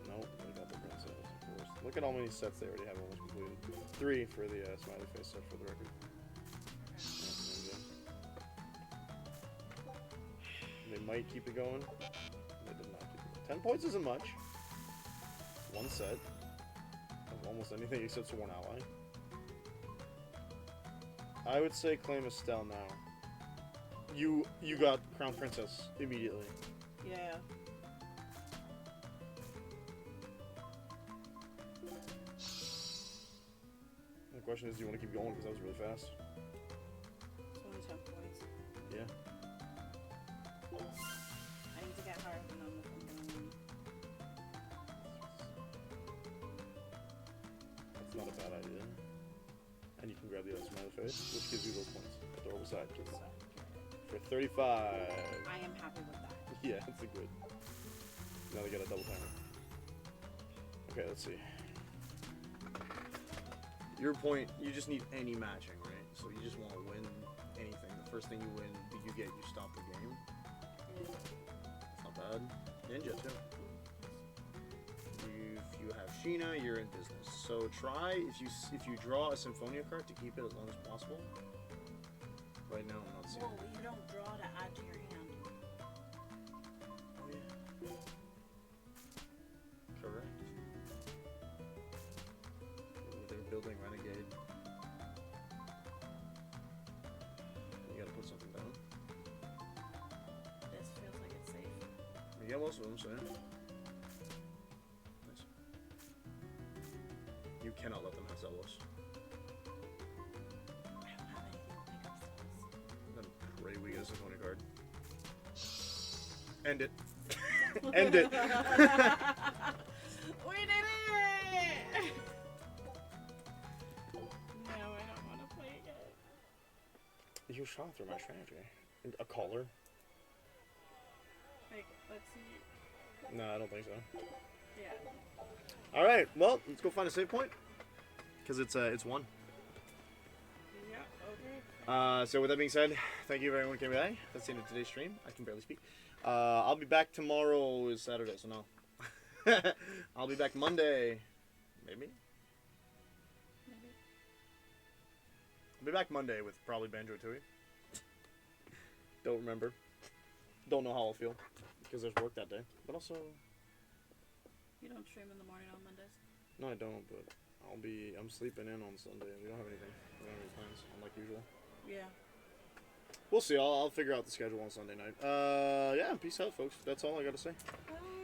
Speaker 2: Nope, they got the princess, of course. Look at how many sets they already have almost completed. 3 for the smiley face set, for the record. They might keep it going. They did not keep it going. 10 points isn't much. 1 set of almost anything except Sworn Ally. I would say claim Estelle now. you got Crown Princess immediately.
Speaker 3: Yeah.
Speaker 2: The question is, do you want to keep going? Because that was really fast.
Speaker 3: It's only 10 points.
Speaker 2: Yeah.
Speaker 3: I need to get higher than them if I'm gonna win.
Speaker 2: That's not a bad idea. And you can grab the other smiley face, which gives you those points. Adorable side. For 35.
Speaker 3: I am happy with that.
Speaker 2: Yeah, it's a good. Now they got a double timer. Okay, let's see. Your point, you just need any matching, right? So you just want to win anything. The first thing you win, you get, you stop the game. It's not bad. Ninja, too. If you have Sheena, you're in business. So try, if you draw a Symphonia card, to keep it as long as possible. Right now, I'm not seeing
Speaker 3: Well, you don't draw to add to your hand.
Speaker 2: Oh, yeah. Correct. Ooh, they're building Renegade. You gotta put something down.
Speaker 3: This feels like it's safe.
Speaker 2: You get most of them, so yeah. Nice. You cannot let them have Zelos.
Speaker 3: I don't have anything to pick up cells.
Speaker 2: Then pray we get a Symphonia card. End it. End it.
Speaker 3: We did it! No, I don't want to play again.
Speaker 2: You shot through my strategy. A collar?
Speaker 3: Like, let's see.
Speaker 2: No, I don't think so.
Speaker 3: Yeah.
Speaker 2: Alright, well, let's go find a save point. Because it's one.
Speaker 3: Yeah, okay.
Speaker 2: So with that being said, thank you everyone who came today. That's the end of today's stream. I can barely speak. I'll be back tomorrow is Saturday, so no. I'll be back Monday. Maybe? I'll be back Monday with probably Banjo-Tooie. Don't remember. Don't know how I'll feel. Because there's work that day. But also...
Speaker 3: You don't stream in the morning on Mondays?
Speaker 2: No, I don't, but I'm sleeping in on Sunday. We don't have anything. We don't have any plans, unlike usual.
Speaker 3: Yeah.
Speaker 2: We'll see. I'll figure out the schedule on Sunday night. Yeah, peace out, folks. That's all I gotta say.
Speaker 3: Bye.